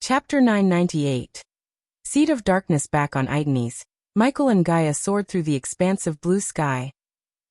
Chapter 998. Seed of Darkness. Back on Itenes, Michael and Gaia soared through the expansive blue sky,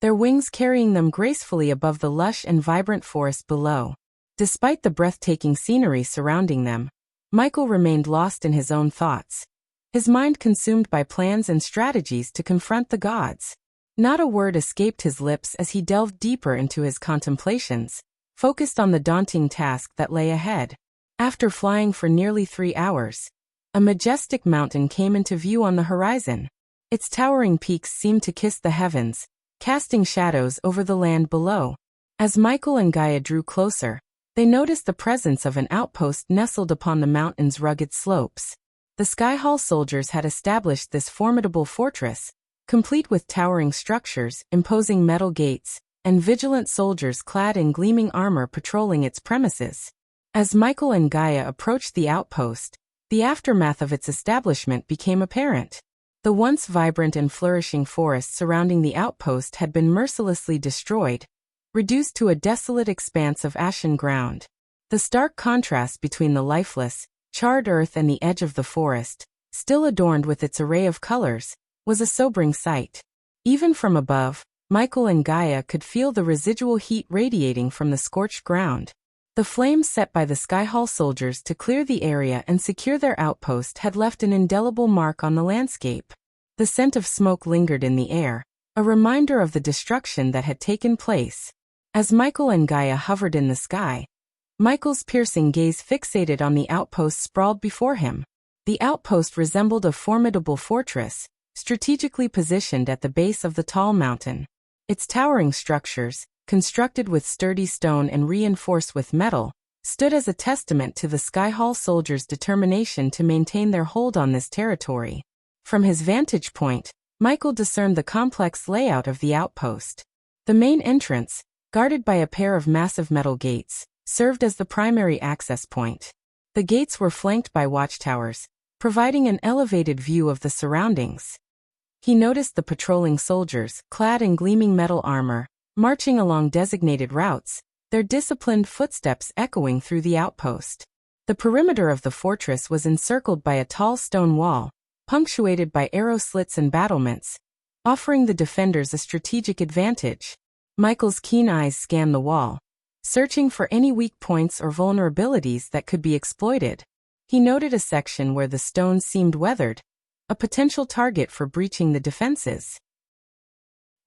their wings carrying them gracefully above the lush and vibrant forest below. Despite the breathtaking scenery surrounding them, Michael remained lost in his own thoughts, his mind consumed by plans and strategies to confront the gods. Not a word escaped his lips as he delved deeper into his contemplations, focused on the daunting task that lay ahead. After flying for nearly 3 hours, a majestic mountain came into view on the horizon. Its towering peaks seemed to kiss the heavens, casting shadows over the land below. As Michael and Gaia drew closer, they noticed the presence of an outpost nestled upon the mountain's rugged slopes. The Skyhall soldiers had established this formidable fortress, complete with towering structures, imposing metal gates, and vigilant soldiers clad in gleaming armor patrolling its premises. As Michael and Gaia approached the outpost, the aftermath of its establishment became apparent. The once vibrant and flourishing forest surrounding the outpost had been mercilessly destroyed, reduced to a desolate expanse of ashen ground. The stark contrast between the lifeless, charred earth and the edge of the forest, still adorned with its array of colors, was a sobering sight. Even from above, Michael and Gaia could feel the residual heat radiating from the scorched ground. The flames set by the Skyhall soldiers to clear the area and secure their outpost had left an indelible mark on the landscape. The scent of smoke lingered in the air, a reminder of the destruction that had taken place. As Michael and Gaia hovered in the sky, Michael's piercing gaze fixated on the outpost sprawled before him. The outpost resembled a formidable fortress, strategically positioned at the base of the tall mountain. Its towering structures, constructed with sturdy stone and reinforced with metal, stood as a testament to the Skyhall soldiers' determination to maintain their hold on this territory. From his vantage point, Michael discerned the complex layout of the outpost. The main entrance, guarded by a pair of massive metal gates, served as the primary access point. The gates were flanked by watchtowers, providing an elevated view of the surroundings. He noticed the patrolling soldiers, clad in gleaming metal armor, marching along designated routes, their disciplined footsteps echoing through the outpost. The perimeter of the fortress was encircled by a tall stone wall, punctuated by arrow slits and battlements, offering the defenders a strategic advantage. Michael's keen eyes scanned the wall, searching for any weak points or vulnerabilities that could be exploited. He noted a section where the stones seemed weathered, a potential target for breaching the defenses.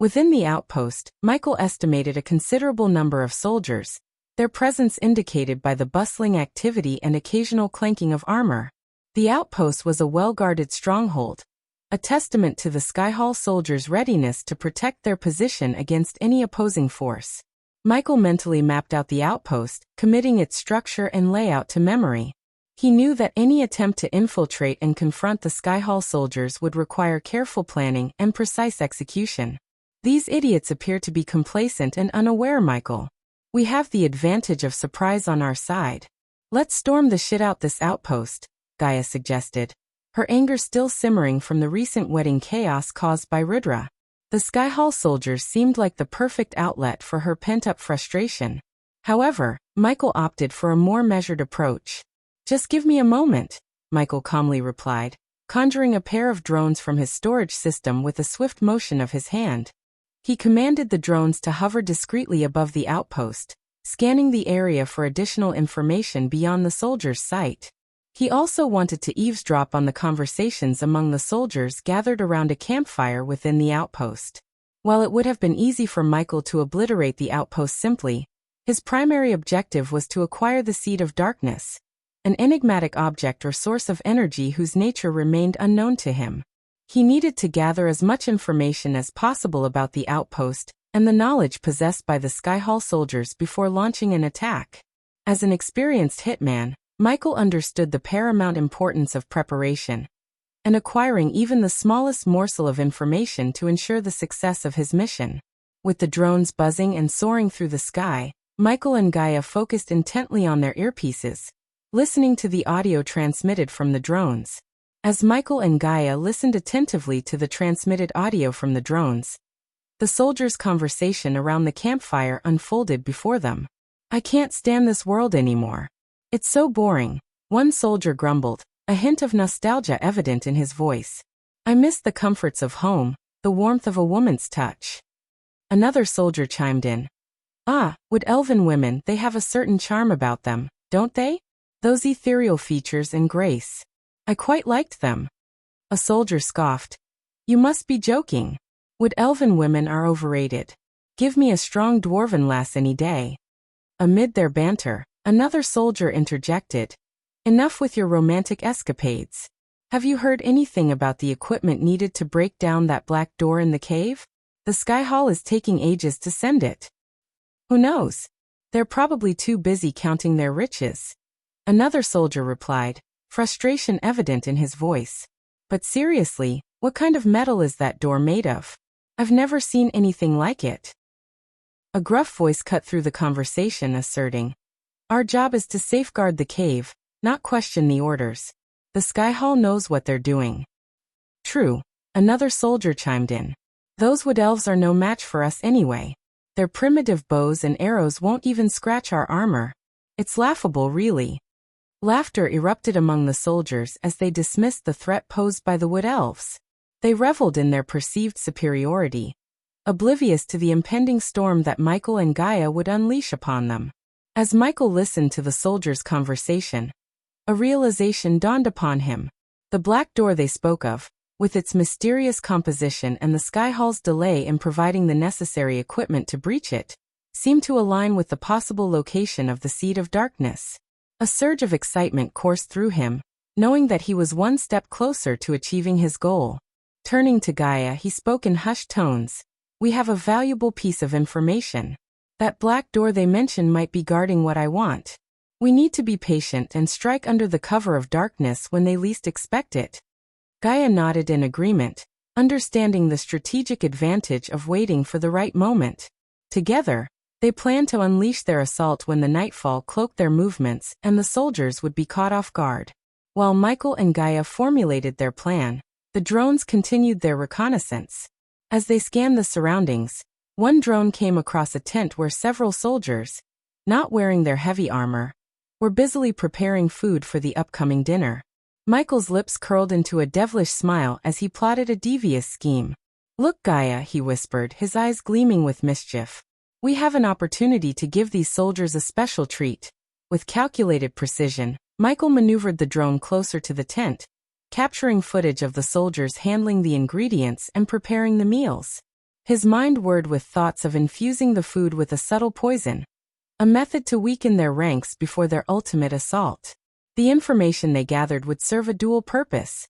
Within the outpost, Michael estimated a considerable number of soldiers, their presence indicated by the bustling activity and occasional clanking of armor. The outpost was a well-guarded stronghold, a testament to the Skyhall soldiers' readiness to protect their position against any opposing force. Michael mentally mapped out the outpost, committing its structure and layout to memory. He knew that any attempt to infiltrate and confront the Skyhall soldiers would require careful planning and precise execution. These idiots appear to be complacent and unaware, Michael. We have the advantage of surprise on our side. Let's storm the shit out this outpost, Gaia suggested, her anger still simmering from the recent wedding chaos caused by Rudra. The Skyhall soldiers seemed like the perfect outlet for her pent-up frustration. However, Michael opted for a more measured approach. Just give me a moment, Michael calmly replied, conjuring a pair of drones from his storage system with a swift motion of his hand. He commanded the drones to hover discreetly above the outpost, scanning the area for additional information beyond the soldiers' sight. He also wanted to eavesdrop on the conversations among the soldiers gathered around a campfire within the outpost. While it would have been easy for Michael to obliterate the outpost simply, his primary objective was to acquire the Seed of Darkness, an enigmatic object or source of energy whose nature remained unknown to him. He needed to gather as much information as possible about the outpost and the knowledge possessed by the Skyhall soldiers before launching an attack. As an experienced hitman, Michael understood the paramount importance of preparation and acquiring even the smallest morsel of information to ensure the success of his mission. With the drones buzzing and soaring through the sky, Michael and Gaia focused intently on their earpieces, listening to the audio transmitted from the drones. As Michael and Gaia listened attentively to the transmitted audio from the drones, the soldiers' conversation around the campfire unfolded before them. I can't stand this world anymore. It's so boring. One soldier grumbled, a hint of nostalgia evident in his voice. I miss the comforts of home, the warmth of a woman's touch. Another soldier chimed in. Ah, wood elven women, they have a certain charm about them, don't they? Those ethereal features and grace. I quite liked them. A soldier scoffed. You must be joking. Wood elven women are overrated. Give me a strong dwarven lass any day. Amid their banter, another soldier interjected. Enough with your romantic escapades. Have you heard anything about the equipment needed to break down that black door in the cave? The Sky Hall is taking ages to send it. Who knows? They're probably too busy counting their riches. Another soldier replied, frustration evident in his voice. But seriously, what kind of metal is that door made of? I've never seen anything like it. A gruff voice cut through the conversation, asserting, our job is to safeguard the cave, not question the orders. The Sky Hall knows what they're doing. True, another soldier chimed in. Those wood elves are no match for us anyway. Their primitive bows and arrows won't even scratch our armor. It's laughable, really. Laughter erupted among the soldiers as they dismissed the threat posed by the wood elves. They reveled in their perceived superiority, oblivious to the impending storm that Michael and Gaia would unleash upon them. As Michael listened to the soldiers' conversation, a realization dawned upon him. The black door they spoke of, with its mysterious composition and the Sky Hall's delay in providing the necessary equipment to breach it, seemed to align with the possible location of the Seed of Darkness. A surge of excitement coursed through him, knowing that he was one step closer to achieving his goal. Turning to Gaia, he spoke in hushed tones. We have a valuable piece of information. That black door they mention might be guarding what I want. We need to be patient and strike under the cover of darkness when they least expect it. Gaia nodded in agreement, understanding the strategic advantage of waiting for the right moment. Together, they planned to unleash their assault when the nightfall cloaked their movements and the soldiers would be caught off guard. While Michael and Gaia formulated their plan, the drones continued their reconnaissance. As they scanned the surroundings, one drone came across a tent where several soldiers, not wearing their heavy armor, were busily preparing food for the upcoming dinner. Michael's lips curled into a devilish smile as he plotted a devious scheme. Look, Gaia, he whispered, his eyes gleaming with mischief. We have an opportunity to give these soldiers a special treat. With calculated precision, Michael maneuvered the drone closer to the tent, capturing footage of the soldiers handling the ingredients and preparing the meals. His mind whirred with thoughts of infusing the food with a subtle poison, a method to weaken their ranks before their ultimate assault. The information they gathered would serve a dual purpose.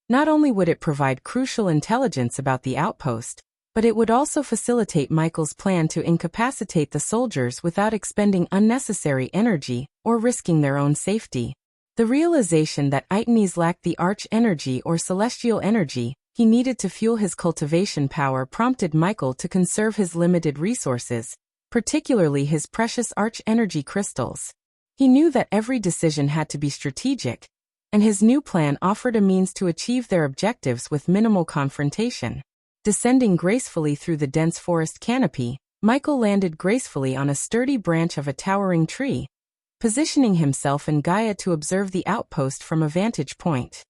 Not only would it provide crucial intelligence about the outpost, but it would also facilitate Michael's plan to incapacitate the soldiers without expending unnecessary energy or risking their own safety. The realization that Aitenes lacked the arch-energy or celestial energy he needed to fuel his cultivation power prompted Michael to conserve his limited resources, particularly his precious arch-energy crystals. He knew that every decision had to be strategic, and his new plan offered a means to achieve their objectives with minimal confrontation. Descending gracefully through the dense forest canopy, Michael landed gracefully on a sturdy branch of a towering tree, positioning himself and Gaia to observe the outpost from a vantage point.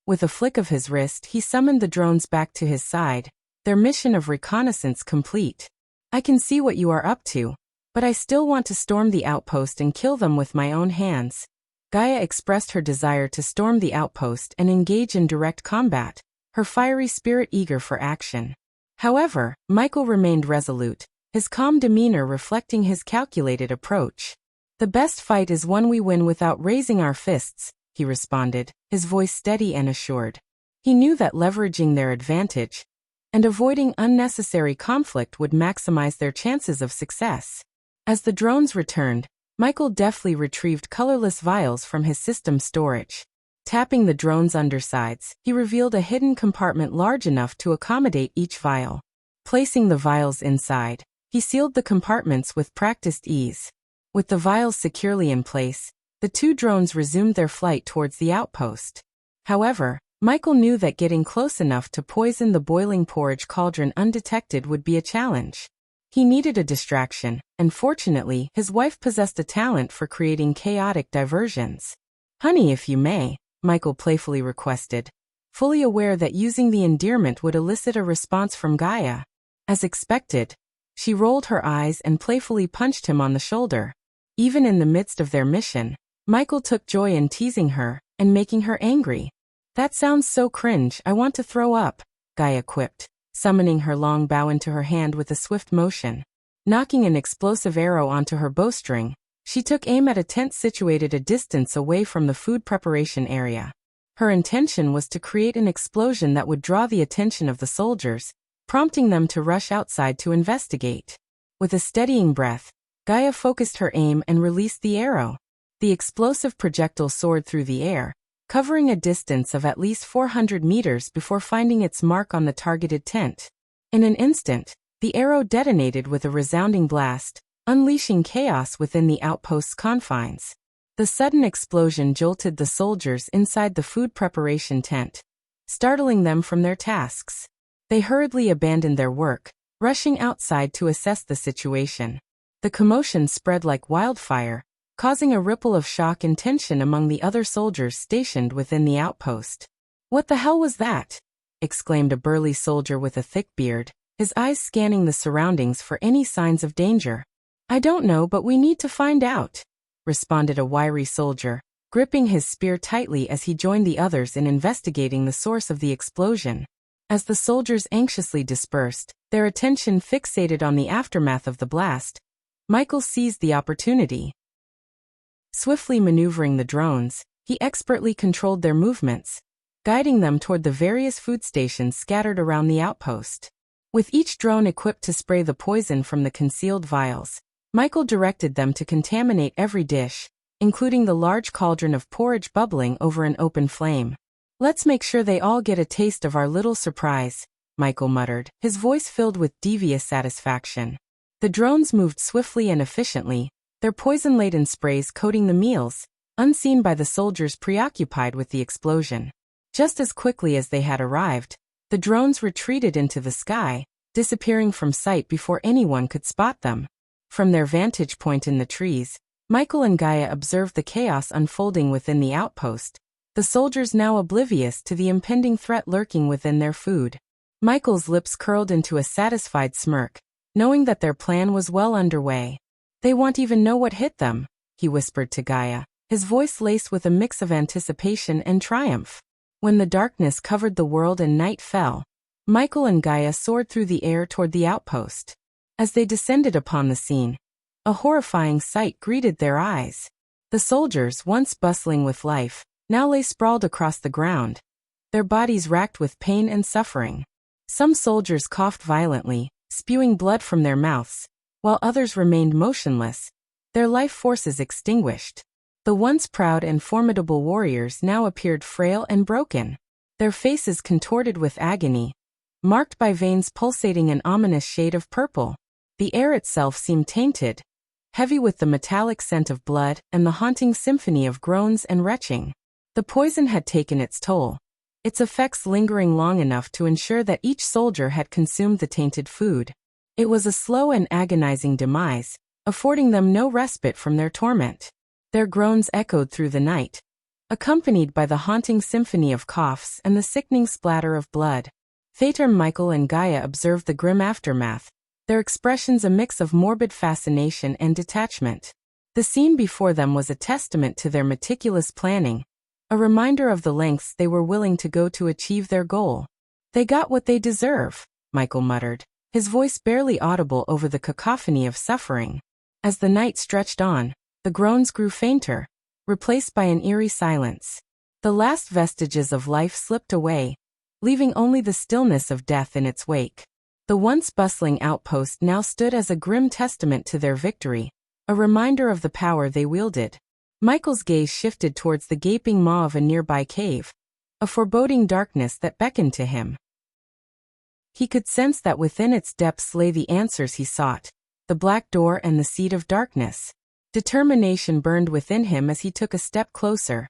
With a flick of his wrist, he summoned the drones back to his side, their mission of reconnaissance complete. I can see what you are up to, but I still want to storm the outpost and kill them with my own hands. Gaia expressed her desire to storm the outpost and engage in direct combat, her fiery spirit eager for action. However, Michael remained resolute, his calm demeanor reflecting his calculated approach. The best fight is one we win without raising our fists, he responded, his voice steady and assured. He knew that leveraging their advantage and avoiding unnecessary conflict would maximize their chances of success. As the drones returned, Michael deftly retrieved colorless vials from his system storage. Tapping the drone's undersides, he revealed a hidden compartment large enough to accommodate each vial. Placing the vials inside, he sealed the compartments with practiced ease. With the vials securely in place, the two drones resumed their flight towards the outpost. However, Michael knew that getting close enough to poison the boiling porridge cauldron undetected would be a challenge. He needed a distraction, and fortunately, his wife possessed a talent for creating chaotic diversions. Honey, if you may, Michael playfully requested, fully aware that using the endearment would elicit a response from Gaia. As expected, she rolled her eyes and playfully punched him on the shoulder. Even in the midst of their mission, Michael took joy in teasing her and making her angry. That sounds so cringe, I want to throw up, Gaia quipped, summoning her long bow into her hand with a swift motion. Knocking an explosive arrow onto her bowstring, she took aim at a tent situated a distance away from the food preparation area. Her intention was to create an explosion that would draw the attention of the soldiers, prompting them to rush outside to investigate. With a steadying breath, Gaia focused her aim and released the arrow. The explosive projectile soared through the air, covering a distance of at least 400 meters before finding its mark on the targeted tent. In an instant, the arrow detonated with a resounding blast, unleashing chaos within the outpost's confines. The sudden explosion jolted the soldiers inside the food preparation tent, startling them from their tasks. They hurriedly abandoned their work, rushing outside to assess the situation. The commotion spread like wildfire, causing a ripple of shock and tension among the other soldiers stationed within the outpost. "What the hell was that?" exclaimed a burly soldier with a thick beard, his eyes scanning the surroundings for any signs of danger. "I don't know, but we need to find out," responded a wiry soldier, gripping his spear tightly as he joined the others in investigating the source of the explosion. As the soldiers anxiously dispersed, their attention fixated on the aftermath of the blast, Michael seized the opportunity. Swiftly maneuvering the drones, he expertly controlled their movements, guiding them toward the various food stations scattered around the outpost. With each drone equipped to spray the poison from the concealed vials, Michael directed them to contaminate every dish, including the large cauldron of porridge bubbling over an open flame. "Let's make sure they all get a taste of our little surprise," Michael muttered, his voice filled with devious satisfaction. The drones moved swiftly and efficiently, their poison-laden sprays coating the meals, unseen by the soldiers preoccupied with the explosion. Just as quickly as they had arrived, the drones retreated into the sky, disappearing from sight before anyone could spot them. From their vantage point in the trees, Michael and Gaia observed the chaos unfolding within the outpost, the soldiers now oblivious to the impending threat lurking within their food. Michael's lips curled into a satisfied smirk, knowing that their plan was well underway. "They won't even know what hit them," he whispered to Gaia, his voice laced with a mix of anticipation and triumph. When the darkness covered the world and night fell, Michael and Gaia soared through the air toward the outpost. As they descended upon the scene, a horrifying sight greeted their eyes. The soldiers, once bustling with life, now lay sprawled across the ground, their bodies racked with pain and suffering. Some soldiers coughed violently, spewing blood from their mouths, while others remained motionless, their life forces extinguished. The once proud and formidable warriors now appeared frail and broken, their faces contorted with agony, marked by veins pulsating an ominous shade of purple. The air itself seemed tainted, heavy with the metallic scent of blood and the haunting symphony of groans and retching. The poison had taken its toll, its effects lingering long enough to ensure that each soldier had consumed the tainted food. It was a slow and agonizing demise, affording them no respite from their torment. Their groans echoed through the night, accompanied by the haunting symphony of coughs and the sickening splatter of blood. Fater Michael and Gaia observed the grim aftermath, their expressions a mix of morbid fascination and detachment. The scene before them was a testament to their meticulous planning, a reminder of the lengths they were willing to go to achieve their goal. "They got what they deserve," Michael muttered, his voice barely audible over the cacophony of suffering. As the night stretched on, the groans grew fainter, replaced by an eerie silence. The last vestiges of life slipped away, leaving only the stillness of death in its wake. The once bustling outpost now stood as a grim testament to their victory, a reminder of the power they wielded. Michael's gaze shifted towards the gaping maw of a nearby cave, a foreboding darkness that beckoned to him. He could sense that within its depths lay the answers he sought, the black door and the seed of darkness. Determination burned within him as he took a step closer,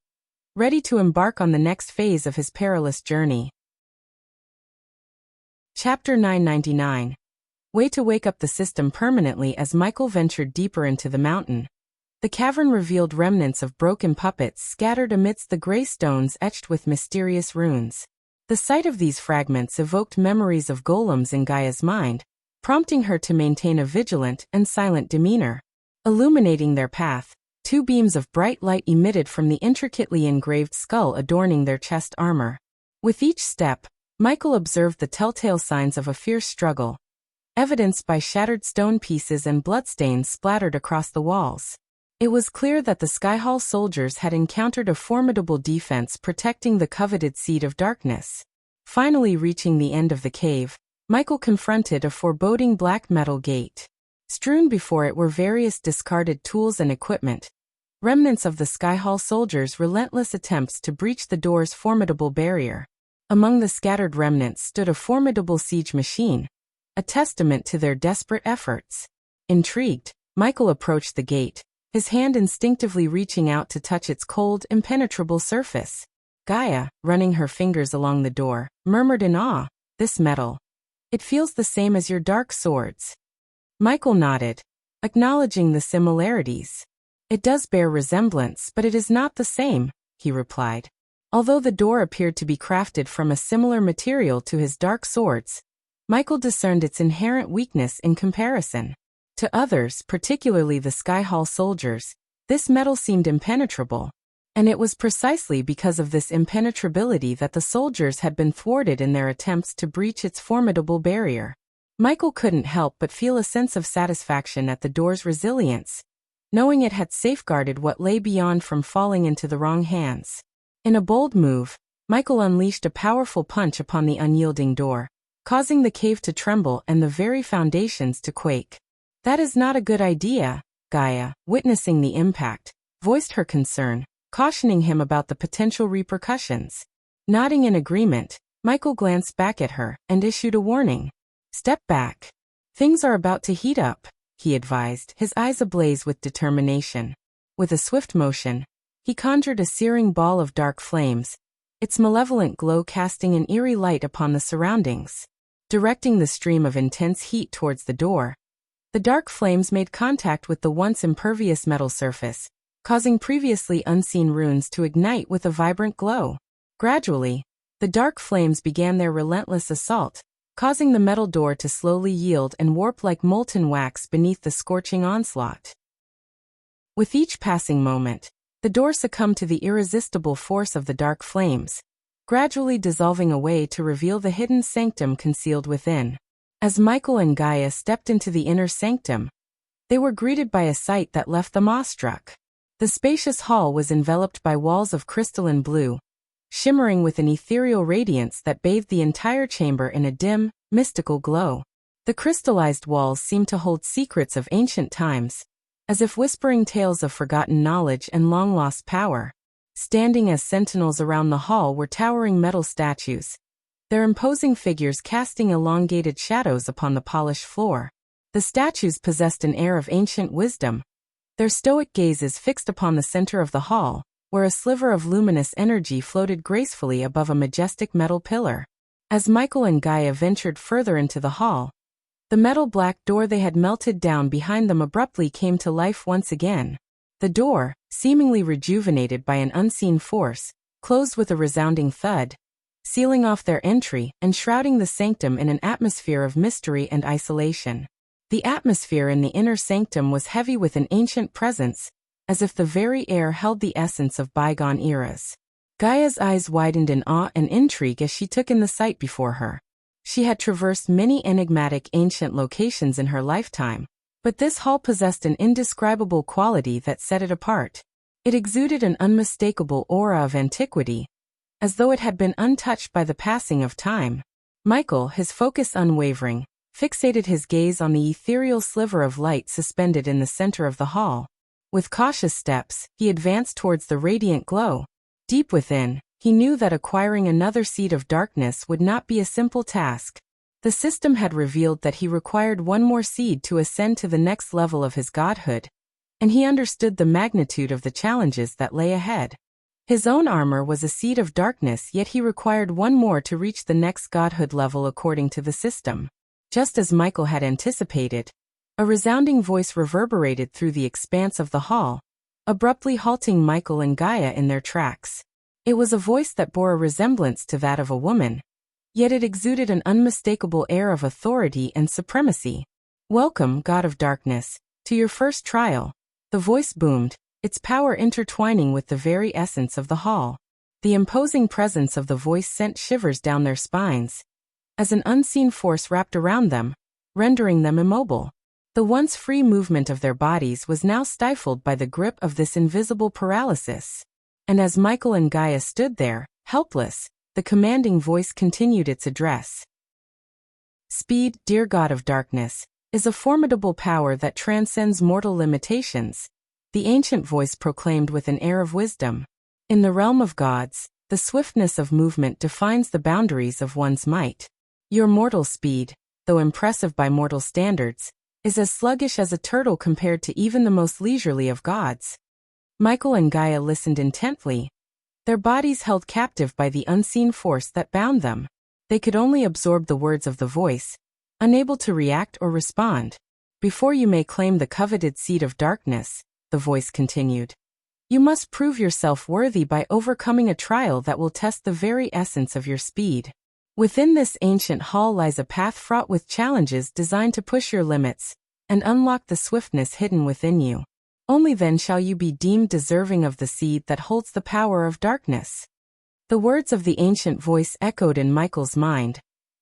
ready to embark on the next phase of his perilous journey. Chapter 999. Way to wake up the system permanently. As Michael ventured deeper into the mountain, The cavern revealed remnants of broken puppets scattered amidst the gray stones etched with mysterious runes. The sight of these fragments evoked memories of golems in Gaia's mind, prompting her to maintain a vigilant and silent demeanor. Illuminating their path, two beams of bright light emitted from the intricately engraved skull adorning their chest armor. With each step, Michael observed the telltale signs of a fierce struggle, evidenced by shattered stone pieces and bloodstains splattered across the walls. It was clear that the Skyhall soldiers had encountered a formidable defense protecting the coveted Seed of Darkness. Finally reaching the end of the cave, Michael confronted a foreboding black metal gate. Strewn before it were various discarded tools and equipment, remnants of the Skyhall soldiers' relentless attempts to breach the door's formidable barrier. Among the scattered remnants stood a formidable siege machine, a testament to their desperate efforts. Intrigued, Michael approached the gate, his hand instinctively reaching out to touch its cold, impenetrable surface. Gaia, running her fingers along the door, murmured in awe, "This metal. It feels the same as your dark swords." Michael nodded, acknowledging the similarities. "It does bear resemblance, but it is not the same," he replied. Although the door appeared to be crafted from a similar material to his dark swords, Michael discerned its inherent weakness in comparison. To others, particularly the Skyhall soldiers, this metal seemed impenetrable, and it was precisely because of this impenetrability that the soldiers had been thwarted in their attempts to breach its formidable barrier. Michael couldn't help but feel a sense of satisfaction at the door's resilience, knowing it had safeguarded what lay beyond from falling into the wrong hands. In a bold move, Michael unleashed a powerful punch upon the unyielding door, causing the cave to tremble and the very foundations to quake. "That is not a good idea," Gaia, witnessing the impact, voiced her concern, cautioning him about the potential repercussions. Nodding in agreement, Michael glanced back at her and issued a warning. "Step back. Things are about to heat up," he advised, his eyes ablaze with determination. With a swift motion, he conjured a searing ball of dark flames, its malevolent glow casting an eerie light upon the surroundings. Directing the stream of intense heat towards the door, the dark flames made contact with the once impervious metal surface, causing previously unseen runes to ignite with a vibrant glow. Gradually, the dark flames began their relentless assault, causing the metal door to slowly yield and warp like molten wax beneath the scorching onslaught. With each passing moment, the door succumbed to the irresistible force of the dark flames, gradually dissolving away to reveal the hidden sanctum concealed within. As Michael and Gaia stepped into the inner sanctum, they were greeted by a sight that left them awestruck. The spacious hall was enveloped by walls of crystalline blue, shimmering with an ethereal radiance that bathed the entire chamber in a dim, mystical glow. The crystallized walls seemed to hold secrets of ancient times, as if whispering tales of forgotten knowledge and long-lost power. Standing as sentinels around the hall were towering metal statues, their imposing figures casting elongated shadows upon the polished floor. The statues possessed an air of ancient wisdom, their stoic gazes fixed upon the center of the hall, where a sliver of luminous energy floated gracefully above a majestic metal pillar. As Michael and Gaia ventured further into the hall, the metal black door they had melted down behind them abruptly came to life once again. The door, seemingly rejuvenated by an unseen force, closed with a resounding thud, sealing off their entry and shrouding the sanctum in an atmosphere of mystery and isolation. The atmosphere in the inner sanctum was heavy with an ancient presence, as if the very air held the essence of bygone eras. Gaia's eyes widened in awe and intrigue as she took in the sight before her. She had traversed many enigmatic ancient locations in her lifetime, but this hall possessed an indescribable quality that set it apart. It exuded an unmistakable aura of antiquity, as though it had been untouched by the passing of time. Michael, his focus unwavering, fixated his gaze on the ethereal sliver of light suspended in the center of the hall. With cautious steps, he advanced towards the radiant glow. Deep within, he knew that acquiring another seed of darkness would not be a simple task. The system had revealed that he required one more seed to ascend to the next level of his godhood, and he understood the magnitude of the challenges that lay ahead. His own armor was a seed of darkness, yet he required one more to reach the next godhood level according to the system. Just as Michael had anticipated, a resounding voice reverberated through the expanse of the hall, abruptly halting Michael and Gaia in their tracks. It was a voice that bore a resemblance to that of a woman, yet it exuded an unmistakable air of authority and supremacy. "Welcome, God of Darkness, to your first trial," the voice boomed, its power intertwining with the very essence of the hall. The imposing presence of the voice sent shivers down their spines, as an unseen force wrapped around them, rendering them immobile. The once free movement of their bodies was now stifled by the grip of this invisible paralysis. And as Michael and Gaia stood there, helpless, the commanding voice continued its address. "Speed, dear God of Darkness, is a formidable power that transcends mortal limitations," the ancient voice proclaimed with an air of wisdom. "In the realm of gods, the swiftness of movement defines the boundaries of one's might. Your mortal speed, though impressive by mortal standards, is as sluggish as a turtle compared to even the most leisurely of gods." Michael and Gaia listened intently, their bodies held captive by the unseen force that bound them. They could only absorb the words of the voice, unable to react or respond. "Before you may claim the coveted seed of darkness," the voice continued, "you must prove yourself worthy by overcoming a trial that will test the very essence of your speed. Within this ancient hall lies a path fraught with challenges designed to push your limits and unlock the swiftness hidden within you. Only then shall you be deemed deserving of the seed that holds the power of darkness." The words of the ancient voice echoed in Michael's mind,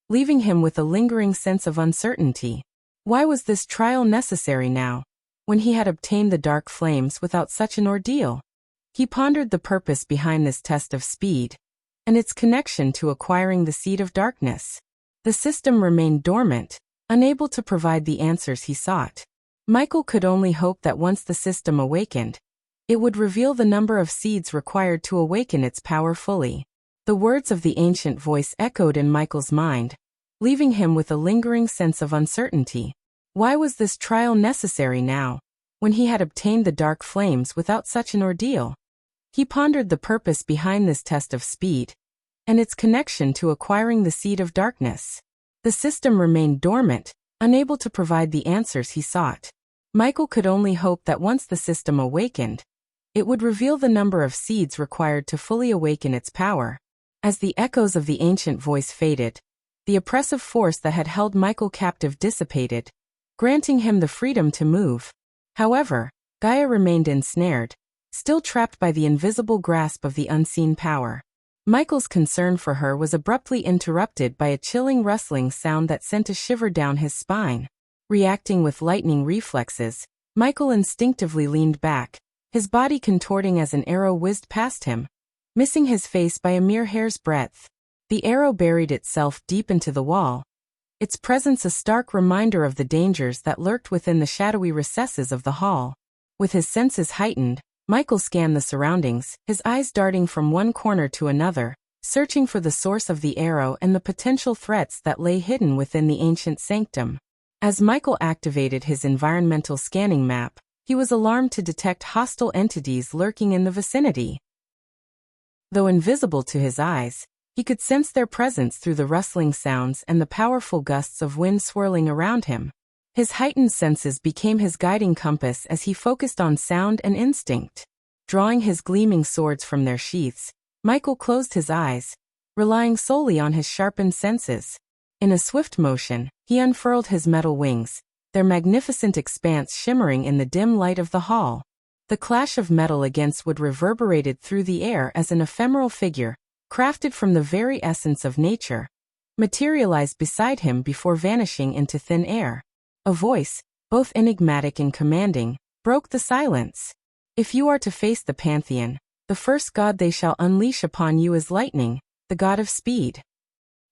leaving him with a lingering sense of uncertainty. Why was this trial necessary now, when he had obtained the dark flames without such an ordeal? He pondered the purpose behind this test of speed, and its connection to acquiring the seed of darkness. The system remained dormant, unable to provide the answers he sought. Michael could only hope that once the system awakened, it would reveal the number of seeds required to awaken its power fully. The words of the ancient voice echoed in Michael's mind, leaving him with a lingering sense of uncertainty. Why was this trial necessary now, when he had obtained the dark flames without such an ordeal? He pondered the purpose behind this test of speed, and its connection to acquiring the seed of darkness. The system remained dormant, unable to provide the answers he sought. Michael could only hope that once the system awakened, it would reveal the number of seeds required to fully awaken its power. As the echoes of the ancient voice faded, the oppressive force that had held Michael captive dissipated, granting him the freedom to move. However, Gaia remained ensnared, still trapped by the invisible grasp of the unseen power. Michael's concern for her was abruptly interrupted by a chilling rustling sound that sent a shiver down his spine. Reacting with lightning reflexes, Michael instinctively leaned back, his body contorting as an arrow whizzed past him, missing his face by a mere hair's breadth. The arrow buried itself deep into the wall, its presence a stark reminder of the dangers that lurked within the shadowy recesses of the hall. With his senses heightened, Michael scanned the surroundings, his eyes darting from one corner to another, searching for the source of the arrow and the potential threats that lay hidden within the ancient sanctum. As Michael activated his environmental scanning map, he was alarmed to detect hostile entities lurking in the vicinity. Though invisible to his eyes, he could sense their presence through the rustling sounds and the powerful gusts of wind swirling around him. His heightened senses became his guiding compass as he focused on sound and instinct. Drawing his gleaming swords from their sheaths, Michael closed his eyes, relying solely on his sharpened senses. In a swift motion, he unfurled his metal wings, their magnificent expanse shimmering in the dim light of the hall. The clash of metal against wood reverberated through the air as an ephemeral figure, crafted from the very essence of nature, materialized beside him before vanishing into thin air. A voice, both enigmatic and commanding, broke the silence. "If you are to face the pantheon, the first god they shall unleash upon you is lightning, the god of speed."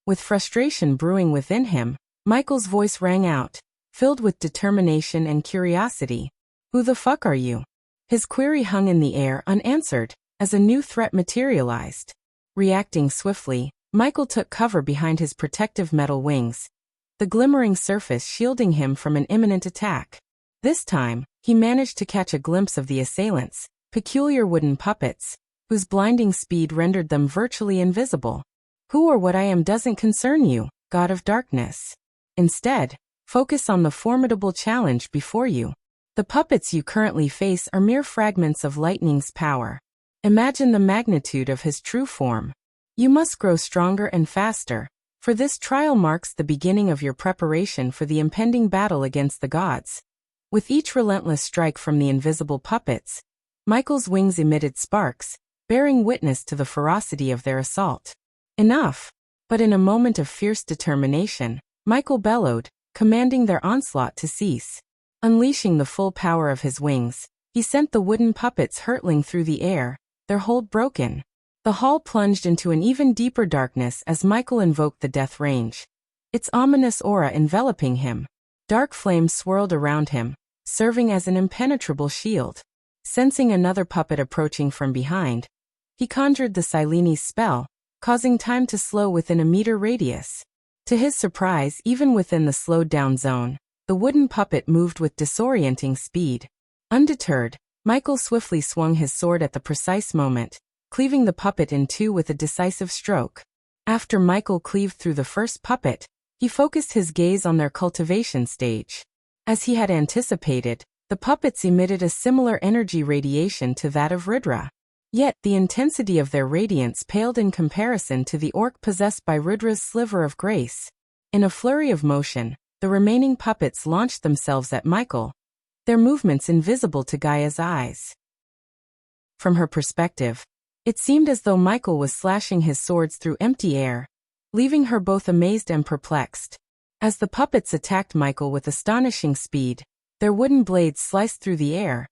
With frustration brewing within him, Michael's voice rang out, filled with determination and curiosity. "Who the fuck are you?" His query hung in the air unanswered, as a new threat materialized. Reacting swiftly, Michael took cover behind his protective metal wings, the glimmering surface shielding him from an imminent attack. This time, he managed to catch a glimpse of the assailants, peculiar wooden puppets, whose blinding speed rendered them virtually invisible. "Who or what I am doesn't concern you, God of Darkness. Instead, focus on the formidable challenge before you." The puppets you currently face are mere fragments of lightning's power. Imagine the magnitude of his true form. You must grow stronger and faster, for this trial marks the beginning of your preparation for the impending battle against the gods. With each relentless strike from the invisible puppets, Michael's wings emitted sparks, bearing witness to the ferocity of their assault. Enough! But in a moment of fierce determination, Michael bellowed, commanding their onslaught to cease. Unleashing the full power of his wings, he sent the wooden puppets hurtling through the air, their hold broken. The hall plunged into an even deeper darkness as Michael invoked the death range, its ominous aura enveloping him. Dark flames swirled around him, serving as an impenetrable shield. Sensing another puppet approaching from behind, he conjured the Silene's spell, causing time to slow within a meter radius. To his surprise, even within the slowed-down zone, the wooden puppet moved with disorienting speed. Undeterred, Michael swiftly swung his sword at the precise moment, cleaving the puppet in two with a decisive stroke. After Michael cleaved through the first puppet, he focused his gaze on their cultivation stage. As he had anticipated, the puppets emitted a similar energy radiation to that of Rudra. Yet, the intensity of their radiance paled in comparison to the orc possessed by Rudra's sliver of grace. In a flurry of motion, the remaining puppets launched themselves at Michael, their movements invisible to Gaia's eyes. From her perspective, it seemed as though Michael was slashing his swords through empty air, leaving her both amazed and perplexed. As the puppets attacked Michael with astonishing speed, their wooden blades sliced through the air,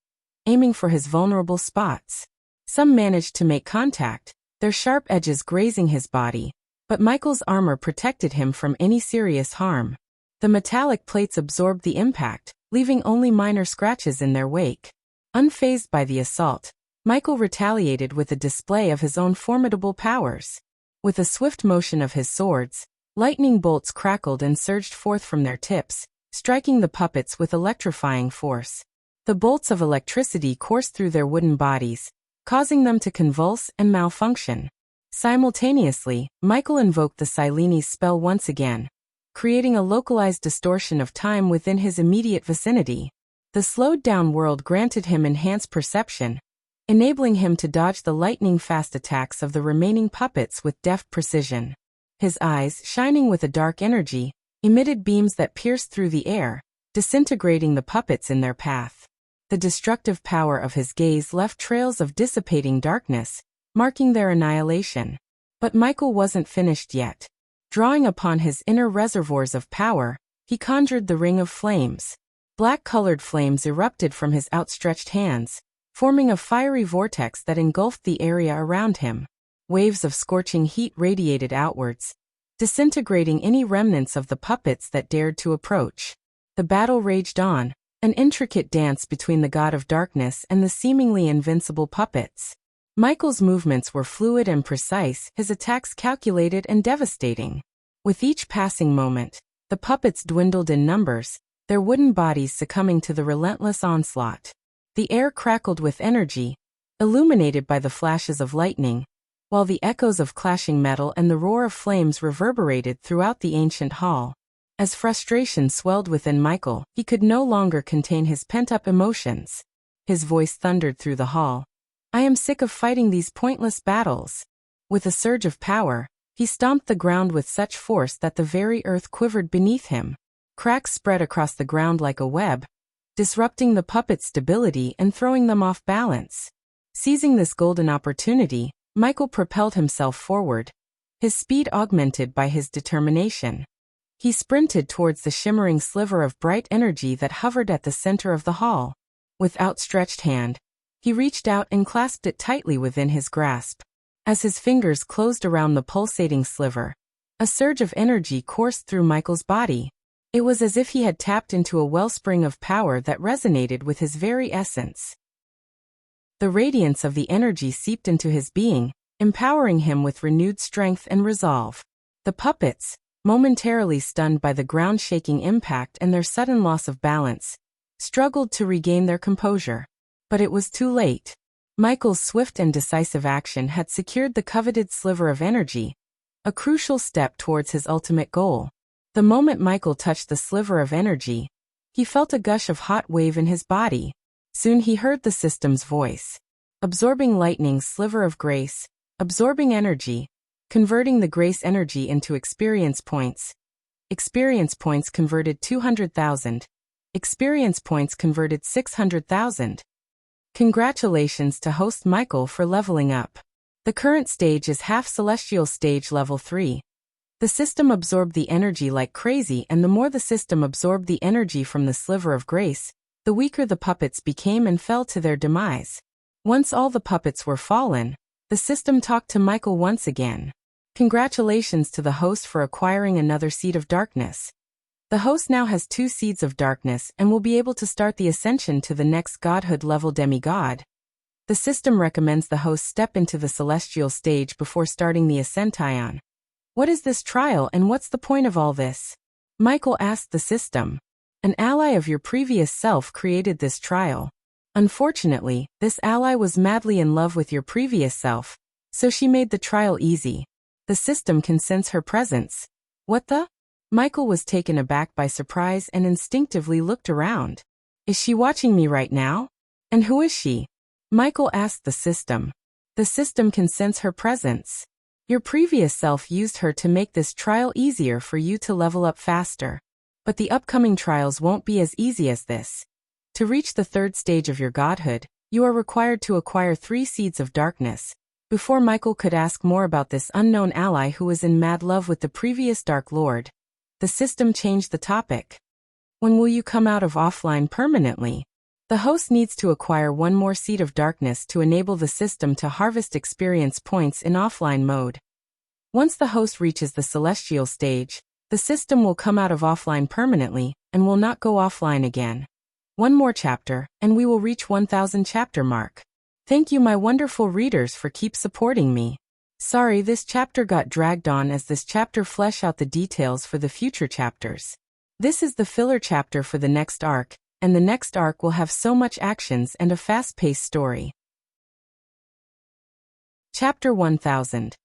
aiming for his vulnerable spots. Some managed to make contact, their sharp edges grazing his body, but Michael's armor protected him from any serious harm. The metallic plates absorbed the impact, leaving only minor scratches in their wake. Unfazed by the assault, Michael retaliated with a display of his own formidable powers. With a swift motion of his swords, lightning bolts crackled and surged forth from their tips, striking the puppets with electrifying force. The bolts of electricity coursed through their wooden bodies, causing them to convulse and malfunction. Simultaneously, Michael invoked the Silene's spell once again, creating a localized distortion of time within his immediate vicinity. The slowed-down world granted him enhanced perception, enabling him to dodge the lightning-fast attacks of the remaining puppets with deft precision. His eyes, shining with a dark energy, emitted beams that pierced through the air, disintegrating the puppets in their path. The destructive power of his gaze left trails of dissipating darkness, marking their annihilation. But Michael wasn't finished yet. Drawing upon his inner reservoirs of power, he conjured the Ring of Flames. Black-colored flames erupted from his outstretched hands, forming a fiery vortex that engulfed the area around him. Waves of scorching heat radiated outwards, disintegrating any remnants of the puppets that dared to approach. The battle raged on, an intricate dance between the god of darkness and the seemingly invincible puppets. Michael's movements were fluid and precise, his attacks calculated and devastating. With each passing moment, the puppets dwindled in numbers, their wooden bodies succumbing to the relentless onslaught. The air crackled with energy, illuminated by the flashes of lightning, while the echoes of clashing metal and the roar of flames reverberated throughout the ancient hall. As frustration swelled within Michael, he could no longer contain his pent-up emotions. His voice thundered through the hall. "I am sick of fighting these pointless battles." With a surge of power, he stomped the ground with such force that the very earth quivered beneath him. Cracks spread across the ground like a web, disrupting the puppets' stability and throwing them off balance. Seizing this golden opportunity, Michael propelled himself forward, his speed augmented by his determination. He sprinted towards the shimmering sliver of bright energy that hovered at the center of the hall. With outstretched hand, he reached out and clasped it tightly within his grasp. As his fingers closed around the pulsating sliver, a surge of energy coursed through Michael's body. It was as if he had tapped into a wellspring of power that resonated with his very essence. The radiance of the energy seeped into his being, empowering him with renewed strength and resolve. The puppets, momentarily stunned by the ground-shaking impact and their sudden loss of balance, struggled to regain their composure. But it was too late. Michael's swift and decisive action had secured the coveted sliver of energy, a crucial step towards his ultimate goal. The moment Michael touched the sliver of energy, He felt a gush of hot wave in his body. Soon he heard the system's voice. Absorbing lightning sliver of grace, absorbing energy, converting the grace energy into experience points. Experience points converted 200,000. Experience points converted 600,000. Congratulations to host Michael for leveling up. The current stage is half celestial stage level 3. The system absorbed the energy like crazy, and the more the system absorbed the energy from the sliver of grace, the weaker the puppets became and fell to their demise. Once all the puppets were fallen, the system talked to Michael once again. Congratulations to the host for acquiring another seed of darkness. The host now has 2 seeds of darkness and will be able to start the ascension to the next godhood level demigod. The system recommends the host step into the celestial stage before starting the ascension. What is this trial and what's the point of all this? Michael asked the system. An ally of your previous self created this trial. Unfortunately, this ally was madly in love with your previous self, so she made the trial easy. The system can sense her presence. What the? Michael was taken aback by surprise and instinctively looked around. Is she watching me right now? And who is she? Michael asked the system. The system can sense her presence. Your previous self used her to make this trial easier for you to level up faster. But the upcoming trials won't be as easy as this. To reach the 3rd stage of your godhood, you are required to acquire 3 seeds of darkness. Before Michael could ask more about this unknown ally who was in mad love with the previous Dark Lord, the system changed the topic. When will you come out of offline permanently? The host needs to acquire 1 more seed of darkness to enable the system to harvest experience points in offline mode. Once the host reaches the celestial stage, the system will come out of offline permanently and will not go offline again. 1 more chapter, and we will reach 1000 chapter mark. Thank you my wonderful readers for keep supporting me. Sorry this chapter got dragged on as this chapter flesh out the details for the future chapters. This is the filler chapter for the next arc, and the next arc will have so much actions and a fast-paced story. Chapter 1000.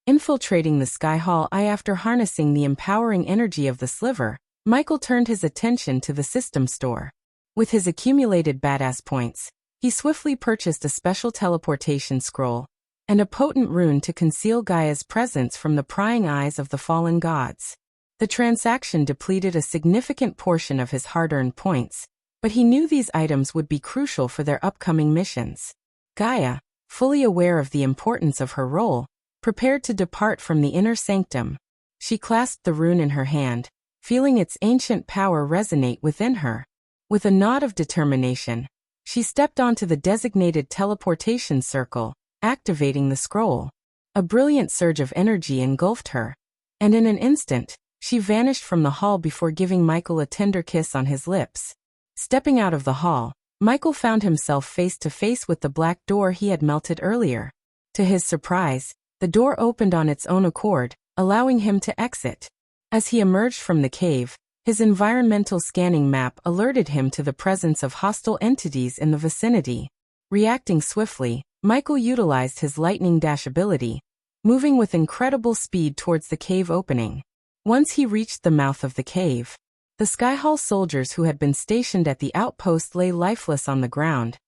Infiltrating the Sky Hall. After harnessing the empowering energy of the sliver, Michael turned his attention to the system store. With his accumulated badass points, he swiftly purchased a special teleportation scroll and a potent rune to conceal Gaia's presence from the prying eyes of the fallen gods. The transaction depleted a significant portion of his hard-earned points, but he knew these items would be crucial for their upcoming missions. Gaia, fully aware of the importance of her role, prepared to depart from the inner sanctum. She clasped the rune in her hand, feeling its ancient power resonate within her. With a nod of determination, she stepped onto the designated teleportation circle, activating the scroll. A brilliant surge of energy engulfed her, and in an instant, she vanished from the hall before giving Michael a tender kiss on his lips. Stepping out of the hall, Michael found himself face to face with the black door he had melted earlier. To his surprise, the door opened on its own accord, allowing him to exit. As he emerged from the cave, his environmental scanning map alerted him to the presence of hostile entities in the vicinity. Reacting swiftly, Michael utilized his lightning dash ability, moving with incredible speed towards the cave opening. Once he reached the mouth of the cave, the Sky Hall soldiers who had been stationed at the outpost lay lifeless on the ground,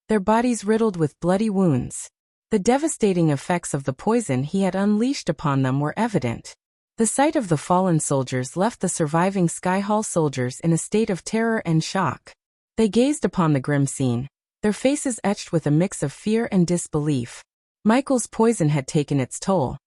their bodies riddled with bloody wounds. The devastating effects of the poison he had unleashed upon them were evident. The sight of the fallen soldiers left the surviving Sky Hall soldiers in a state of terror and shock. They gazed upon the grim scene, their faces etched with a mix of fear and disbelief. Michael's poison had taken its toll,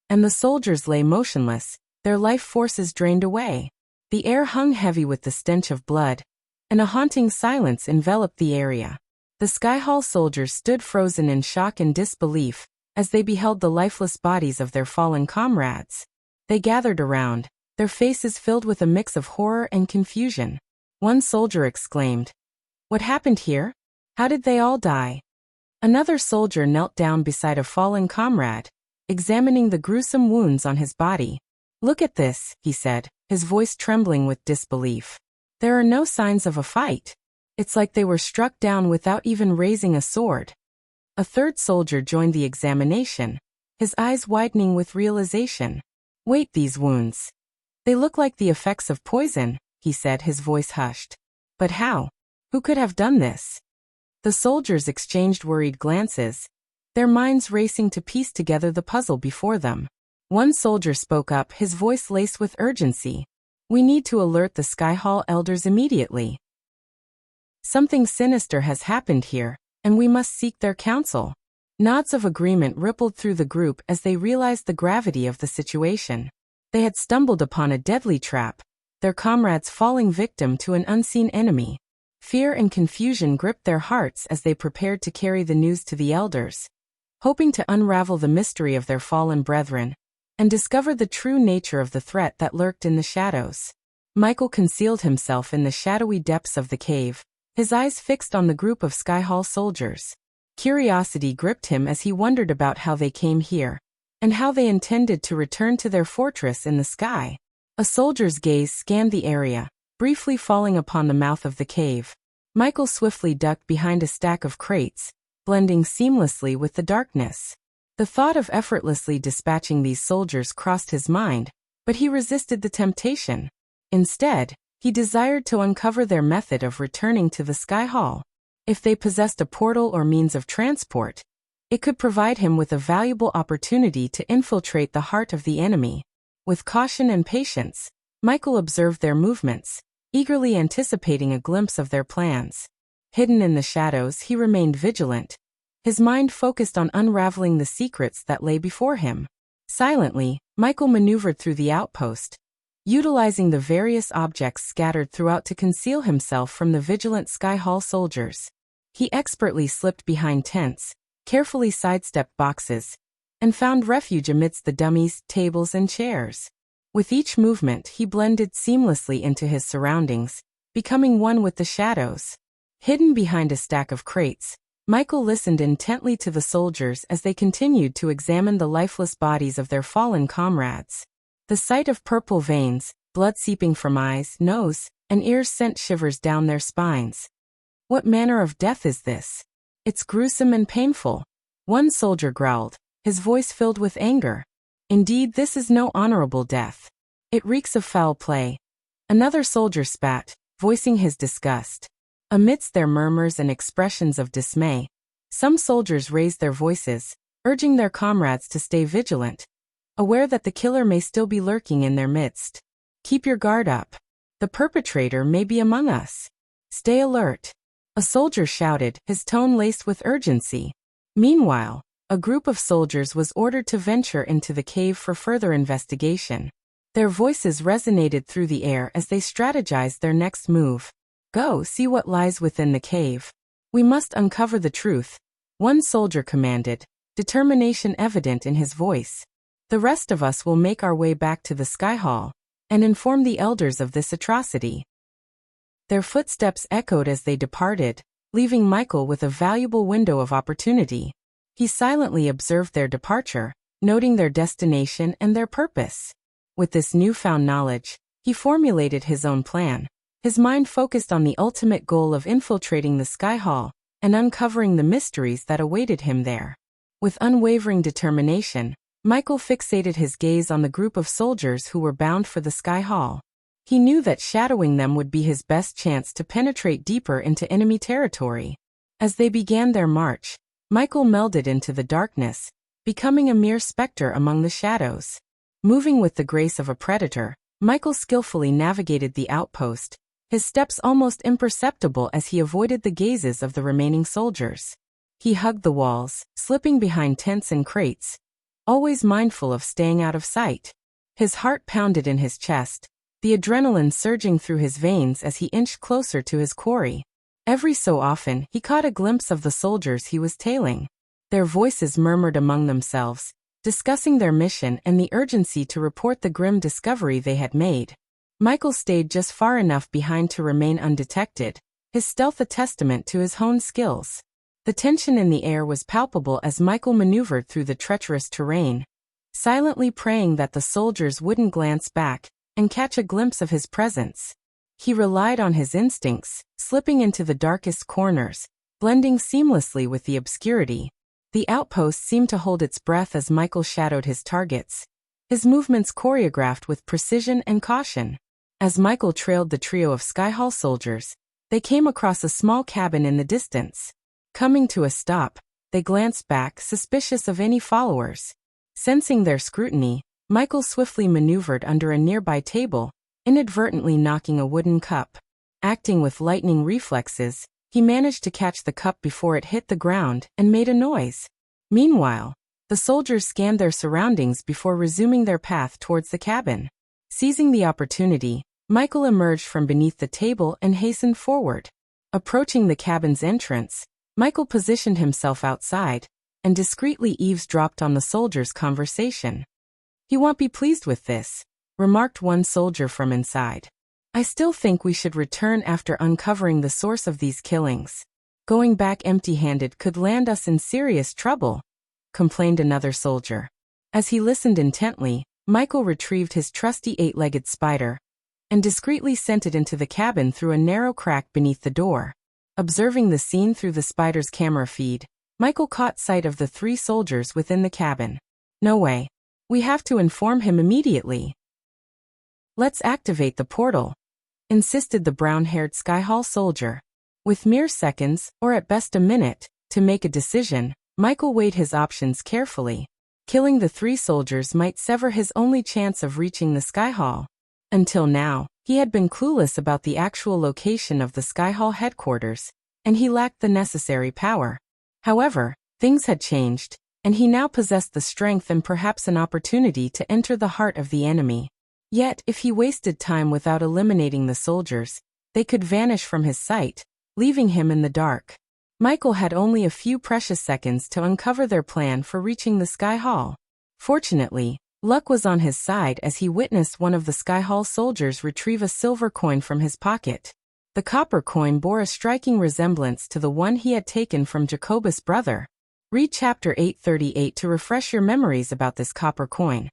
and the soldiers lay motionless, their life forces drained away. The air hung heavy with the stench of blood, and a haunting silence enveloped the area. The Sky Hall soldiers stood frozen in shock and disbelief as they beheld the lifeless bodies of their fallen comrades. They gathered around, their faces filled with a mix of horror and confusion. One soldier exclaimed, "What happened here? How did they all die?" Another soldier knelt down beside a fallen comrade, examining the gruesome wounds on his body. "Look at this," he said, his voice trembling with disbelief. "There are no signs of a fight. It's like they were struck down without even raising a sword." A third soldier joined the examination, his eyes widening with realization. "Wait, these wounds. They look like the effects of poison," he said, his voice hushed. But how? Who could have done this? The soldiers exchanged worried glances, their minds racing to piece together the puzzle before them. One soldier spoke up, his voice laced with urgency. "We need to alert the Sky Hall elders immediately. Something sinister has happened here, and we must seek their counsel." Nods of agreement rippled through the group as they realized the gravity of the situation. They had stumbled upon a deadly trap, their comrades falling victim to an unseen enemy. Fear and confusion gripped their hearts as they prepared to carry the news to the elders, hoping to unravel the mystery of their fallen brethren and discover the true nature of the threat that lurked in the shadows. Michael concealed himself in the shadowy depths of the cave, his eyes fixed on the group of Sky Hall soldiers. Curiosity gripped him as he wondered about how they came here, and how they intended to return to their fortress in the sky. A soldier's gaze scanned the area, briefly falling upon the mouth of the cave. Michael swiftly ducked behind a stack of crates, blending seamlessly with the darkness. The thought of effortlessly dispatching these soldiers crossed his mind, but he resisted the temptation. Instead, he desired to uncover their method of returning to the Sky Hall. If they possessed a portal or means of transport, it could provide him with a valuable opportunity to infiltrate the heart of the enemy. With caution and patience, Michael observed their movements, eagerly anticipating a glimpse of their plans. Hidden in the shadows, he remained vigilant, his mind focused on unraveling the secrets that lay before him. Silently, Michael maneuvered through the outpost, utilizing the various objects scattered throughout to conceal himself from the vigilant Sky Hall soldiers. He expertly slipped behind tents, carefully sidestepped boxes, and found refuge amidst the dummies, tables, and chairs. With each movement, he blended seamlessly into his surroundings, becoming one with the shadows. Hidden behind a stack of crates, Michael listened intently to the soldiers as they continued to examine the lifeless bodies of their fallen comrades. The sight of purple veins, blood seeping from eyes, nose, and ears sent shivers down their spines. "What manner of death is this? It's gruesome and painful," one soldier growled, his voice filled with anger. "Indeed, this is no honorable death. It reeks of foul play." Another soldier spat, voicing his disgust. Amidst their murmurs and expressions of dismay, some soldiers raised their voices, urging their comrades to stay vigilant, aware that the killer may still be lurking in their midst. "Keep your guard up. The perpetrator may be among us. Stay alert," a soldier shouted, his tone laced with urgency. Meanwhile, a group of soldiers was ordered to venture into the cave for further investigation. Their voices resonated through the air as they strategized their next move. "Go see what lies within the cave. We must uncover the truth," one soldier commanded, determination evident in his voice. "The rest of us will make our way back to the Sky Hall and inform the elders of this atrocity." Their footsteps echoed as they departed, leaving Michael with a valuable window of opportunity. He silently observed their departure, noting their destination and their purpose. With this newfound knowledge, he formulated his own plan, his mind focused on the ultimate goal of infiltrating the Sky Hall and uncovering the mysteries that awaited him there. With unwavering determination, Michael fixated his gaze on the group of soldiers who were bound for the Sky Hall. He knew that shadowing them would be his best chance to penetrate deeper into enemy territory. As they began their march, Michael melded into the darkness, becoming a mere specter among the shadows. Moving with the grace of a predator, Michael skillfully navigated the outpost, his steps almost imperceptible as he avoided the gazes of the remaining soldiers. He hugged the walls, slipping behind tents and crates, always mindful of staying out of sight. His heart pounded in his chest, the adrenaline surging through his veins as he inched closer to his quarry. Every so often, he caught a glimpse of the soldiers he was tailing. Their voices murmured among themselves, discussing their mission and the urgency to report the grim discovery they had made. Michael stayed just far enough behind to remain undetected, his stealth a testament to his honed skills. The tension in the air was palpable as Michael maneuvered through the treacherous terrain, silently praying that the soldiers wouldn't glance back and catch a glimpse of his presence. He relied on his instincts, slipping into the darkest corners, blending seamlessly with the obscurity. The outpost seemed to hold its breath as Michael shadowed his targets, his movements choreographed with precision and caution. As Michael trailed the trio of Sky Hall soldiers, They came across a small cabin in the distance. Coming to a stop, they glanced back, suspicious of any followers. Sensing their scrutiny, Michael swiftly maneuvered under a nearby table, inadvertently knocking a wooden cup. Acting with lightning reflexes, he managed to catch the cup before it hit the ground and made a noise. Meanwhile, the soldiers scanned their surroundings before resuming their path towards the cabin. Seizing the opportunity, Michael emerged from beneath the table and hastened forward. Approaching the cabin's entrance, Michael positioned himself outside and discreetly eavesdropped on the soldiers' conversation. "He won't be pleased with this," remarked one soldier from inside. "I still think we should return after uncovering the source of these killings. Going back empty-handed could land us in serious trouble," complained another soldier. As he listened intently, Michael retrieved his trusty 8-legged spider and discreetly sent it into the cabin through a narrow crack beneath the door. Observing the scene through the spider's camera feed, Michael caught sight of the 3 soldiers within the cabin. "No way. We have to inform him immediately." "Let's activate the portal," insisted the brown-haired Skyhall soldier. With mere seconds, or at best a minute, to make a decision, Michael weighed his options carefully. Killing the 3 soldiers might sever his only chance of reaching the Skyhall. Until now, he had been clueless about the actual location of the Skyhall headquarters, and he lacked the necessary power. However, things had changed, and he now possessed the strength and perhaps an opportunity to enter the heart of the enemy. Yet, if he wasted time without eliminating the soldiers, they could vanish from his sight, leaving him in the dark. Michael had only a few precious seconds to uncover their plan for reaching the Skyhall. Fortunately, luck was on his side as he witnessed one of the Skyhall soldiers retrieve a silver coin from his pocket. The copper coin bore a striking resemblance to the one he had taken from Jacobus' brother. Read Chapter 838 to refresh your memories about this copper coin.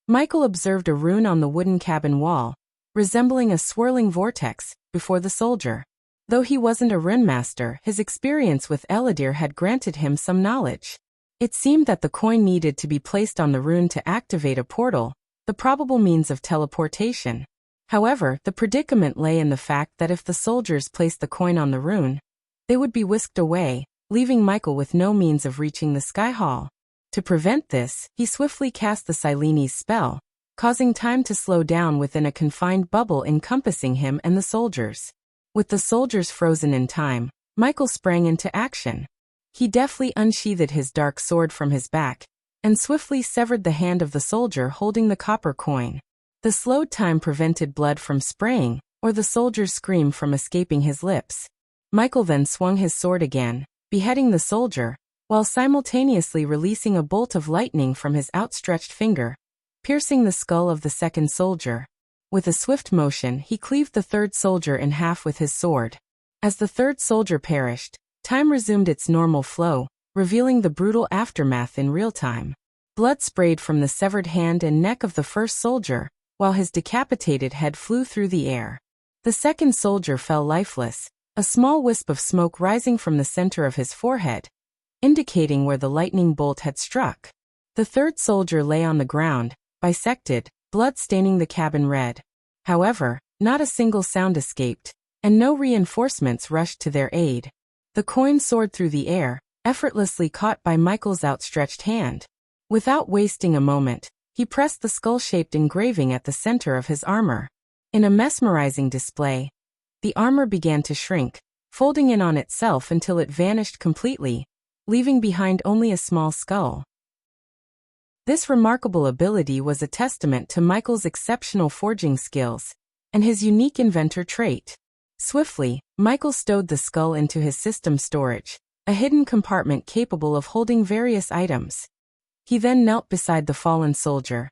Michael observed a rune on the wooden cabin wall, resembling a swirling vortex, before the soldier. Though he wasn't a rune master, his experience with Eladir had granted him some knowledge. It seemed that the coin needed to be placed on the rune to activate a portal, the probable means of teleportation. However, the predicament lay in the fact that if the soldiers placed the coin on the rune, they would be whisked away, leaving Michael with no means of reaching the Skyhall. To prevent this, he swiftly cast the Silenes spell, causing time to slow down within a confined bubble encompassing him and the soldiers. With the soldiers frozen in time, Michael sprang into action. He deftly unsheathed his dark sword from his back and swiftly severed the hand of the soldier holding the copper coin. The slowed time prevented blood from spraying or the soldier's scream from escaping his lips. Michael then swung his sword again, beheading the soldier, while simultaneously releasing a bolt of lightning from his outstretched finger, piercing the skull of the second soldier. With a swift motion, he cleaved the 3rd soldier in half with his sword. As the 3rd soldier perished, time resumed its normal flow, revealing the brutal aftermath in real time. Blood sprayed from the severed hand and neck of the 1st soldier, while his decapitated head flew through the air. The 2nd soldier fell lifeless, a small wisp of smoke rising from the center of his forehead, indicating where the lightning bolt had struck. The 3rd soldier lay on the ground, bisected, blood staining the cabin red. However, not a single sound escaped, and no reinforcements rushed to their aid. The coin soared through the air, effortlessly caught by Michael's outstretched hand. Without wasting a moment, he pressed the skull-shaped engraving at the center of his armor. In a mesmerizing display, the armor began to shrink, folding in on itself until it vanished completely, leaving behind only a small skull. This remarkable ability was a testament to Michael's exceptional forging skills and his unique inventor trait. Swiftly, Michael stowed the skull into his system storage, a hidden compartment capable of holding various items. He then knelt beside the fallen soldier,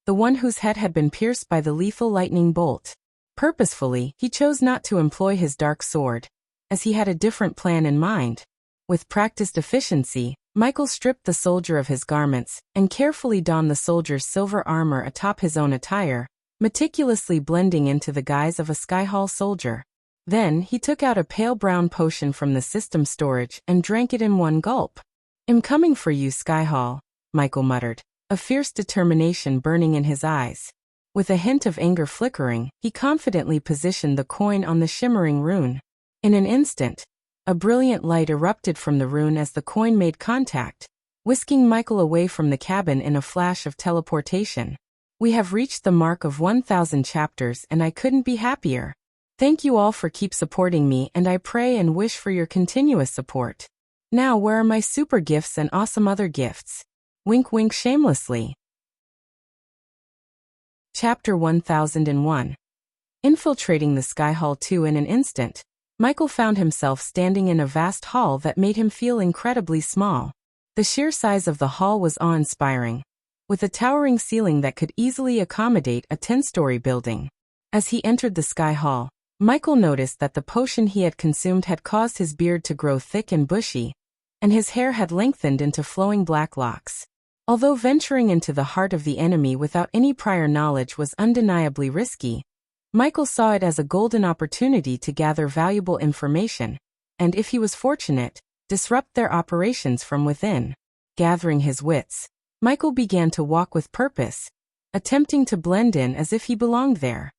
the one whose head had been pierced by the lethal lightning bolt. Purposefully, he chose not to employ his dark sword, as he had a different plan in mind. With practiced efficiency, Michael stripped the soldier of his garments and carefully donned the soldier's silver armor atop his own attire, meticulously blending into the guise of a Skyhall soldier. Then, he took out a pale brown potion from the system storage and drank it in one gulp. "I'm coming for you, Skyhall," Michael muttered, a fierce determination burning in his eyes. With a hint of anger flickering, he confidently positioned the coin on the shimmering rune. In an instant, a brilliant light erupted from the rune as the coin made contact, whisking Michael away from the cabin in a flash of teleportation. We have reached the mark of 1,000 chapters and I couldn't be happier. Thank you all for keep supporting me, and I pray and wish for your continuous support. Now where are my super gifts and awesome other gifts? Wink wink shamelessly. Chapter 1001. Infiltrating the Sky Hall 2 in an instant, Michael found himself standing in a vast hall that made him feel incredibly small. The sheer size of the hall was awe-inspiring, with a towering ceiling that could easily accommodate a 10-story building. As he entered the Sky Hall, Michael noticed that the potion he had consumed had caused his beard to grow thick and bushy, and his hair had lengthened into flowing black locks. Although venturing into the heart of the enemy without any prior knowledge was undeniably risky, Michael saw it as a golden opportunity to gather valuable information, and if he was fortunate, disrupt their operations from within. Gathering his wits, Michael began to walk with purpose, attempting to blend in as if he belonged there.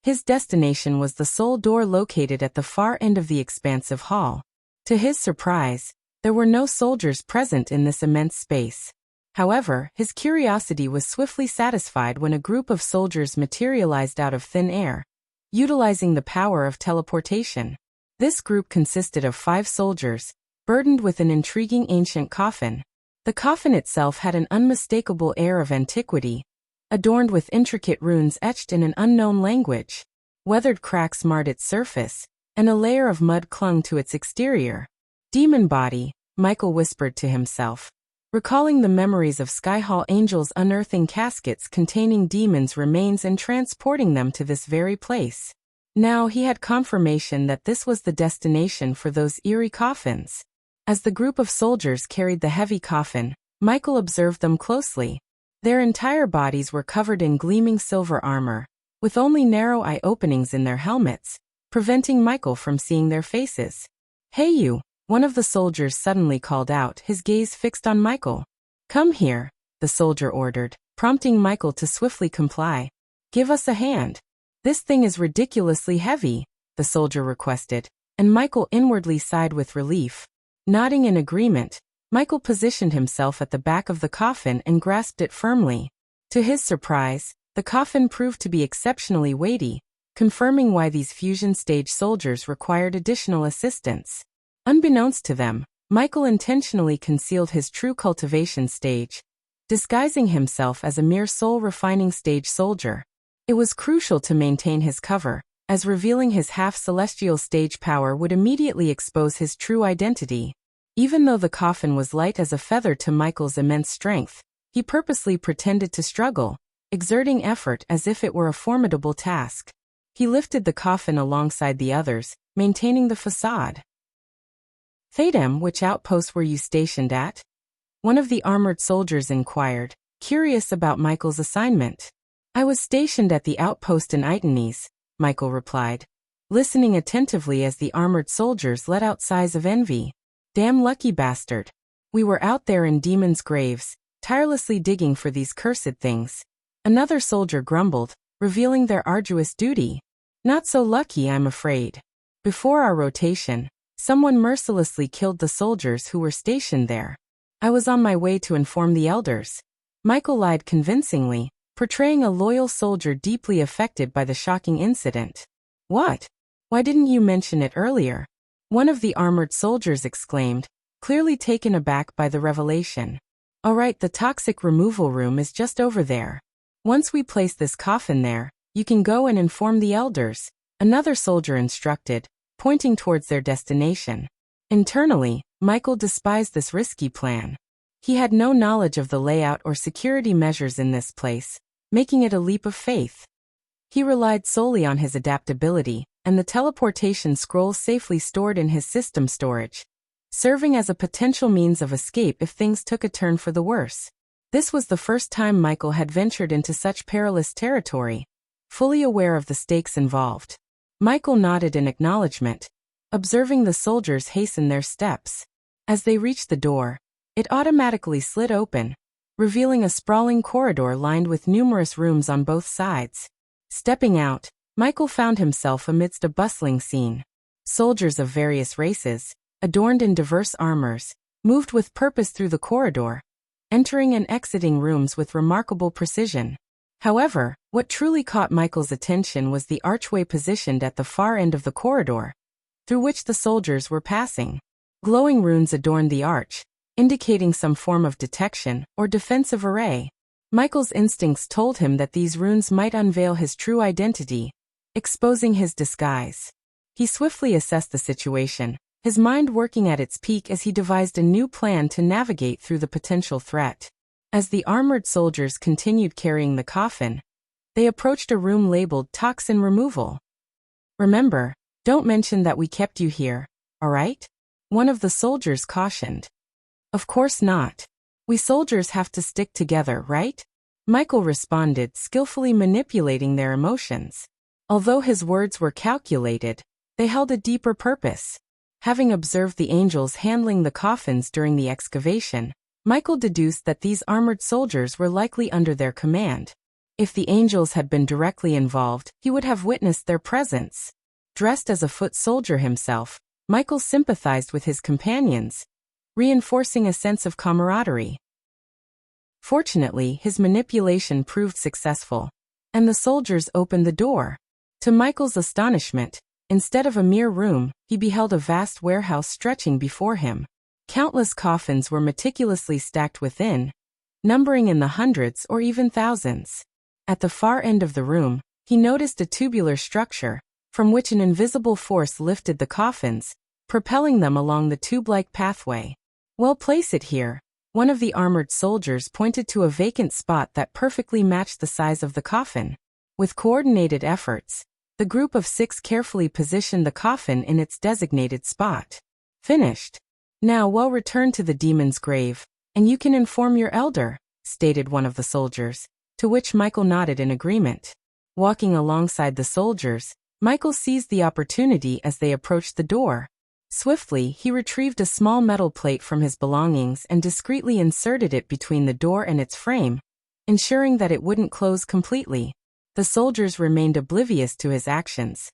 His destination was the sole door located at the far end of the expansive hall. To his surprise, there were no soldiers present in this immense space. However, his curiosity was swiftly satisfied when a group of soldiers materialized out of thin air, utilizing the power of teleportation. This group consisted of 5 soldiers, burdened with an intriguing ancient coffin. The coffin itself had an unmistakable air of antiquity, adorned with intricate runes etched in an unknown language. Weathered cracks marred its surface, and a layer of mud clung to its exterior. Demon body, Michael whispered to himself, recalling the memories of Sky Hall angels unearthing caskets containing demons' remains and transporting them to this very place. Now he had confirmation that this was the destination for those eerie coffins. As the group of soldiers carried the heavy coffin, Michael observed them closely. Their entire bodies were covered in gleaming silver armor, with only narrow eye openings in their helmets, preventing Michael from seeing their faces. "Hey you," one of the soldiers suddenly called out, his gaze fixed on Michael. "Come here," the soldier ordered, prompting Michael to swiftly comply. "Give us a hand. This thing is ridiculously heavy," the soldier requested, and Michael inwardly sighed with relief. Nodding in agreement, Michael positioned himself at the back of the coffin and grasped it firmly. To his surprise, the coffin proved to be exceptionally weighty, confirming why these fusion stage soldiers required additional assistance. Unbeknownst to them, Michael intentionally concealed his true cultivation stage, disguising himself as a mere soul-refining stage soldier. It was crucial to maintain his cover, as revealing his half-celestial stage power would immediately expose his true identity. Even though the coffin was light as a feather to Michael's immense strength, he purposely pretended to struggle, exerting effort as if it were a formidable task. He lifted the coffin alongside the others, maintaining the facade. "Fatem, which outpost were you stationed at?" one of the armored soldiers inquired, curious about Michael's assignment. "I was stationed at the outpost in Itenes," Michael replied, listening attentively as the armored soldiers let out sighs of envy. "Damn lucky bastard. We were out there in demons' graves, tirelessly digging for these cursed things," another soldier grumbled, revealing their arduous duty. "Not so lucky, I'm afraid. Before our rotation, someone mercilessly killed the soldiers who were stationed there. I was on my way to inform the elders." Michael lied convincingly, portraying a loyal soldier deeply affected by the shocking incident. "What? Why didn't you mention it earlier?" one of the armored soldiers exclaimed, clearly taken aback by the revelation. "All right, the toxic removal room is just over there. Once we place this coffin there, you can go and inform the elders," another soldier instructed, pointing towards their destination. Internally, Michael despised this risky plan. He had no knowledge of the layout or security measures in this place, making it a leap of faith. He relied solely on his adaptability, and the teleportation scroll safely stored in his system storage, serving as a potential means of escape if things took a turn for the worse. This was the first time Michael had ventured into such perilous territory, fully aware of the stakes involved. Michael nodded in acknowledgement, observing the soldiers hasten their steps. As they reached the door, it automatically slid open, revealing a sprawling corridor lined with numerous rooms on both sides. Stepping out, Michael found himself amidst a bustling scene. Soldiers of various races, adorned in diverse armors, moved with purpose through the corridor, entering and exiting rooms with remarkable precision. However, what truly caught Michael's attention was the archway positioned at the far end of the corridor, through which the soldiers were passing. Glowing runes adorned the arch, indicating some form of detection or defensive array. Michael's instincts told him that these runes might unveil his true identity, exposing his disguise. He swiftly assessed the situation, his mind working at its peak as he devised a new plan to navigate through the potential threat. As the armored soldiers continued carrying the coffin, they approached a room labeled Toxin Removal. "Remember, don't mention that we kept you here, all right?" one of the soldiers cautioned. "Of course not. We soldiers have to stick together, right?" Michael responded, skillfully manipulating their emotions. Although his words were calculated, they held a deeper purpose. Having observed the angels handling the coffins during the excavation, Michael deduced that these armored soldiers were likely under their command. If the angels had been directly involved, he would have witnessed their presence. Dressed as a foot soldier himself, Michael sympathized with his companions, reinforcing a sense of camaraderie. Fortunately, his manipulation proved successful, and the soldiers opened the door. To Michael's astonishment, instead of a mere room, he beheld a vast warehouse stretching before him. Countless coffins were meticulously stacked within, numbering in the hundreds or even thousands. At the far end of the room, he noticed a tubular structure, from which an invisible force lifted the coffins, propelling them along the tube-like pathway. "Well, place it here." One of the armored soldiers pointed to a vacant spot that perfectly matched the size of the coffin. With coordinated efforts, the group of 6 carefully positioned the coffin in its designated spot. "Finished. Now well, return to the demon's grave, and you can inform your elder," stated one of the soldiers, to which Michael nodded in agreement. Walking alongside the soldiers, Michael seized the opportunity as they approached the door. Swiftly, he retrieved a small metal plate from his belongings and discreetly inserted it between the door and its frame, ensuring that it wouldn't close completely. The soldiers remained oblivious to his actions,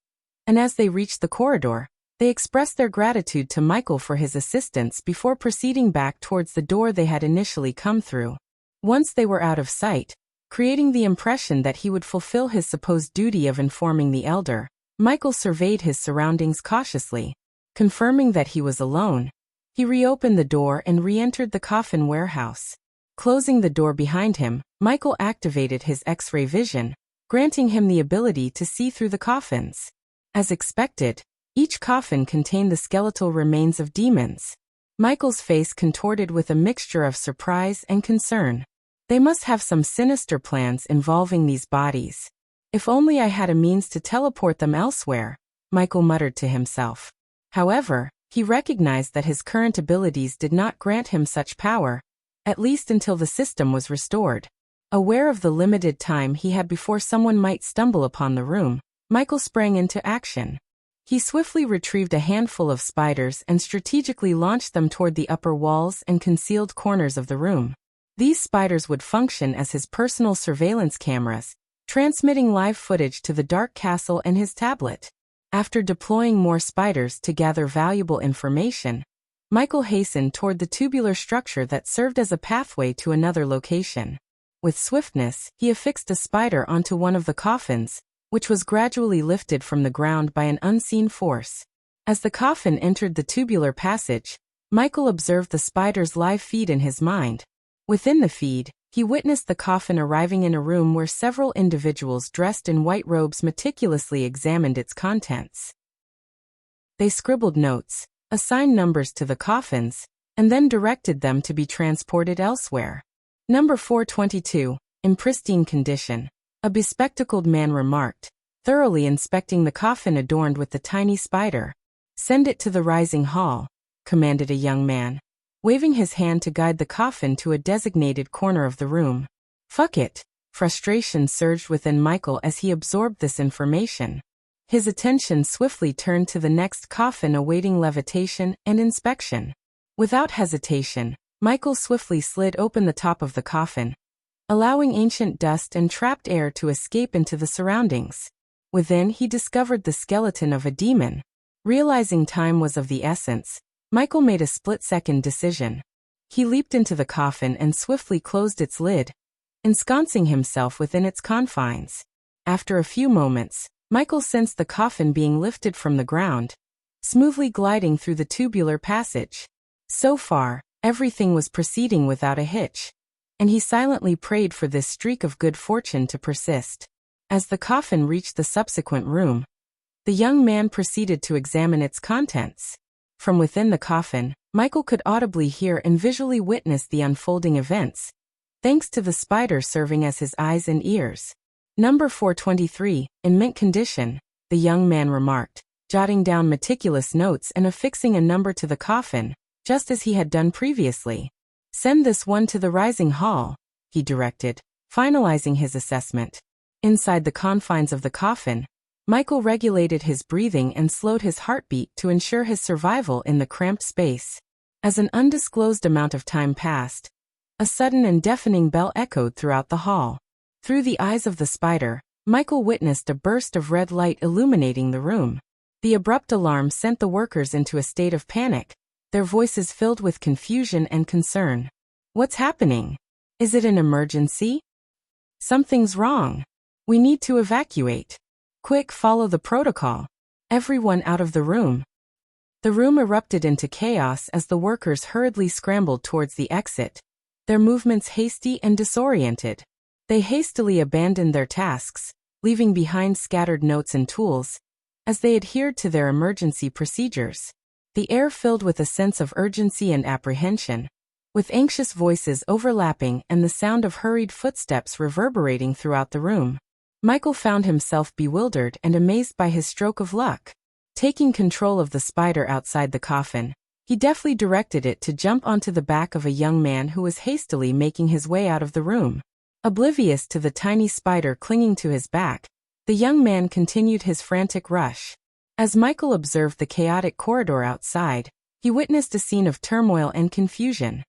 and as they reached the corridor, they expressed their gratitude to Michael for his assistance before proceeding back towards the door they had initially come through. Once they were out of sight, creating the impression that he would fulfill his supposed duty of informing the elder, Michael surveyed his surroundings cautiously. Confirming that he was alone, he reopened the door and re-entered the coffin warehouse. Closing the door behind him, Michael activated his X-ray vision, granting him the ability to see through the coffins. As expected, each coffin contained the skeletal remains of demons. Michael's face contorted with a mixture of surprise and concern. They must have some sinister plans involving these bodies. "If only I had a means to teleport them elsewhere," Michael muttered to himself. However, he recognized that his current abilities did not grant him such power, at least until the system was restored. Aware of the limited time he had before someone might stumble upon the room, Michael sprang into action. He swiftly retrieved a handful of spiders and strategically launched them toward the upper walls and concealed corners of the room. These spiders would function as his personal surveillance cameras, transmitting live footage to the dark castle and his tablet. After deploying more spiders to gather valuable information, Michael hastened toward the tubular structure that served as a pathway to another location. With swiftness, he affixed a spider onto one of the coffins, which was gradually lifted from the ground by an unseen force. As the coffin entered the tubular passage, Michael observed the spider's live feed in his mind. Within the feed, he witnessed the coffin arriving in a room where several individuals dressed in white robes meticulously examined its contents. They scribbled notes, assigned numbers to the coffins, and then directed them to be transported elsewhere. Number 422, in pristine condition, a bespectacled man remarked, thoroughly inspecting the coffin adorned with the tiny spider. "Send it to the rising hall," commanded a young man, waving his hand to guide the coffin to a designated corner of the room. "Fuck it." Frustration surged within Michael as he absorbed this information. His attention swiftly turned to the next coffin awaiting levitation and inspection. Without hesitation, Michael swiftly slid open the top of the coffin, allowing ancient dust and trapped air to escape into the surroundings. Within, he discovered the skeleton of a demon. Realizing time was of the essence, Michael made a split-second decision. He leaped into the coffin and swiftly closed its lid, ensconcing himself within its confines. After a few moments, Michael sensed the coffin being lifted from the ground, smoothly gliding through the tubular passage. So far, everything was proceeding without a hitch, and he silently prayed for this streak of good fortune to persist. As the coffin reached the subsequent room, the young man proceeded to examine its contents. From within the coffin, Michael could audibly hear and visually witness the unfolding events, thanks to the spider serving as his eyes and ears. Number 423, in mint condition, the young man remarked, jotting down meticulous notes and affixing a number to the coffin, just as he had done previously. Send this one to the rising hall, he directed, finalizing his assessment. Inside the confines of the coffin, Michael regulated his breathing and slowed his heartbeat to ensure his survival in the cramped space. As an undisclosed amount of time passed, a sudden and deafening bell echoed throughout the hall. Through the eyes of the spider, Michael witnessed a burst of red light illuminating the room. The abrupt alarm sent the workers into a state of panic, their voices filled with confusion and concern. What's happening? Is it an emergency? Something's wrong. We need to evacuate. Quick, follow the protocol. Everyone out of the room. The room erupted into chaos as the workers hurriedly scrambled towards the exit, their movements hasty and disoriented. They hastily abandoned their tasks, leaving behind scattered notes and tools, as they adhered to their emergency procedures. The air filled with a sense of urgency and apprehension, with anxious voices overlapping and the sound of hurried footsteps reverberating throughout the room. Michael found himself bewildered and amazed by his stroke of luck. Taking control of the spider outside the coffin, he deftly directed it to jump onto the back of a young man who was hastily making his way out of the room. Oblivious to the tiny spider clinging to his back, the young man continued his frantic rush. As Michael observed the chaotic corridor outside, he witnessed a scene of turmoil and confusion.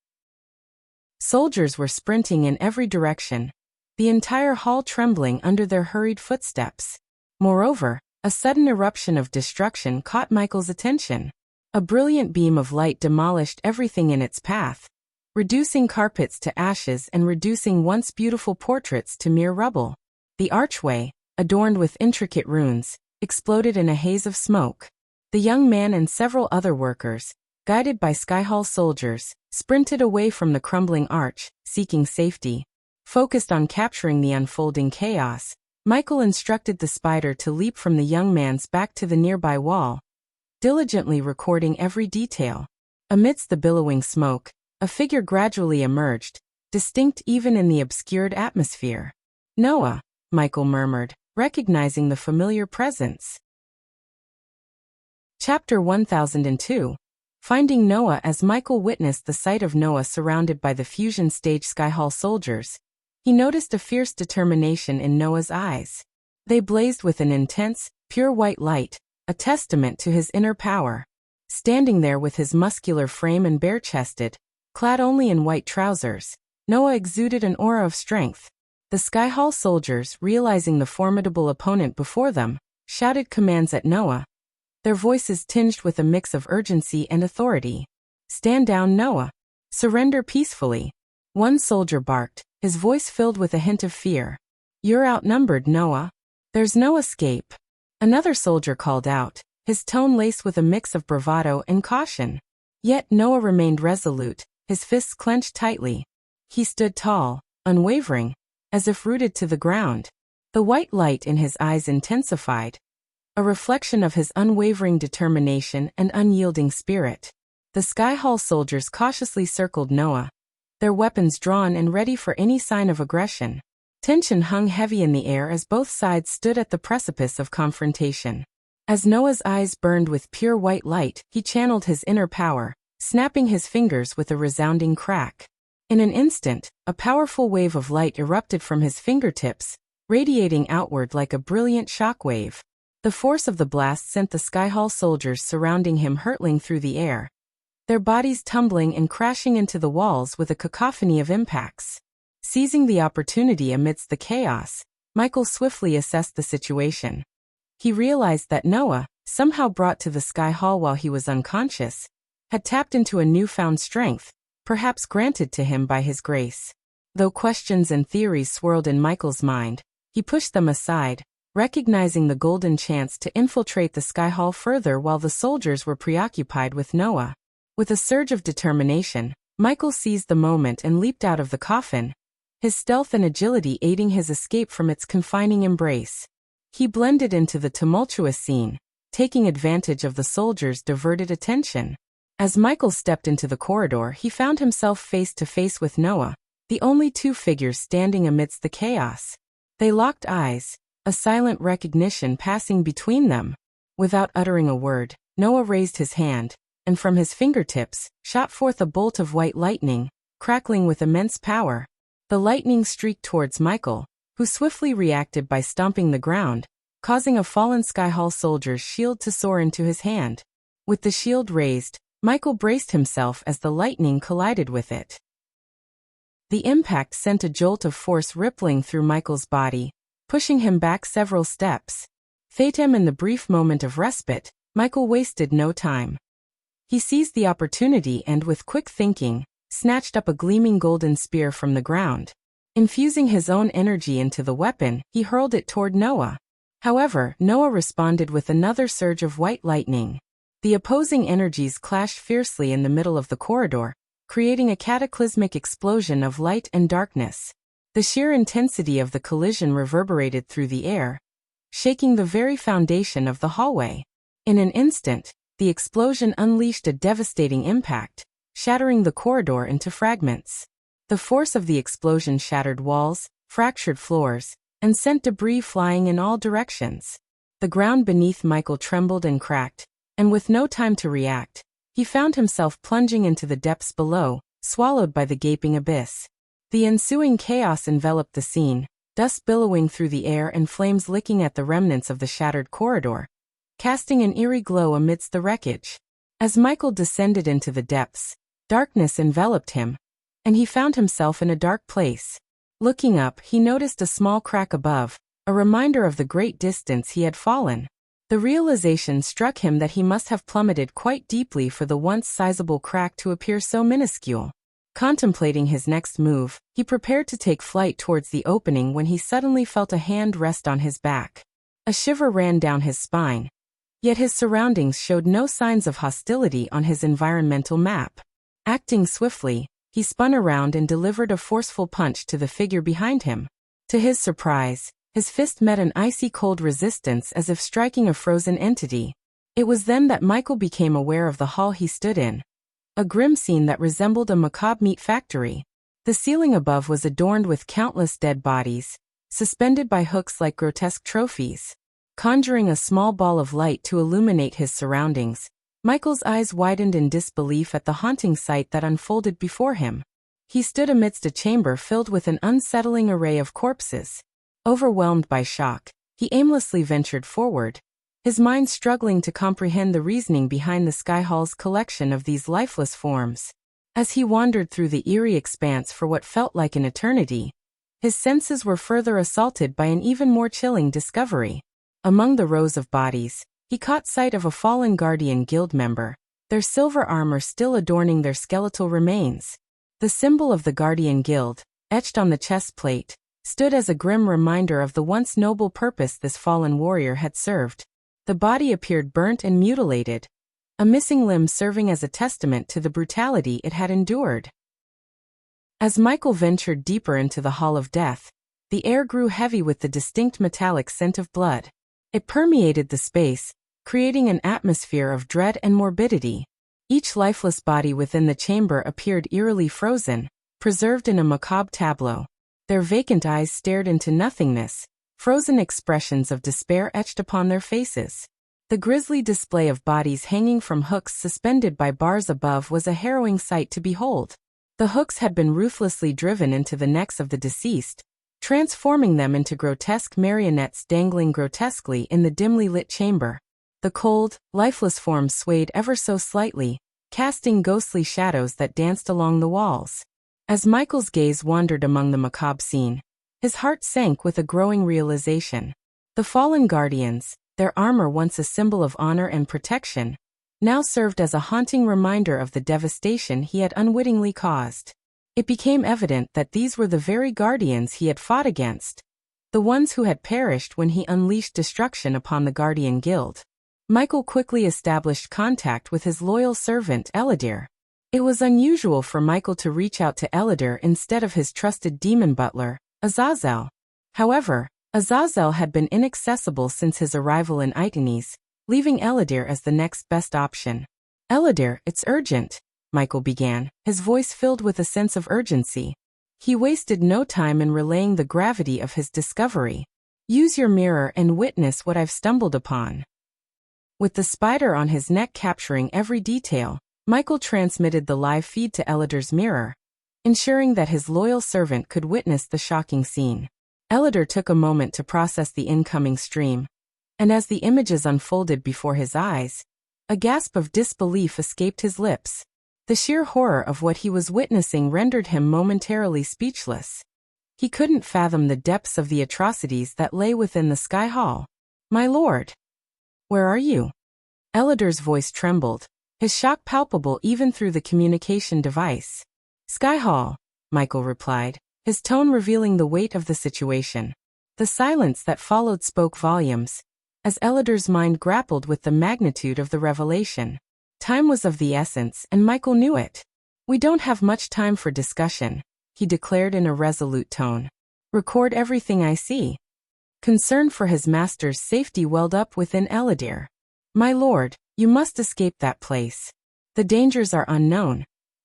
Soldiers were sprinting in every direction, the entire hall trembling under their hurried footsteps. Moreover, a sudden eruption of destruction caught Michael's attention. A brilliant beam of light demolished everything in its path, reducing carpets to ashes and reducing once beautiful portraits to mere rubble. The archway, adorned with intricate runes, exploded in a haze of smoke. The young man and several other workers, guided by Sky Hall soldiers, sprinted away from the crumbling arch, seeking safety. Focused on capturing the unfolding chaos, Michael instructed the spider to leap from the young man's back to the nearby wall, diligently recording every detail. Amidst the billowing smoke, a figure gradually emerged, distinct even in the obscured atmosphere. Noah, Michael murmured, recognizing the familiar presence. Chapter 1002. Finding Noah. As Michael witnessed the sight of Noah surrounded by the fusion stage Sky Hall soldiers, he noticed a fierce determination in Noah's eyes. They blazed with an intense, pure white light, a testament to his inner power. Standing there with his muscular frame and bare-chested, clad only in white trousers, Noah exuded an aura of strength. The Sky Hall soldiers, realizing the formidable opponent before them, shouted commands at Noah, their voices tinged with a mix of urgency and authority. "Stand down, Noah. Surrender peacefully," one soldier barked, his voice filled with a hint of fear. "You're outnumbered, Noah. There's no escape," another soldier called out, his tone laced with a mix of bravado and caution. Yet Noah remained resolute, his fists clenched tightly. He stood tall, unwavering, as if rooted to the ground. The white light in his eyes intensified, a reflection of his unwavering determination and unyielding spirit. The Sky Hall soldiers cautiously circled Noah, their weapons drawn and ready for any sign of aggression. Tension hung heavy in the air as both sides stood at the precipice of confrontation. As Noah's eyes burned with pure white light, he channeled his inner power, snapping his fingers with a resounding crack. In an instant, a powerful wave of light erupted from his fingertips, radiating outward like a brilliant shockwave. The force of the blast sent the Sky Hall soldiers surrounding him hurtling through the air, their bodies tumbling and crashing into the walls with a cacophony of impacts. Seizing the opportunity amidst the chaos, Michael swiftly assessed the situation. He realized that Noah, somehow brought to the Sky Hall while he was unconscious, had tapped into a newfound strength, perhaps granted to him by his grace. Though questions and theories swirled in Michael's mind, he pushed them aside, recognizing the golden chance to infiltrate the Sky Hall further while the soldiers were preoccupied with Noah. With a surge of determination, Michael seized the moment and leaped out of the coffin, his stealth and agility aiding his escape from its confining embrace. He blended into the tumultuous scene, taking advantage of the soldiers' diverted attention. As Michael stepped into the corridor, he found himself face to face with Noah, the only two figures standing amidst the chaos. They locked eyes, a silent recognition passing between them. Without uttering a word, Noah raised his hand, and from his fingertips shot forth a bolt of white lightning, crackling with immense power. The lightning streaked towards Michael, who swiftly reacted by stomping the ground, causing a fallen Sky Hall soldier's shield to soar into his hand. With the shield raised, Michael braced himself as the lightning collided with it. The impact sent a jolt of force rippling through Michael's body, pushing him back several steps. Fatem in the brief moment of respite, Michael wasted no time. He seized the opportunity and with quick thinking, snatched up a gleaming golden spear from the ground. Infusing his own energy into the weapon, he hurled it toward Noah. However, Noah responded with another surge of white lightning. The opposing energies clashed fiercely in the middle of the corridor, creating a cataclysmic explosion of light and darkness. The sheer intensity of the collision reverberated through the air, shaking the very foundation of the hallway. In an instant, the explosion unleashed a devastating impact, shattering the corridor into fragments. The force of the explosion shattered walls, fractured floors, and sent debris flying in all directions. The ground beneath Michael trembled and cracked, and with no time to react, he found himself plunging into the depths below, swallowed by the gaping abyss. The ensuing chaos enveloped the scene, dust billowing through the air and flames licking at the remnants of the shattered corridor, casting an eerie glow amidst the wreckage. As Michael descended into the depths, darkness enveloped him, and he found himself in a dark place. Looking up, he noticed a small crack above, a reminder of the great distance he had fallen. The realization struck him that he must have plummeted quite deeply for the once sizable crack to appear so minuscule. Contemplating his next move, he prepared to take flight towards the opening when he suddenly felt a hand rest on his back. A shiver ran down his spine, yet his surroundings showed no signs of hostility on his environmental map. Acting swiftly, he spun around and delivered a forceful punch to the figure behind him. To his surprise, his fist met an icy cold resistance as if striking a frozen entity. It was then that Michael became aware of the hall he stood in. A grim scene that resembled a macabre meat factory. The ceiling above was adorned with countless dead bodies, suspended by hooks like grotesque trophies. Conjuring a small ball of light to illuminate his surroundings, Michael's eyes widened in disbelief at the haunting sight that unfolded before him. He stood amidst a chamber filled with an unsettling array of corpses. Overwhelmed by shock, he aimlessly ventured forward, his mind struggling to comprehend the reasoning behind the Sky Hall's collection of these lifeless forms. As he wandered through the eerie expanse for what felt like an eternity, his senses were further assaulted by an even more chilling discovery. Among the rows of bodies, he caught sight of a fallen Guardian Guild member, their silver armor still adorning their skeletal remains. The symbol of the Guardian Guild, etched on the chest plate, stood as a grim reminder of the once noble purpose this fallen warrior had served. The body appeared burnt and mutilated, a missing limb serving as a testament to the brutality it had endured. As Michael ventured deeper into the Hall of Death, the air grew heavy with the distinct metallic scent of blood. It permeated the space, creating an atmosphere of dread and morbidity. Each lifeless body within the chamber appeared eerily frozen, preserved in a macabre tableau. Their vacant eyes stared into nothingness, frozen expressions of despair etched upon their faces. The grisly display of bodies hanging from hooks suspended by bars above was a harrowing sight to behold. The hooks had been ruthlessly driven into the necks of the deceased, transforming them into grotesque marionettes dangling grotesquely in the dimly lit chamber. The cold, lifeless forms swayed ever so slightly, casting ghostly shadows that danced along the walls. As Michael's gaze wandered among the macabre scene, his heart sank with a growing realization. The fallen guardians, Their armor, once a symbol of honor and protection, now served as a haunting reminder of the devastation he had unwittingly caused. It became evident that these were the very guardians he had fought against, the ones who had perished when he unleashed destruction upon the Guardian Guild. Michael quickly established contact with his loyal servant, Eladir. It was unusual for Michael to reach out to Eladir instead of his trusted demon butler, Azazel. However, Azazel had been inaccessible since his arrival in Itanes, leaving Eladir as the next best option. "Eladir, it's urgent," Michael began, his voice filled with a sense of urgency. He wasted no time in relaying the gravity of his discovery. "Use your mirror and witness what I've stumbled upon." With the spider on his neck capturing every detail, Michael transmitted the live feed to Eladir's mirror, ensuring that his loyal servant could witness the shocking scene. Eladir took a moment to process the incoming stream, and as the images unfolded before his eyes, a gasp of disbelief escaped his lips. The sheer horror of what he was witnessing rendered him momentarily speechless. He couldn't fathom the depths of the atrocities that lay within the Sky Hall. "My lord, where are you?" Eladir's voice trembled, his shock palpable even through the communication device. "Sky Hall," Michael replied, his tone revealing the weight of the situation. The silence that followed spoke volumes, as Eladir's mind grappled with the magnitude of the revelation. Time was of the essence, and Michael knew it. "We don't have much time for discussion," he declared in a resolute tone. "Record everything I see." Concern for his master's safety welled up within Eladir. "My lord, you must escape that place. The dangers are unknown,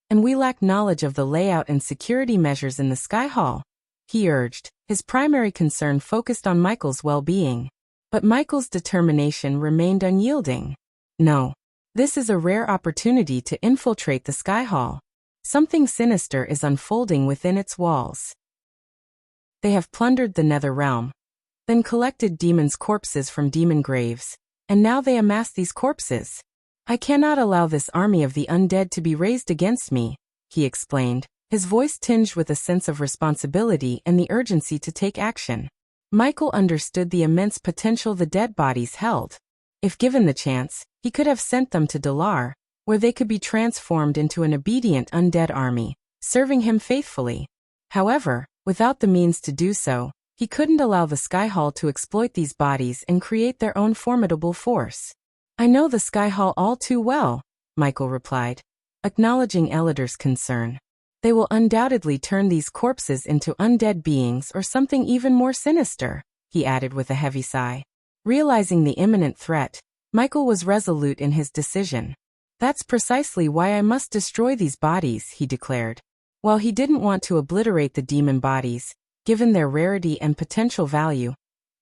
and we lack knowledge of the layout and security measures in the Sky Hall," he urged, his primary concern focused on Michael's well-being. But Michael's determination remained unyielding. "No. This is a rare opportunity to infiltrate the Sky Hall. Something sinister is unfolding within its walls. They have plundered the Nether Realm, then collected demons' corpses from demon graves, and now they amass these corpses. I cannot allow this army of the undead to be raised against me," he explained, his voice tinged with a sense of responsibility and the urgency to take action. Michael understood the immense potential the dead bodies held. If given the chance, he could have sent them to Dalar, where they could be transformed into an obedient undead army, serving him faithfully. However, without the means to do so, he couldn't allow the Sky Hall to exploit these bodies and create their own formidable force. "I know the Sky Hall all too well," Michael replied, acknowledging Eladir's concern. "They will undoubtedly turn these corpses into undead beings or something even more sinister," he added with a heavy sigh. Realizing the imminent threat, Michael was resolute in his decision. "That's precisely why I must destroy these bodies," he declared. While he didn't want to obliterate the demon bodies, given their rarity and potential value,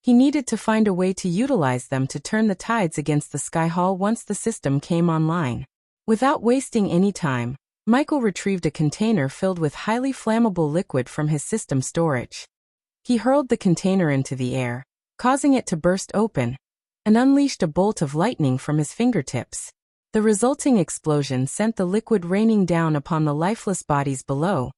he needed to find a way to utilize them to turn the tides against the Sky Hall once the system came online. Without wasting any time, Michael retrieved a container filled with highly flammable liquid from his system storage. He hurled the container into the air, causing it to burst open, and unleashed a bolt of lightning from his fingertips. The resulting explosion sent the liquid raining down upon the lifeless bodies below,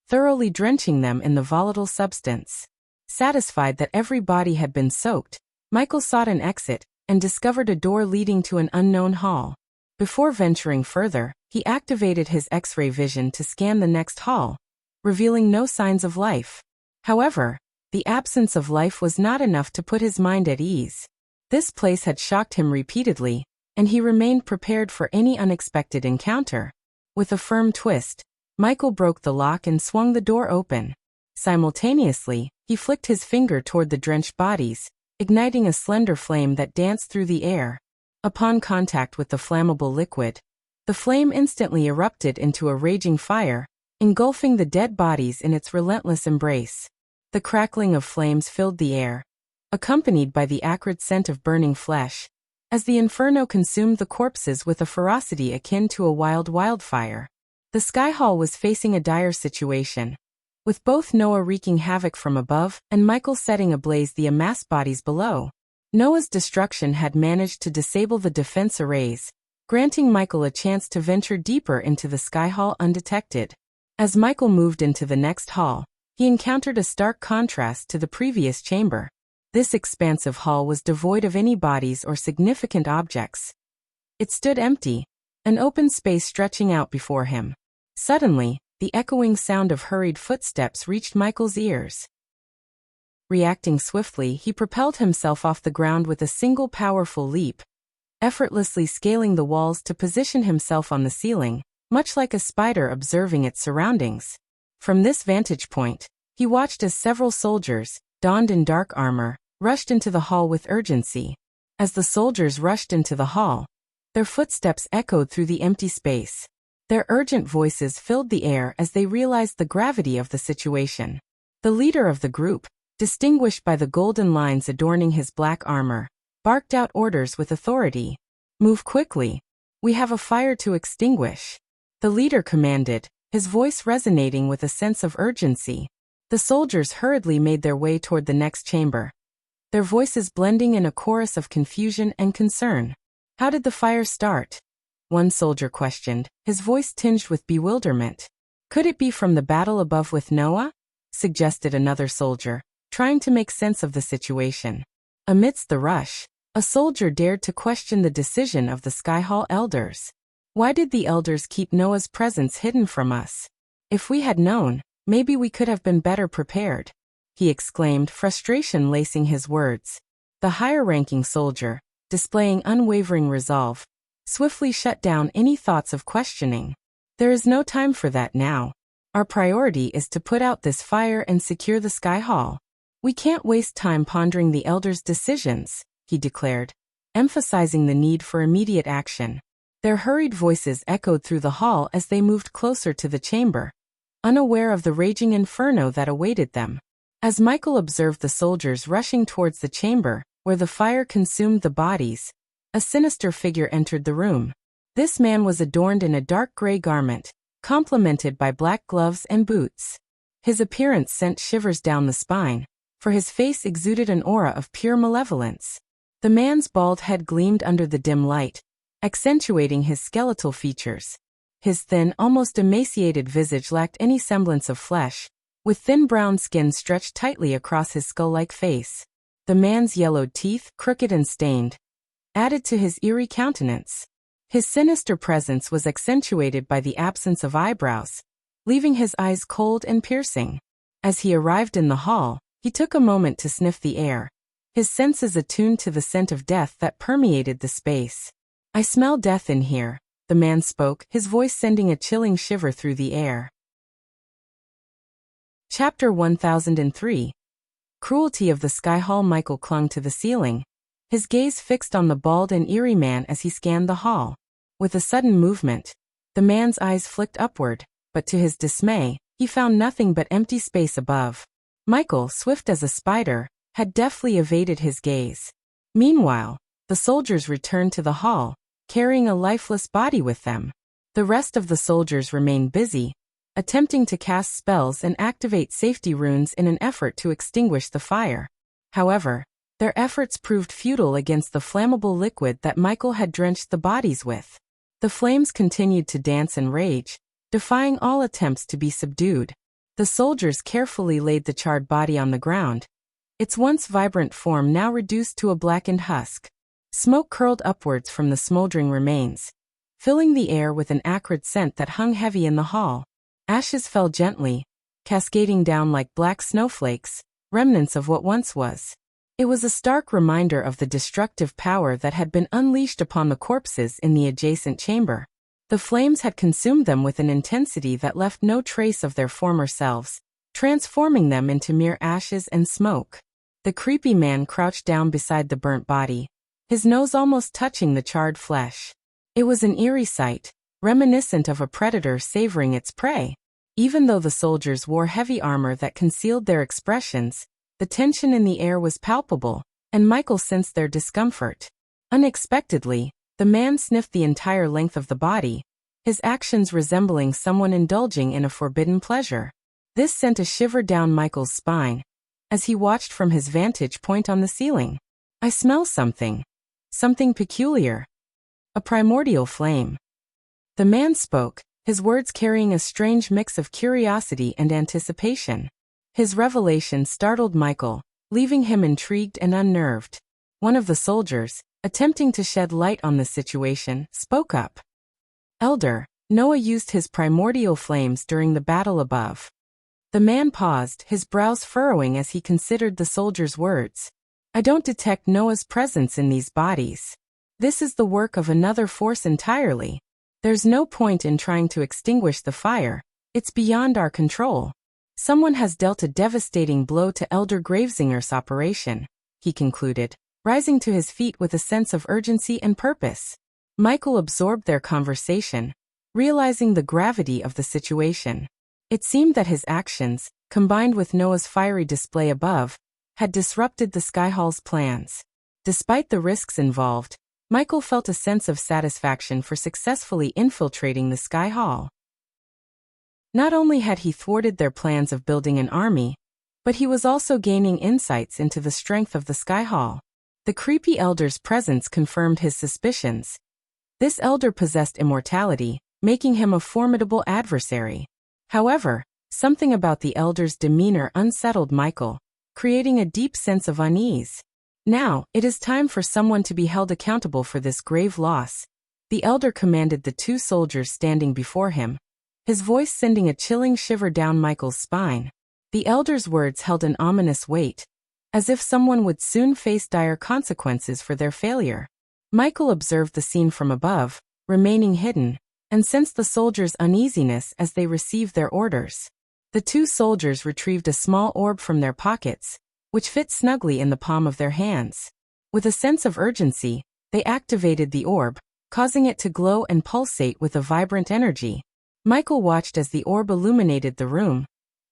thoroughly drenching them in the volatile substance. Satisfied that every body had been soaked, Michael sought an exit and discovered a door leading to an unknown hall. Before venturing further, he activated his X-ray vision to scan the next hall, revealing no signs of life. However, the absence of life was not enough to put his mind at ease. This place had shocked him repeatedly, and he remained prepared for any unexpected encounter. With a firm twist, Michael broke the lock and swung the door open. Simultaneously, he flicked his finger toward the drenched bodies, igniting a slender flame that danced through the air. Upon contact with the flammable liquid, the flame instantly erupted into a raging fire, engulfing the dead bodies in its relentless embrace. The crackling of flames filled the air, accompanied by the acrid scent of burning flesh, as the inferno consumed the corpses with a ferocity akin to a wildfire. The Sky Hall was facing a dire situation, with both Noah wreaking havoc from above and Michael setting ablaze the amassed bodies below. Noah's destruction had managed to disable the defense arrays, granting Michael a chance to venture deeper into the Sky Hall undetected. As Michael moved into the next hall, he encountered a stark contrast to the previous chamber. This expansive hall was devoid of any bodies or significant objects. It stood empty, an open space stretching out before him. Suddenly, the echoing sound of hurried footsteps reached Michael's ears. Reacting swiftly, he propelled himself off the ground with a single powerful leap, effortlessly scaling the walls to position himself on the ceiling, much like a spider observing its surroundings. From this vantage point, he watched as several soldiers, donned in dark armor, rushed into the hall with urgency. As the soldiers rushed into the hall, their footsteps echoed through the empty space. Their urgent voices filled the air as they realized the gravity of the situation. The leader of the group, distinguished by the golden lines adorning his black armor, barked out orders with authority. "Move quickly. We have a fire to extinguish," the leader commanded, his voice resonating with a sense of urgency. The soldiers hurriedly made their way toward the next chamber, their voices blending in a chorus of confusion and concern. "How did the fire start?" one soldier questioned, his voice tinged with bewilderment. "Could it be from the battle above with Noah?" suggested another soldier, trying to make sense of the situation. Amidst the rush, a soldier dared to question the decision of the Sky Hall elders. "Why did the elders keep Noah's presence hidden from us? If we had known, maybe we could have been better prepared," he exclaimed, frustration lacing his words. The higher-ranking soldier, displaying unwavering resolve, swiftly shut down any thoughts of questioning. "There is no time for that now. Our priority is to put out this fire and secure the Sky Hall. We can't waste time pondering the elders' decisions," he declared, emphasizing the need for immediate action. Their hurried voices echoed through the hall as they moved closer to the chamber, unaware of the raging inferno that awaited them. As Michael observed the soldiers rushing towards the chamber, where the fire consumed the bodies, a sinister figure entered the room. This man was adorned in a dark gray garment, complemented by black gloves and boots. His appearance sent shivers down the spine, for his face exuded an aura of pure malevolence. The man's bald head gleamed under the dim light, accentuating his skeletal features. His thin, almost emaciated visage lacked any semblance of flesh, with thin brown skin stretched tightly across his skull-like face. The man's yellowed teeth, crooked and stained, added to his eerie countenance. His sinister presence was accentuated by the absence of eyebrows, leaving his eyes cold and piercing. As he arrived in the hall, he took a moment to sniff the air, his senses attuned to the scent of death that permeated the space. "I smell death in here," the man spoke, his voice sending a chilling shiver through the air. Chapter 1003. Cruelty of the Sky Hall. Michael clung to the ceiling, his gaze fixed on the bald and eerie man as he scanned the hall. With a sudden movement, the man's eyes flicked upward, but to his dismay, he found nothing but empty space above. Michael, swift as a spider, had deftly evaded his gaze. Meanwhile, the soldiers returned to the hall, carrying a lifeless body with them. The rest of the soldiers remained busy, attempting to cast spells and activate safety runes in an effort to extinguish the fire. However, their efforts proved futile against the flammable liquid that Michael had drenched the bodies with. The flames continued to dance and rage, defying all attempts to be subdued. The soldiers carefully laid the charred body on the ground, its once vibrant form now reduced to a blackened husk. Smoke curled upwards from the smoldering remains, filling the air with an acrid scent that hung heavy in the hall. Ashes fell gently, cascading down like black snowflakes, remnants of what once was. It was a stark reminder of the destructive power that had been unleashed upon the corpses in the adjacent chamber. The flames had consumed them with an intensity that left no trace of their former selves, transforming them into mere ashes and smoke. The creepy man crouched down beside the burnt body, his nose almost touching the charred flesh. It was an eerie sight, reminiscent of a predator savoring its prey. Even though the soldiers wore heavy armor that concealed their expressions, the tension in the air was palpable, and Michael sensed their discomfort. Unexpectedly, the man sniffed the entire length of the body, his actions resembling someone indulging in a forbidden pleasure. This sent a shiver down Michael's spine, as he watched from his vantage point on the ceiling. "I smell something. Something peculiar. A primordial flame." The man spoke, his words carrying a strange mix of curiosity and anticipation. His revelation startled Michael, leaving him intrigued and unnerved. One of the soldiers, attempting to shed light on the situation, spoke up. "Elder, Noah used his primordial flames during the battle above." The man paused, his brows furrowing as he considered the soldier's words. "I don't detect Noah's presence in these bodies. This is the work of another force entirely. There's no point in trying to extinguish the fire. It's beyond our control. Someone has dealt a devastating blow to Elder Gravesinger's operation," he concluded, rising to his feet with a sense of urgency and purpose. Michael absorbed their conversation, realizing the gravity of the situation. It seemed that his actions, combined with Noah's fiery display above, had disrupted the Sky Hall's plans. Despite the risks involved, Michael felt a sense of satisfaction for successfully infiltrating the Sky Hall. Not only had he thwarted their plans of building an army, but he was also gaining insights into the strength of the Sky Hall. The creepy elder's presence confirmed his suspicions. This elder possessed immortality, making him a formidable adversary. However, something about the elder's demeanor unsettled Michael, creating a deep sense of unease. "Now, it is time for someone to be held accountable for this grave loss," the elder commanded the two soldiers standing before him, his voice sending a chilling shiver down Michael's spine. The elder's words held an ominous weight, as if someone would soon face dire consequences for their failure. Michael observed the scene from above, remaining hidden, and sensed the soldiers' uneasiness as they received their orders. The two soldiers retrieved a small orb from their pockets, which fit snugly in the palm of their hands. With a sense of urgency, they activated the orb, causing it to glow and pulsate with a vibrant energy. Michael watched as the orb illuminated the room,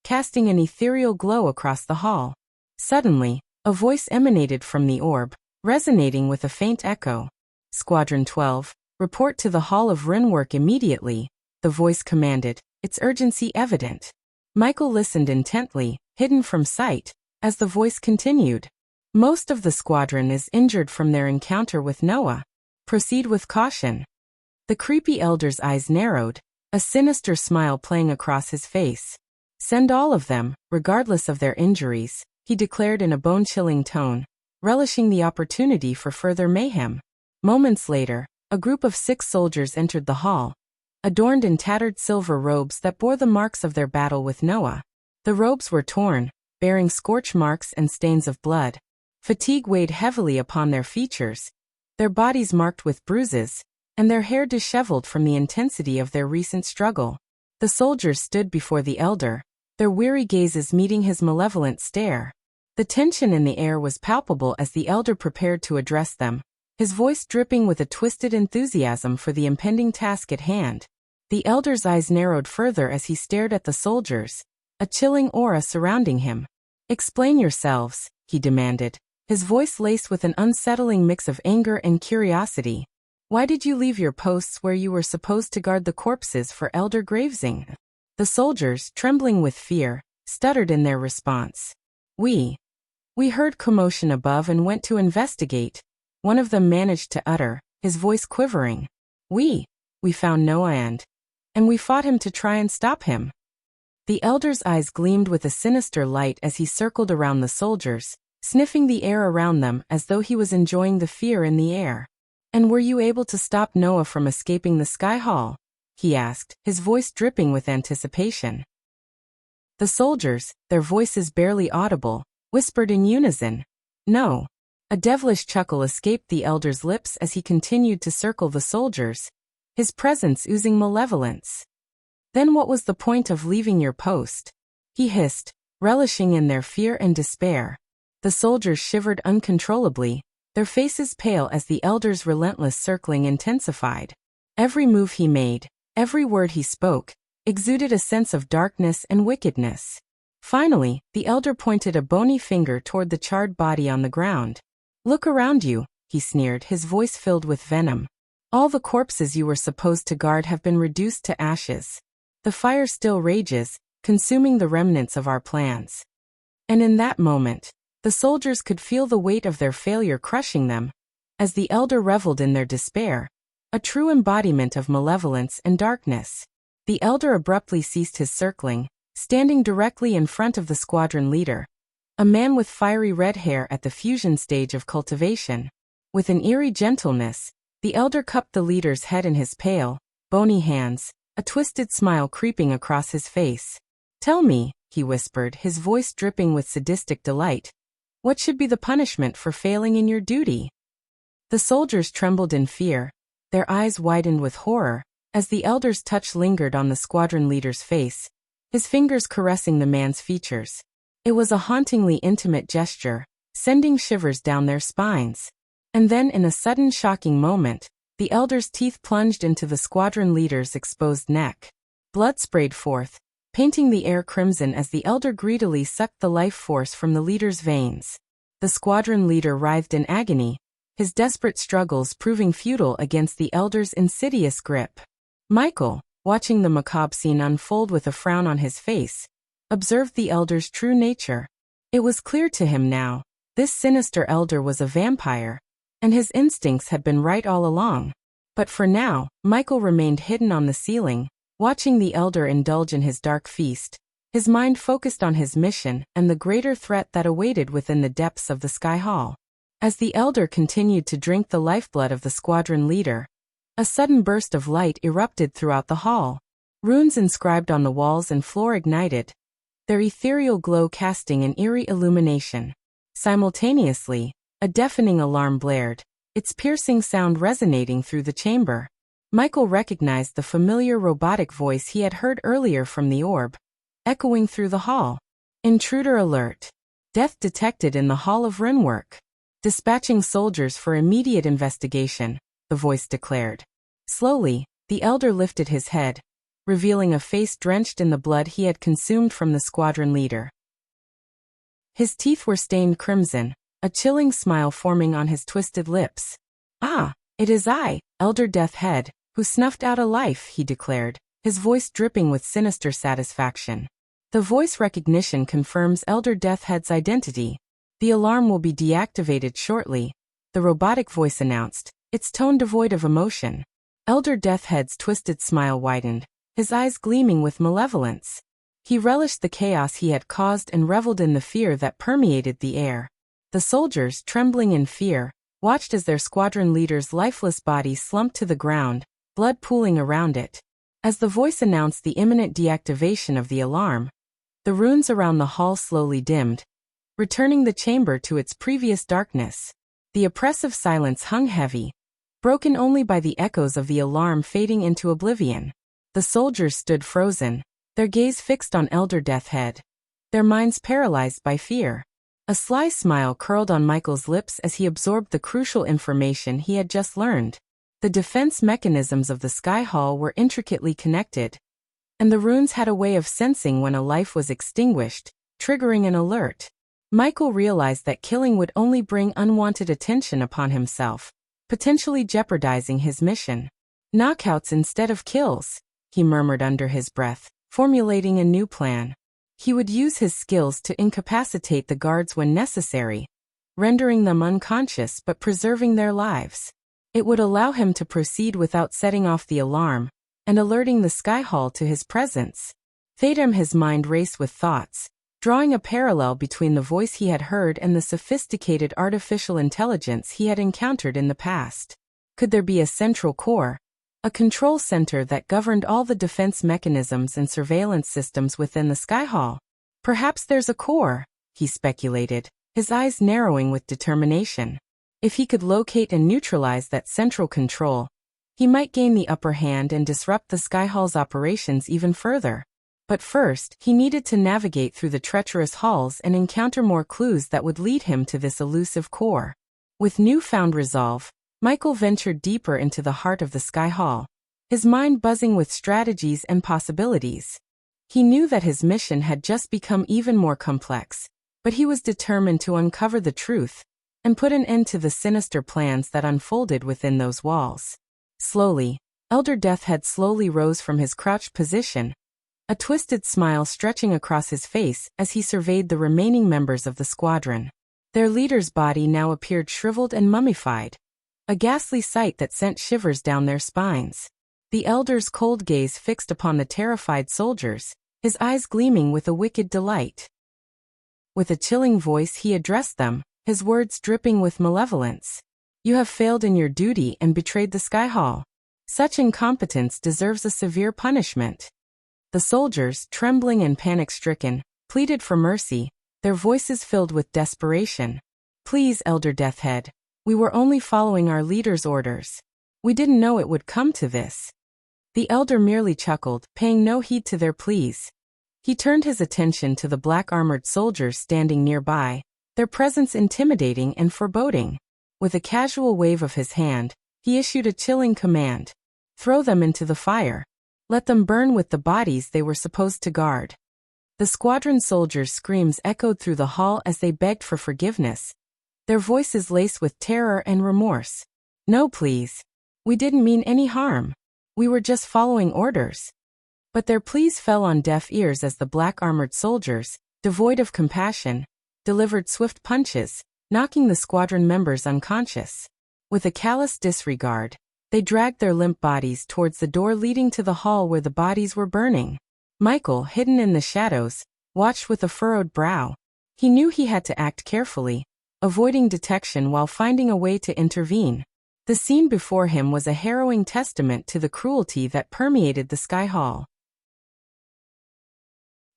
casting an ethereal glow across the hall. Suddenly, a voice emanated from the orb, resonating with a faint echo. "Squadron 12, report to the Hall of Runework immediately," the voice commanded, its urgency evident. Michael listened intently, hidden from sight, as the voice continued. "Most of the squadron is injured from their encounter with Noah. Proceed with caution." The creepy elder's eyes narrowed, a sinister smile playing across his face. "Send all of them, regardless of their injuries," he declared in a bone-chilling tone, relishing the opportunity for further mayhem. Moments later, a group of 6 soldiers entered the hall, adorned in tattered silver robes that bore the marks of their battle with Noah. The robes were torn, bearing scorch marks and stains of blood. Fatigue weighed heavily upon their features, their bodies marked with bruises, and their hair disheveled from the intensity of their recent struggle. The soldiers stood before the elder, their weary gazes meeting his malevolent stare. The tension in the air was palpable as the elder prepared to address them, his voice dripping with a twisted enthusiasm for the impending task at hand. The elder's eyes narrowed further as he stared at the soldiers, a chilling aura surrounding him. "Explain yourselves," he demanded, his voice laced with an unsettling mix of anger and curiosity. "Why did you leave your posts where you were supposed to guard the corpses for Elder Gravesing?" The soldiers, trembling with fear, stuttered in their response. We heard commotion above and went to investigate," one of them managed to utter, his voice quivering. We found Noah and we fought him to try and stop him." The elder's eyes gleamed with a sinister light as he circled around the soldiers, sniffing the air around them as though he was enjoying the fear in the air. "And were you able to stop Noah from escaping the Sky Hall?" he asked, his voice dripping with anticipation. The soldiers, their voices barely audible, whispered in unison, "No." A devilish chuckle escaped the elder's lips as he continued to circle the soldiers, his presence oozing malevolence. "Then what was the point of leaving your post?" he hissed, relishing in their fear and despair. The soldiers shivered uncontrollably, their faces pale as the elder's relentless circling intensified. Every move he made, every word he spoke, exuded a sense of darkness and wickedness. Finally, the elder pointed a bony finger toward the charred body on the ground. "Look around you," he sneered, his voice filled with venom. "All the corpses you were supposed to guard have been reduced to ashes. The fire still rages, consuming the remnants of our plans." And in that moment, the soldiers could feel the weight of their failure crushing them, as the elder reveled in their despair, a true embodiment of malevolence and darkness. The elder abruptly ceased his circling, standing directly in front of the squadron leader, a man with fiery red hair at the fusion stage of cultivation. With an eerie gentleness, the elder cupped the leader's head in his pale, bony hands, a twisted smile creeping across his face. "Tell me," he whispered, his voice dripping with sadistic delight, "what should be the punishment for failing in your duty?" The soldiers trembled in fear, their eyes widened with horror, as the elder's touch lingered on the squadron leader's face, his fingers caressing the man's features. It was a hauntingly intimate gesture, sending shivers down their spines. And then in a sudden shocking moment, the elder's teeth plunged into the squadron leader's exposed neck. Blood sprayed forth, painting the air crimson as the elder greedily sucked the life force from the leader's veins. The squadron leader writhed in agony, his desperate struggles proving futile against the elder's insidious grip. Michael, watching the macabre scene unfold with a frown on his face, observed the elder's true nature. It was clear to him now, this sinister elder was a vampire, and his instincts had been right all along. But for now, Michael remained hidden on the ceiling, watching the elder indulge in his dark feast, his mind focused on his mission and the greater threat that awaited within the depths of the Sky Hall. As the elder continued to drink the lifeblood of the squadron leader, a sudden burst of light erupted throughout the hall. Runes inscribed on the walls and floor ignited, their ethereal glow casting an eerie illumination. Simultaneously, a deafening alarm blared, its piercing sound resonating through the chamber. Michael recognized the familiar robotic voice he had heard earlier from the orb, echoing through the hall. "Intruder alert. Death detected in the Hall of Runework. Dispatching soldiers for immediate investigation," the voice declared. Slowly, the elder lifted his head, revealing a face drenched in the blood he had consumed from the squadron leader. His teeth were stained crimson, a chilling smile forming on his twisted lips. "Ah, it is I, Elder Deathhead, who snuffed out a life," he declared, his voice dripping with sinister satisfaction. "The voice recognition confirms Elder Deathhead's identity. The alarm will be deactivated shortly," the robotic voice announced, its tone devoid of emotion. Elder Deathhead's twisted smile widened, his eyes gleaming with malevolence. He relished the chaos he had caused and reveled in the fear that permeated the air. The soldiers, trembling in fear, watched as their squadron leader's lifeless body slumped to the ground, blood pooling around it. As the voice announced the imminent deactivation of the alarm, the runes around the hall slowly dimmed, returning the chamber to its previous darkness. The oppressive silence hung heavy, broken only by the echoes of the alarm fading into oblivion. The soldiers stood frozen, their gaze fixed on Elder Deathhead, their minds paralyzed by fear. A sly smile curled on Michael's lips as he absorbed the crucial information he had just learned. The defense mechanisms of the Sky Hall were intricately connected, and the runes had a way of sensing when a life was extinguished, triggering an alert. Michael realized that killing would only bring unwanted attention upon himself, potentially jeopardizing his mission. "Knockouts instead of kills," he murmured under his breath, formulating a new plan. He would use his skills to incapacitate the guards when necessary, rendering them unconscious but preserving their lives. It would allow him to proceed without setting off the alarm and alerting the Sky Hall to his presence. Fatum, his mind raced with thoughts, drawing a parallel between the voice he had heard and the sophisticated artificial intelligence he had encountered in the past. Could there be a central core, a control center that governed all the defense mechanisms and surveillance systems within the Sky Hall? "Perhaps there's a core," he speculated, his eyes narrowing with determination. If he could locate and neutralize that central control, he might gain the upper hand and disrupt the Sky Hall's operations even further. But first, he needed to navigate through the treacherous halls and encounter more clues that would lead him to this elusive core. With newfound resolve, Michael ventured deeper into the heart of the Sky Hall, his mind buzzing with strategies and possibilities. He knew that his mission had just become even more complex, but he was determined to uncover the truth and put an end to the sinister plans that unfolded within those walls. Slowly, Elder Deathhead slowly rose from his crouched position, a twisted smile stretching across his face as he surveyed the remaining members of the squadron. Their leader's body now appeared shriveled and mummified, a ghastly sight that sent shivers down their spines. The elder's cold gaze fixed upon the terrified soldiers, his eyes gleaming with a wicked delight. With a chilling voice he addressed them, his words dripping with malevolence. You have failed in your duty and betrayed the Sky Hall. Such incompetence deserves a severe punishment. The soldiers, trembling and panic-stricken, pleaded for mercy, their voices filled with desperation. Please, Elder Deathhead. We were only following our leader's orders. We didn't know it would come to this. The elder merely chuckled, paying no heed to their pleas. He turned his attention to the black-armored soldiers standing nearby, their presence intimidating and foreboding. With a casual wave of his hand, he issued a chilling command. Throw them into the fire. Let them burn with the bodies they were supposed to guard. The squadron soldiers' screams echoed through the hall as they begged for forgiveness, their voices laced with terror and remorse. No, please. We didn't mean any harm. We were just following orders. But their pleas fell on deaf ears as the black-armored soldiers, devoid of compassion, delivered swift punches, knocking the squadron members unconscious. With a callous disregard, they dragged their limp bodies towards the door leading to the hall where the bodies were burning. Michael, hidden in the shadows, watched with a furrowed brow. He knew he had to act carefully, avoiding detection while finding a way to intervene. The scene before him was a harrowing testament to the cruelty that permeated the Sky Hall.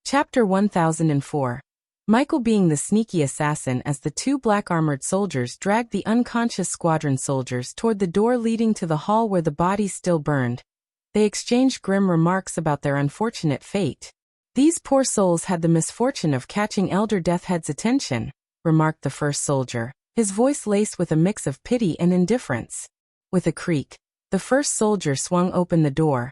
Chapter 1004. Michael being the sneaky assassin as the two black-armored soldiers dragged the unconscious squadron soldiers toward the door leading to the hall where the bodies still burned. They exchanged grim remarks about their unfortunate fate. These poor souls had the misfortune of catching Elder Deathhead's attention, remarked the first soldier, his voice laced with a mix of pity and indifference. With a creak, the first soldier swung open the door,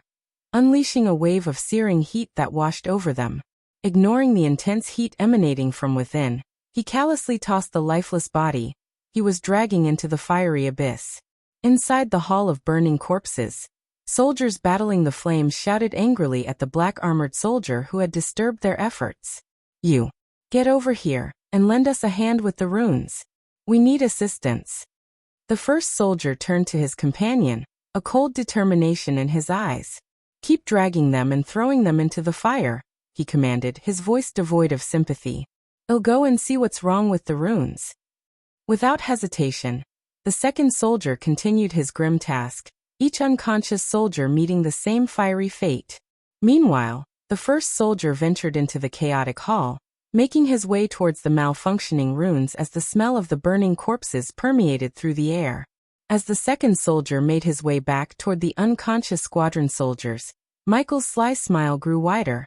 unleashing a wave of searing heat that washed over them. Ignoring the intense heat emanating from within, he callously tossed the lifeless body he was dragging into the fiery abyss. Inside the hall of burning corpses, soldiers battling the flames shouted angrily at the black-armored soldier who had disturbed their efforts. You! Get over here, and lend us a hand with the runes. We need assistance. The first soldier turned to his companion, a cold determination in his eyes. Keep dragging them and throwing them into the fire, he commanded, his voice devoid of sympathy. I'll go and see what's wrong with the runes. Without hesitation, the second soldier continued his grim task, each unconscious soldier meeting the same fiery fate. Meanwhile, the first soldier ventured into the chaotic hall, making his way towards the malfunctioning runes as the smell of the burning corpses permeated through the air. As the second soldier made his way back toward the unconscious squadron soldiers, Michael's sly smile grew wider.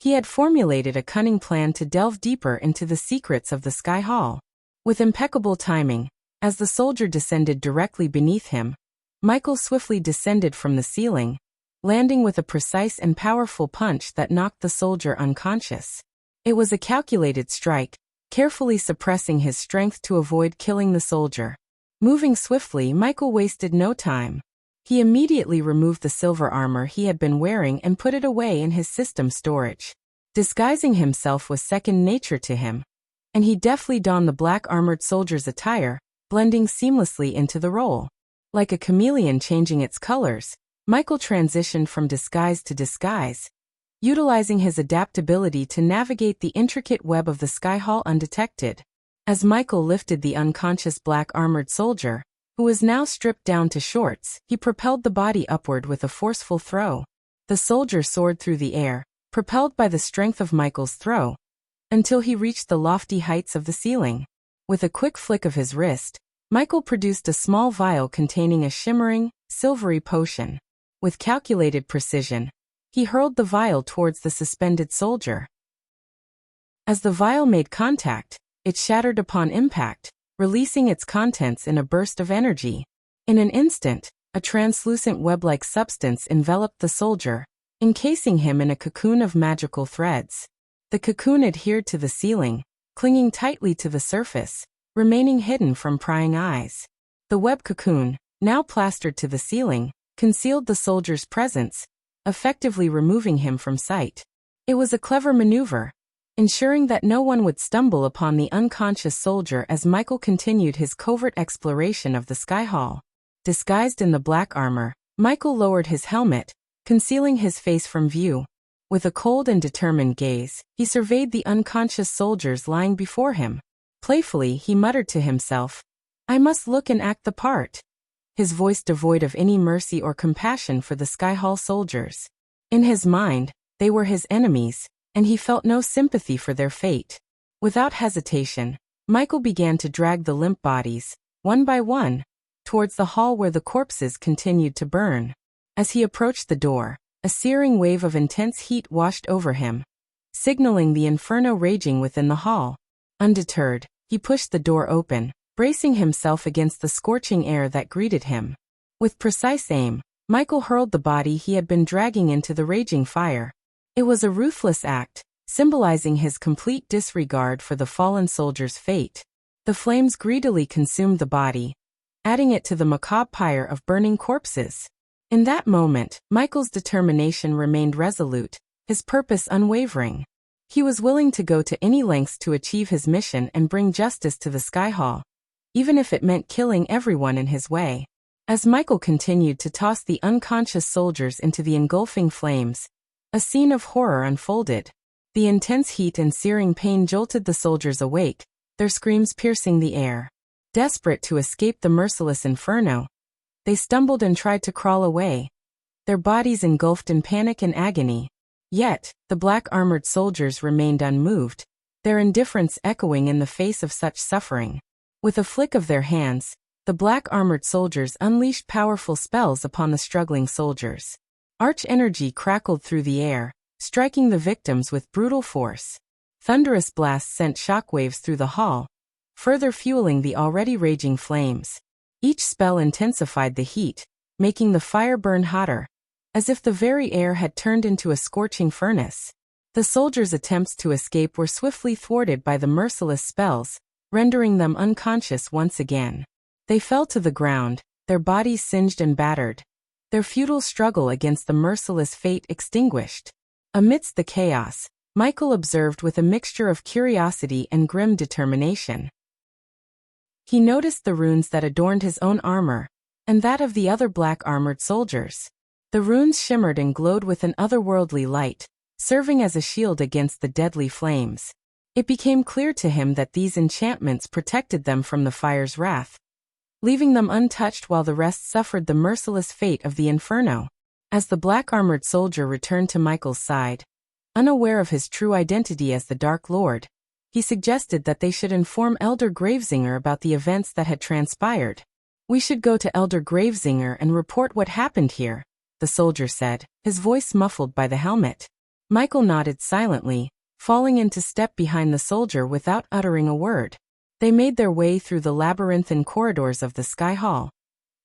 He had formulated a cunning plan to delve deeper into the secrets of the Sky Hall. With impeccable timing, as the soldier descended directly beneath him, Michael swiftly descended from the ceiling, landing with a precise and powerful punch that knocked the soldier unconscious. It was a calculated strike, carefully suppressing his strength to avoid killing the soldier. Moving swiftly, Michael wasted no time. He immediately removed the silver armor he had been wearing and put it away in his system storage. Disguising himself was second nature to him, and he deftly donned the black-armored soldier's attire, blending seamlessly into the role. Like a chameleon changing its colors, Michael transitioned from disguise to disguise, utilizing his adaptability to navigate the intricate web of the Sky Hall undetected. As Michael lifted the unconscious black-armored soldier, who was now stripped down to shorts, he propelled the body upward with a forceful throw. The soldier soared through the air, propelled by the strength of Michael's throw, until he reached the lofty heights of the ceiling. With a quick flick of his wrist, Michael produced a small vial containing a shimmering, silvery potion. With calculated precision, he hurled the vial towards the suspended soldier. As the vial made contact, it shattered upon impact, releasing its contents in a burst of energy. In an instant, a translucent web-like substance enveloped the soldier, encasing him in a cocoon of magical threads. The cocoon adhered to the ceiling, clinging tightly to the surface, remaining hidden from prying eyes. The web cocoon, now plastered to the ceiling, concealed the soldier's presence, effectively removing him from sight. It was a clever maneuver, ensuring that no one would stumble upon the unconscious soldier as Michael continued his covert exploration of the Sky Hall. Disguised in the black armor, Michael lowered his helmet, concealing his face from view. With a cold and determined gaze, he surveyed the unconscious soldiers lying before him. Playfully, he muttered to himself, "I must look and act the part," his voice devoid of any mercy or compassion for the Sky Hall soldiers. In his mind, they were his enemies, and he felt no sympathy for their fate. Without hesitation, Michael began to drag the limp bodies, one by one, towards the hall where the corpses continued to burn. As he approached the door, a searing wave of intense heat washed over him, signaling the inferno raging within the hall. Undeterred, he pushed the door open, bracing himself against the scorching air that greeted him. With precise aim, Michael hurled the body he had been dragging into the raging fire. It was a ruthless act, symbolizing his complete disregard for the fallen soldier's fate. The flames greedily consumed the body, adding it to the macabre pyre of burning corpses. In that moment, Michael's determination remained resolute, his purpose unwavering. He was willing to go to any lengths to achieve his mission and bring justice to the Sky Hall, even if it meant killing everyone in his way. As Michael continued to toss the unconscious soldiers into the engulfing flames, a scene of horror unfolded. The intense heat and searing pain jolted the soldiers awake, their screams piercing the air. Desperate to escape the merciless inferno, they stumbled and tried to crawl away, their bodies engulfed in panic and agony. Yet, the black-armored soldiers remained unmoved, their indifference echoing in the face of such suffering. With a flick of their hands, the black-armored soldiers unleashed powerful spells upon the struggling soldiers. Arch-energy crackled through the air, striking the victims with brutal force. Thunderous blasts sent shockwaves through the hall, further fueling the already raging flames. Each spell intensified the heat, making the fire burn hotter, as if the very air had turned into a scorching furnace. The soldiers' attempts to escape were swiftly thwarted by the merciless spells, rendering them unconscious once again. They fell to the ground, their bodies singed and battered, their futile struggle against the merciless fate extinguished. Amidst the chaos, Michael observed with a mixture of curiosity and grim determination. He noticed the runes that adorned his own armor, and that of the other black-armored soldiers. The runes shimmered and glowed with an otherworldly light, serving as a shield against the deadly flames. It became clear to him that these enchantments protected them from the fire's wrath, leaving them untouched while the rest suffered the merciless fate of the inferno. As the black-armored soldier returned to Michael's side, unaware of his true identity as the Dark Lord, he suggested that they should inform Elder Gravesinger about the events that had transpired. "We should go to Elder Gravesinger and report what happened here," the soldier said, his voice muffled by the helmet. Michael nodded silently, falling into step behind the soldier without uttering a word. They made their way through the labyrinthine corridors of the Sky Hall,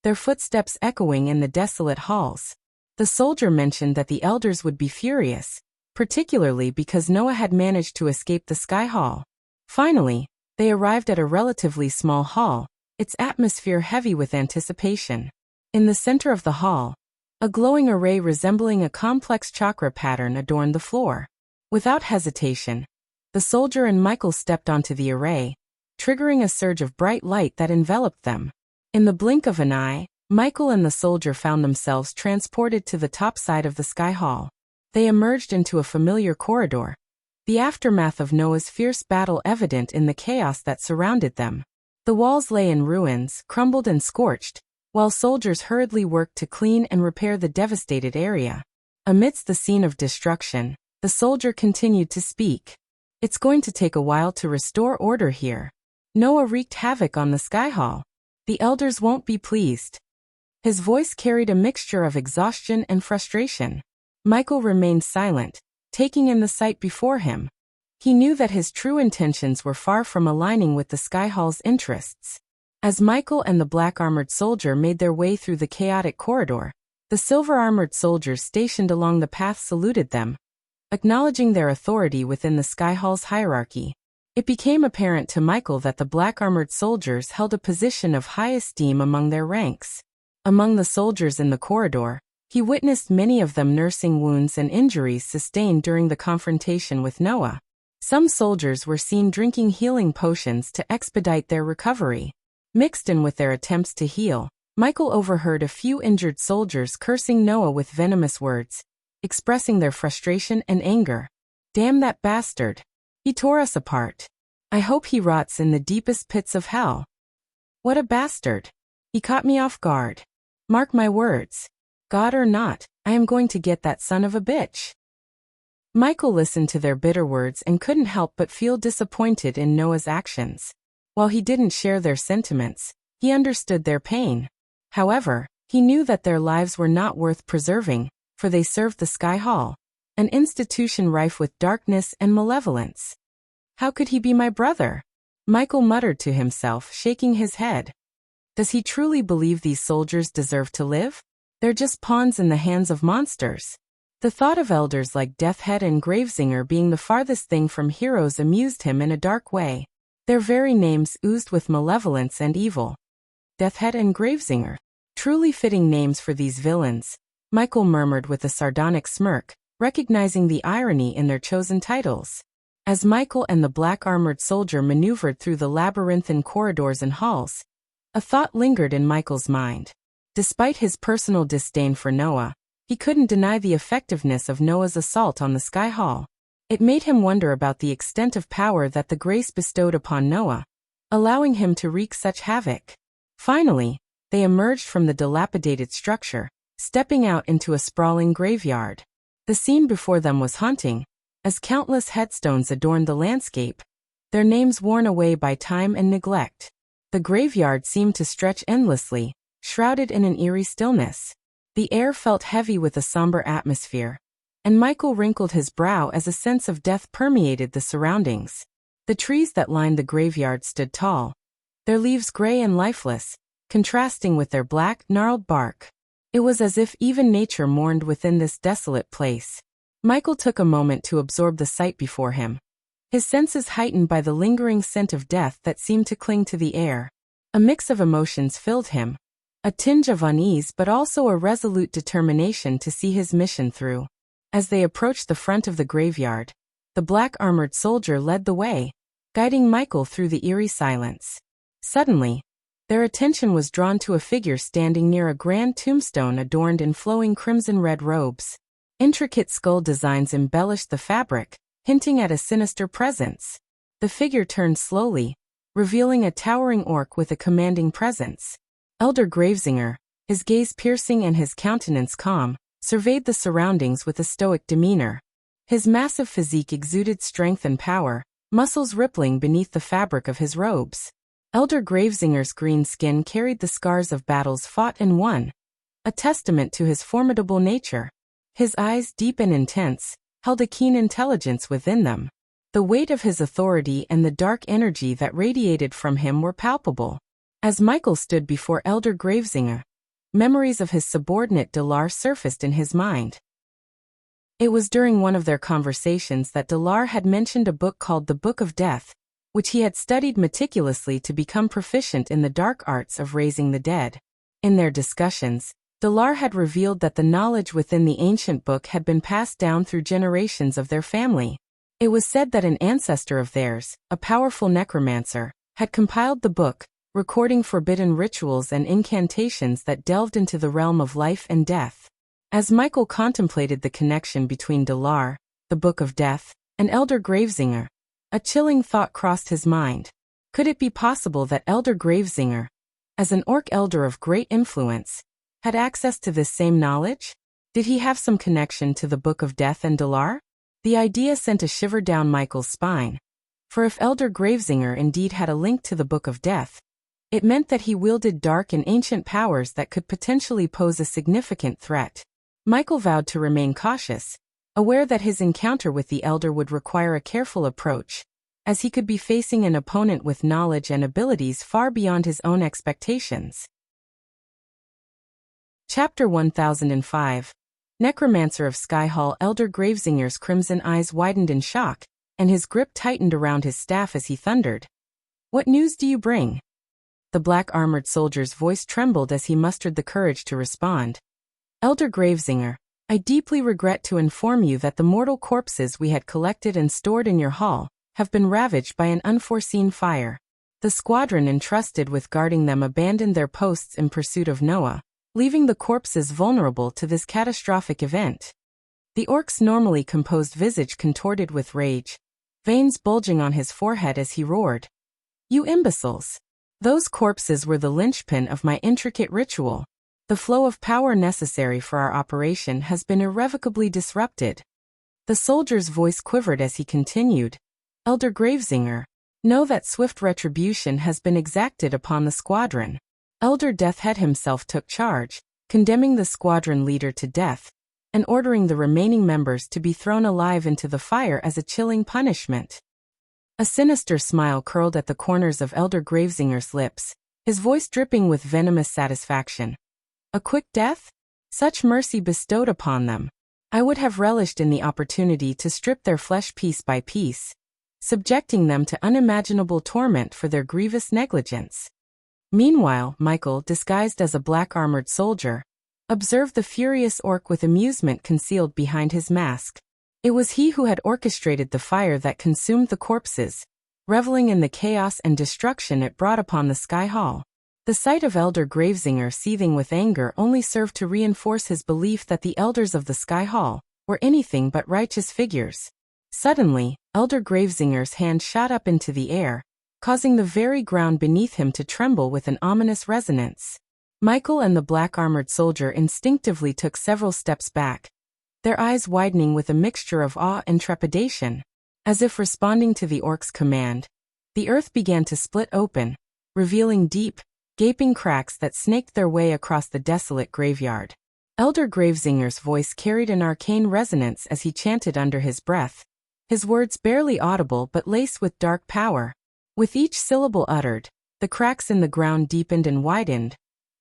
their footsteps echoing in the desolate halls. The soldier mentioned that the elders would be furious, particularly because Noah had managed to escape the Sky Hall. Finally, they arrived at a relatively small hall, its atmosphere heavy with anticipation. In the center of the hall, a glowing array resembling a complex chakra pattern adorned the floor. Without hesitation, the soldier and Michael stepped onto the array, triggering a surge of bright light that enveloped them. In the blink of an eye, Michael and the soldier found themselves transported to the top side of the Sky Hall. They emerged into a familiar corridor, the aftermath of Noah's fierce battle evident in the chaos that surrounded them. The walls lay in ruins, crumbled and scorched, while soldiers hurriedly worked to clean and repair the devastated area. Amidst the scene of destruction, the soldier continued to speak. "It's going to take a while to restore order here. Noah wreaked havoc on the Sky Hall. The elders won't be pleased." His voice carried a mixture of exhaustion and frustration. Michael remained silent, taking in the sight before him. He knew that his true intentions were far from aligning with the Sky Hall's interests. As Michael and the black-armored soldier made their way through the chaotic corridor, the silver-armored soldiers stationed along the path saluted them, acknowledging their authority within the Sky Hall's hierarchy. It became apparent to Michael that the black-armored soldiers held a position of high esteem among their ranks. Among the soldiers in the corridor, he witnessed many of them nursing wounds and injuries sustained during the confrontation with Noah. Some soldiers were seen drinking healing potions to expedite their recovery. Mixed in with their attempts to heal, Michael overheard a few injured soldiers cursing Noah with venomous words. expressing their frustration and anger. "Damn that bastard. He tore us apart. I hope he rots in the deepest pits of hell. What a bastard. He caught me off guard. Mark my words. God or not, I am going to get that son of a bitch." Michael listened to their bitter words and couldn't help but feel disappointed in Noah's actions. While he didn't share their sentiments, he understood their pain. However, he knew that their lives were not worth preserving, for they served the Sky Hall, an institution rife with darkness and malevolence. "How could he be my brother?" Michael muttered to himself, shaking his head. "Does he truly believe these soldiers deserve to live? They're just pawns in the hands of monsters." The thought of elders like Deathhead and Gravesinger being the farthest thing from heroes amused him in a dark way. Their very names oozed with malevolence and evil. Deathhead and Gravesinger. Truly fitting names for these villains, Michael murmured with a sardonic smirk, recognizing the irony in their chosen titles. As Michael and the black-armored soldier maneuvered through the labyrinthine corridors and halls, a thought lingered in Michael's mind. Despite his personal disdain for Noah, he couldn't deny the effectiveness of Noah's assault on the Sky Hall. It made him wonder about the extent of power that the grace bestowed upon Noah, allowing him to wreak such havoc. Finally, they emerged from the dilapidated structure, stepping out into a sprawling graveyard. The scene before them was haunting, as countless headstones adorned the landscape, their names worn away by time and neglect. The graveyard seemed to stretch endlessly, shrouded in an eerie stillness. The air felt heavy with a somber atmosphere, and Michael wrinkled his brow as a sense of death permeated the surroundings. The trees that lined the graveyard stood tall, their leaves gray and lifeless, contrasting with their black, gnarled bark. It was as if even nature mourned within this desolate place. Michael took a moment to absorb the sight before him, his senses heightened by the lingering scent of death that seemed to cling to the air. A mix of emotions filled him, a tinge of unease but also a resolute determination to see his mission through. As they approached the front of the graveyard, the black-armored soldier led the way, guiding Michael through the eerie silence. Suddenly, their attention was drawn to a figure standing near a grand tombstone adorned in flowing crimson-red robes. Intricate skull designs embellished the fabric, hinting at a sinister presence. The figure turned slowly, revealing a towering orc with a commanding presence. Elder Gravesinger, his gaze piercing and his countenance calm, surveyed the surroundings with a stoic demeanor. His massive physique exuded strength and power, muscles rippling beneath the fabric of his robes. Elder Gravesinger's green skin carried the scars of battles fought and won, a testament to his formidable nature. His eyes, deep and intense, held a keen intelligence within them. The weight of his authority and the dark energy that radiated from him were palpable. As Michael stood before Elder Gravesinger, memories of his subordinate Delar surfaced in his mind. It was during one of their conversations that Delar had mentioned a book called the Book of Death, which he had studied meticulously to become proficient in the dark arts of raising the dead. In their discussions, Delar had revealed that the knowledge within the ancient book had been passed down through generations of their family. It was said that an ancestor of theirs, a powerful necromancer, had compiled the book, recording forbidden rituals and incantations that delved into the realm of life and death. As Michael contemplated the connection between Delar, the Book of Death, and Elder Gravesinger, a chilling thought crossed his mind. Could it be possible that Elder Gravesinger, as an orc elder of great influence, had access to this same knowledge? Did he have some connection to the Book of Death and Delar? The idea sent a shiver down Michael's spine. For if Elder Gravesinger indeed had a link to the Book of Death, it meant that he wielded dark and ancient powers that could potentially pose a significant threat. Michael vowed to remain cautious, aware that his encounter with the Elder would require a careful approach, as he could be facing an opponent with knowledge and abilities far beyond his own expectations. Chapter 1005. Necromancer of Sky Hall. Elder Gravesinger's crimson eyes widened in shock, and his grip tightened around his staff as he thundered. "What news do you bring?" The black-armored soldier's voice trembled as he mustered the courage to respond. "Elder Gravesinger, I deeply regret to inform you that the mortal corpses we had collected and stored in your hall have been ravaged by an unforeseen fire. The squadron entrusted with guarding them abandoned their posts in pursuit of Noah, leaving the corpses vulnerable to this catastrophic event." The orc's normally composed visage contorted with rage, veins bulging on his forehead as he roared. You imbeciles! Those corpses were the linchpin of my intricate ritual. The flow of power necessary for our operation has been irrevocably disrupted. The soldier's voice quivered as he continued. Elder Gravesinger, know that swift retribution has been exacted upon the squadron. Elder Deathhead himself took charge, condemning the squadron leader to death, and ordering the remaining members to be thrown alive into the fire as a chilling punishment. A sinister smile curled at the corners of Elder Gravesinger's lips, his voice dripping with venomous satisfaction. A quick death? Such mercy bestowed upon them. I would have relished in the opportunity to strip their flesh piece by piece, subjecting them to unimaginable torment for their grievous negligence. Meanwhile, Michael, disguised as a black-armored soldier, observed the furious orc with amusement concealed behind his mask. It was he who had orchestrated the fire that consumed the corpses, reveling in the chaos and destruction it brought upon the Sky Hall. The sight of Elder Gravesinger seething with anger only served to reinforce his belief that the elders of the Sky Hall were anything but righteous figures. Suddenly, Elder Gravesinger's hand shot up into the air, causing the very ground beneath him to tremble with an ominous resonance. Michael and the black-armored soldier instinctively took several steps back, their eyes widening with a mixture of awe and trepidation. As if responding to the orc's command, the earth began to split open, revealing deep, gaping cracks that snaked their way across the desolate graveyard. Elder Gravesinger's voice carried an arcane resonance as he chanted under his breath, his words barely audible but laced with dark power. With each syllable uttered, the cracks in the ground deepened and widened,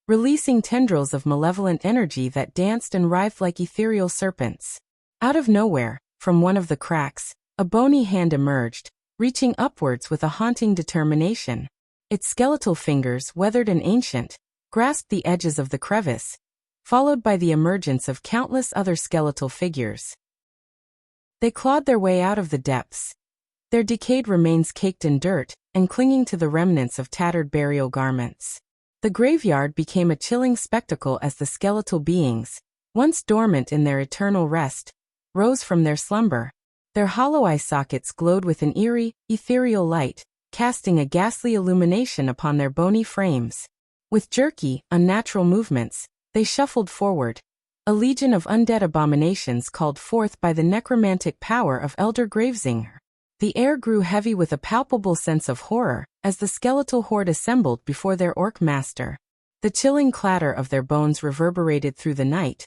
releasing tendrils of malevolent energy that danced and writhed like ethereal serpents. Out of nowhere, from one of the cracks, a bony hand emerged, reaching upwards with a haunting determination. Its skeletal fingers, weathered and ancient, grasped the edges of the crevice, followed by the emergence of countless other skeletal figures. They clawed their way out of the depths, their decayed remains caked in dirt and clinging to the remnants of tattered burial garments. The graveyard became a chilling spectacle as the skeletal beings, once dormant in their eternal rest, rose from their slumber. Their hollow eye sockets glowed with an eerie, ethereal light, casting a ghastly illumination upon their bony frames. With jerky, unnatural movements, they shuffled forward, a legion of undead abominations called forth by the necromantic power of Elder Gravesinger. The air grew heavy with a palpable sense of horror as the skeletal horde assembled before their orc master. The chilling clatter of their bones reverberated through the night,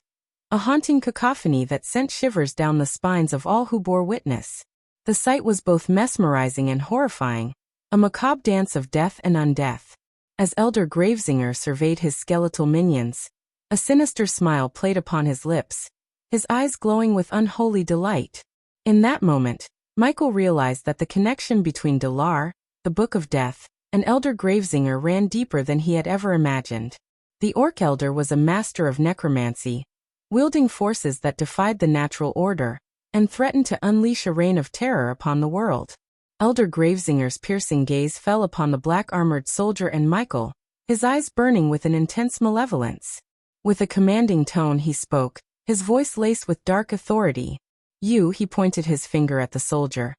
a haunting cacophony that sent shivers down the spines of all who bore witness. The sight was both mesmerizing and horrifying, a macabre dance of death and undeath. As Elder Gravesinger surveyed his skeletal minions, a sinister smile played upon his lips, his eyes glowing with unholy delight. In that moment, Michael realized that the connection between Delar, the Book of Death, and Elder Gravesinger ran deeper than he had ever imagined. The Orc Elder was a master of necromancy, wielding forces that defied the natural order, and threatened to unleash a reign of terror upon the world. Elder Gravesinger's piercing gaze fell upon the black-armored soldier and Michael, his eyes burning with an intense malevolence. With a commanding tone he spoke, his voice laced with dark authority. You, he pointed his finger at the soldier.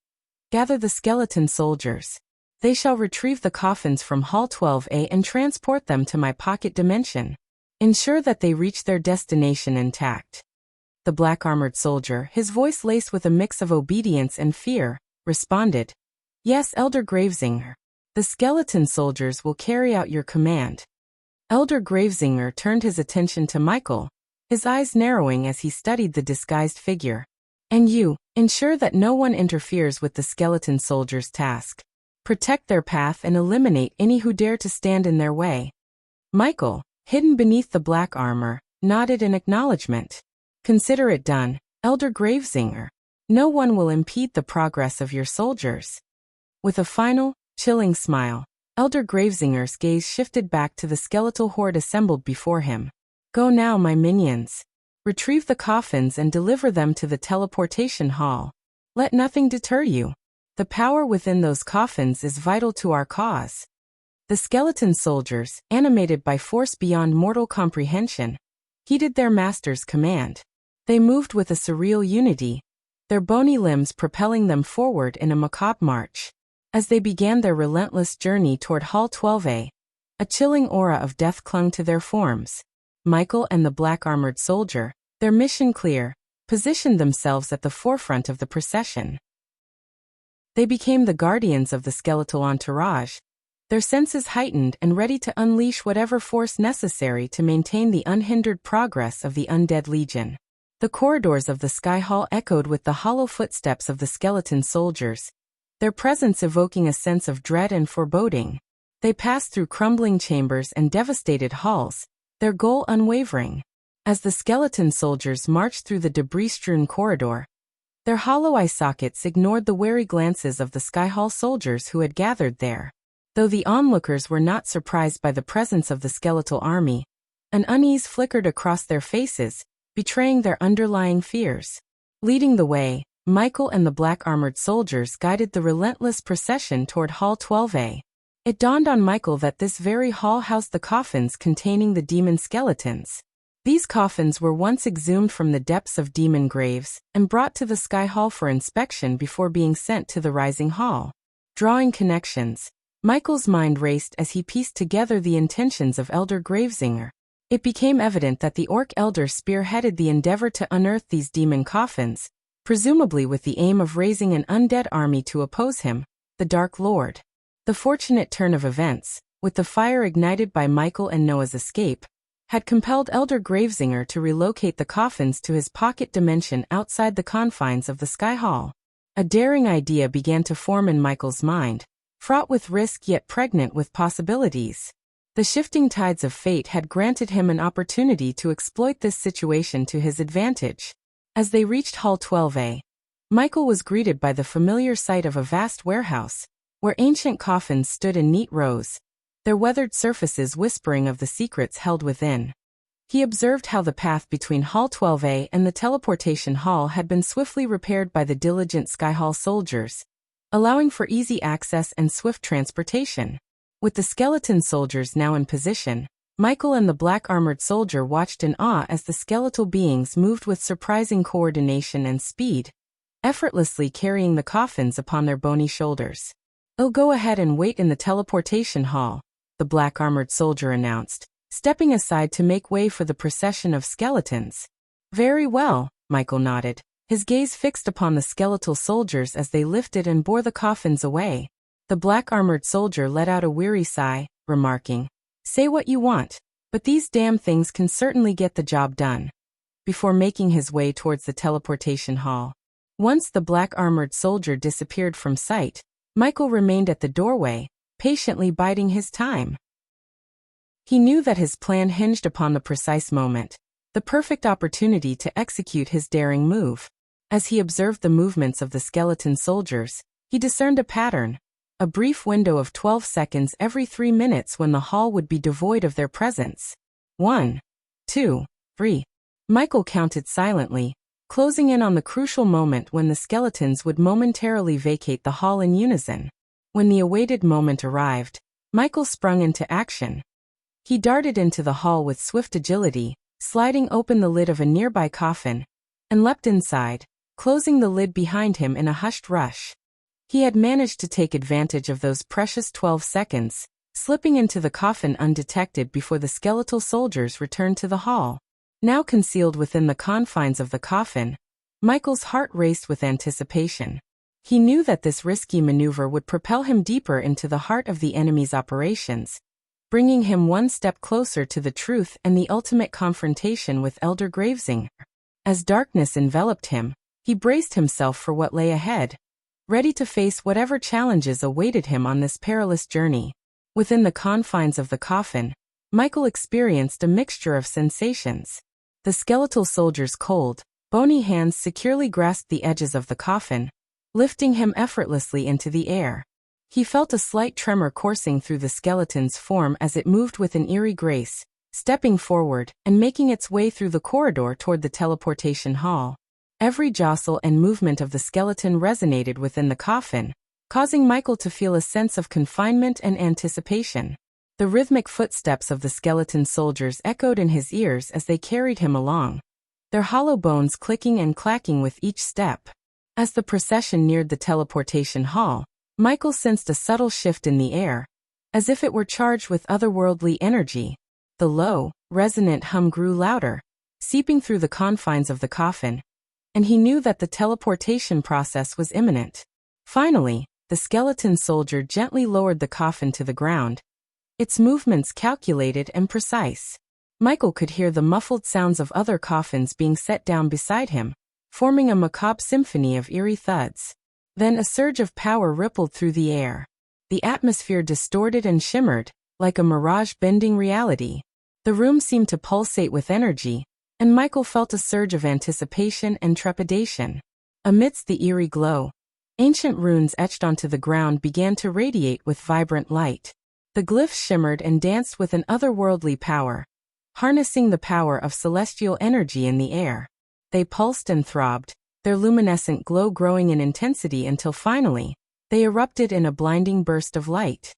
Gather the skeleton soldiers. They shall retrieve the coffins from Hall 12A and transport them to my pocket dimension. Ensure that they reach their destination intact. The black-armored soldier, his voice laced with a mix of obedience and fear, responded. Yes, Elder Gravesinger. The skeleton soldiers will carry out your command. Elder Gravesinger turned his attention to Michael, his eyes narrowing as he studied the disguised figure. And you, ensure that no one interferes with the skeleton soldiers' task. Protect their path and eliminate any who dare to stand in their way. Michael, hidden beneath the black armor, nodded in acknowledgement. Consider it done, Elder Gravesinger. No one will impede the progress of your soldiers. With a final, chilling smile, Elder Gravesinger's gaze shifted back to the skeletal horde assembled before him. Go now, my minions. Retrieve the coffins and deliver them to the teleportation hall. Let nothing deter you. The power within those coffins is vital to our cause. The skeleton soldiers, animated by force beyond mortal comprehension, heeded their master's command. They moved with a surreal unity, their bony limbs propelling them forward in a macabre march. As they began their relentless journey toward Hall 12A, a chilling aura of death clung to their forms. Michael and the black-armored soldier, their mission clear, positioned themselves at the forefront of the procession. They became the guardians of the skeletal entourage, their senses heightened and ready to unleash whatever force necessary to maintain the unhindered progress of the undead legion. The corridors of the Sky Hall echoed with the hollow footsteps of the skeleton soldiers, their presence evoking a sense of dread and foreboding. They passed through crumbling chambers and devastated halls, their goal unwavering. As the skeleton soldiers marched through the debris-strewn corridor, their hollow eye sockets ignored the wary glances of the Sky Hall soldiers who had gathered there. Though the onlookers were not surprised by the presence of the skeletal army, an unease flickered across their faces, betraying their underlying fears. Leading the way, Michael and the black-armored soldiers guided the relentless procession toward Hall 12A. It dawned on Michael that this very hall housed the coffins containing the demon skeletons. These coffins were once exhumed from the depths of demon graves and brought to the Sky Hall for inspection before being sent to the Rising Hall. Drawing connections, Michael's mind raced as he pieced together the intentions of Elder Gravesinger. It became evident that the Orc Elder spearheaded the endeavor to unearth these demon coffins, presumably with the aim of raising an undead army to oppose him, the Dark Lord. The fortunate turn of events, with the fire ignited by Michael and Noah's escape, had compelled Elder Gravesinger to relocate the coffins to his pocket dimension outside the confines of the Sky Hall. A daring idea began to form in Michael's mind, fraught with risk yet pregnant with possibilities. The shifting tides of fate had granted him an opportunity to exploit this situation to his advantage. As they reached Hall 12A, Michael was greeted by the familiar sight of a vast warehouse, where ancient coffins stood in neat rows, their weathered surfaces whispering of the secrets held within. He observed how the path between Hall 12A and the teleportation hall had been swiftly repaired by the diligent Sky Hall soldiers, allowing for easy access and swift transportation. With the skeleton soldiers now in position, Michael and the black-armored soldier watched in awe as the skeletal beings moved with surprising coordination and speed, effortlessly carrying the coffins upon their bony shoulders. "I'll go ahead and wait in the teleportation hall," the black-armored soldier announced, stepping aside to make way for the procession of skeletons. "Very well," Michael nodded, his gaze fixed upon the skeletal soldiers as they lifted and bore the coffins away. The black-armored soldier let out a weary sigh, remarking, "Say what you want, but these damn things can certainly get the job done," before making his way towards the teleportation hall. Once the black-armored soldier disappeared from sight, Michael remained at the doorway, patiently biding his time. He knew that his plan hinged upon the precise moment, the perfect opportunity to execute his daring move. As he observed the movements of the skeleton soldiers, he discerned a pattern, a brief window of 12 seconds every 3 minutes when the hall would be devoid of their presence. 1, 2, 3. Michael counted silently, closing in on the crucial moment when the skeletons would momentarily vacate the hall in unison. When the awaited moment arrived, Michael sprung into action. He darted into the hall with swift agility, sliding open the lid of a nearby coffin, and leapt inside, closing the lid behind him in a hushed rush. He had managed to take advantage of those precious 12 seconds, slipping into the coffin undetected before the skeletal soldiers returned to the hall. Now concealed within the confines of the coffin, Michael's heart raced with anticipation. He knew that this risky maneuver would propel him deeper into the heart of the enemy's operations, bringing him one step closer to the truth and the ultimate confrontation with Elder Gravesinger. As darkness enveloped him, he braced himself for what lay ahead, ready to face whatever challenges awaited him on this perilous journey. Within the confines of the coffin, Michael experienced a mixture of sensations. The skeletal soldier's cold, bony hands securely grasped the edges of the coffin, lifting him effortlessly into the air. He felt a slight tremor coursing through the skeleton's form as it moved with an eerie grace, stepping forward and making its way through the corridor toward the teleportation hall. Every jostle and movement of the skeleton resonated within the coffin, causing Michael to feel a sense of confinement and anticipation. The rhythmic footsteps of the skeleton soldiers echoed in his ears as they carried him along, their hollow bones clicking and clacking with each step. As the procession neared the teleportation hall, Michael sensed a subtle shift in the air, as if it were charged with otherworldly energy. The low, resonant hum grew louder, seeping through the confines of the coffin, and he knew that the teleportation process was imminent. Finally, the skeleton soldier gently lowered the coffin to the ground, its movements calculated and precise. Michael could hear the muffled sounds of other coffins being set down beside him, forming a macabre symphony of eerie thuds. Then a surge of power rippled through the air. The atmosphere distorted and shimmered, like a mirage bending reality. The room seemed to pulsate with energy, and Michael felt a surge of anticipation and trepidation. Amidst the eerie glow, ancient runes etched onto the ground began to radiate with vibrant light. The glyphs shimmered and danced with an otherworldly power, harnessing the power of celestial energy in the air. They pulsed and throbbed, their luminescent glow growing in intensity until finally, they erupted in a blinding burst of light.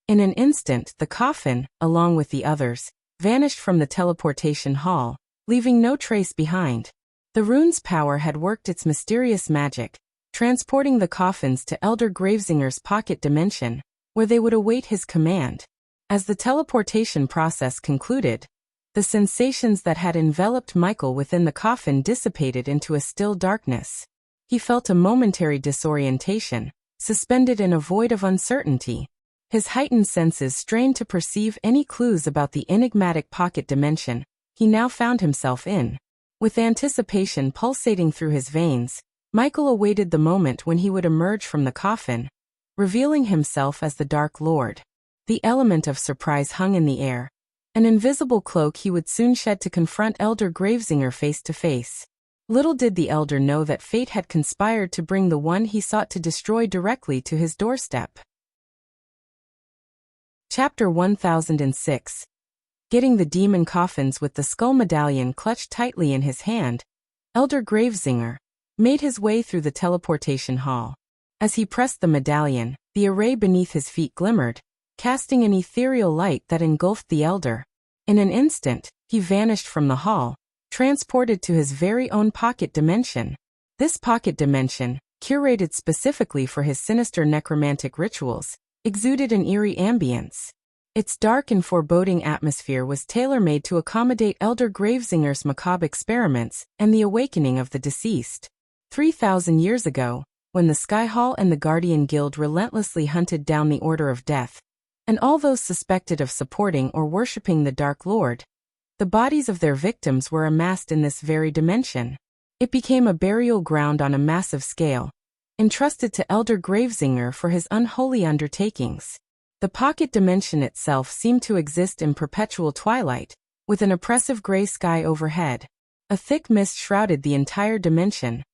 In an instant, the coffin, along with the others, vanished from the teleportation hall, leaving no trace behind. The rune's power had worked its mysterious magic, transporting the coffins to Elder Gravesinger's pocket dimension, where they would await his command. As the teleportation process concluded, the sensations that had enveloped Michael within the coffin dissipated into a still darkness. He felt a momentary disorientation, suspended in a void of uncertainty. His heightened senses strained to perceive any clues about the enigmatic pocket dimension he now found himself in. With anticipation pulsating through his veins, Michael awaited the moment when he would emerge from the coffin, revealing himself as the Dark Lord. The element of surprise hung in the air, an invisible cloak he would soon shed to confront Elder Gravesinger face to face. Little did the Elder know that fate had conspired to bring the one he sought to destroy directly to his doorstep. Chapter 1006. Getting the demon coffins with the skull medallion clutched tightly in his hand, Elder Gravesinger made his way through the teleportation hall. As he pressed the medallion, the array beneath his feet glimmered, casting an ethereal light that engulfed the Elder. In an instant, he vanished from the hall, transported to his very own pocket dimension. This pocket dimension, curated specifically for his sinister necromantic rituals, exuded an eerie ambience. Its dark and foreboding atmosphere was tailor-made to accommodate Elder Gravesinger's macabre experiments and the awakening of the deceased. 3,000 years ago, when the Sky Hall and the Guardian Guild relentlessly hunted down the Order of Death, and all those suspected of supporting or worshipping the Dark Lord, the bodies of their victims were amassed in this very dimension. It became a burial ground on a massive scale, entrusted to Elder Gravesinger for his unholy undertakings. The pocket dimension itself seemed to exist in perpetual twilight, with an oppressive gray sky overhead. A thick mist shrouded the entire dimension,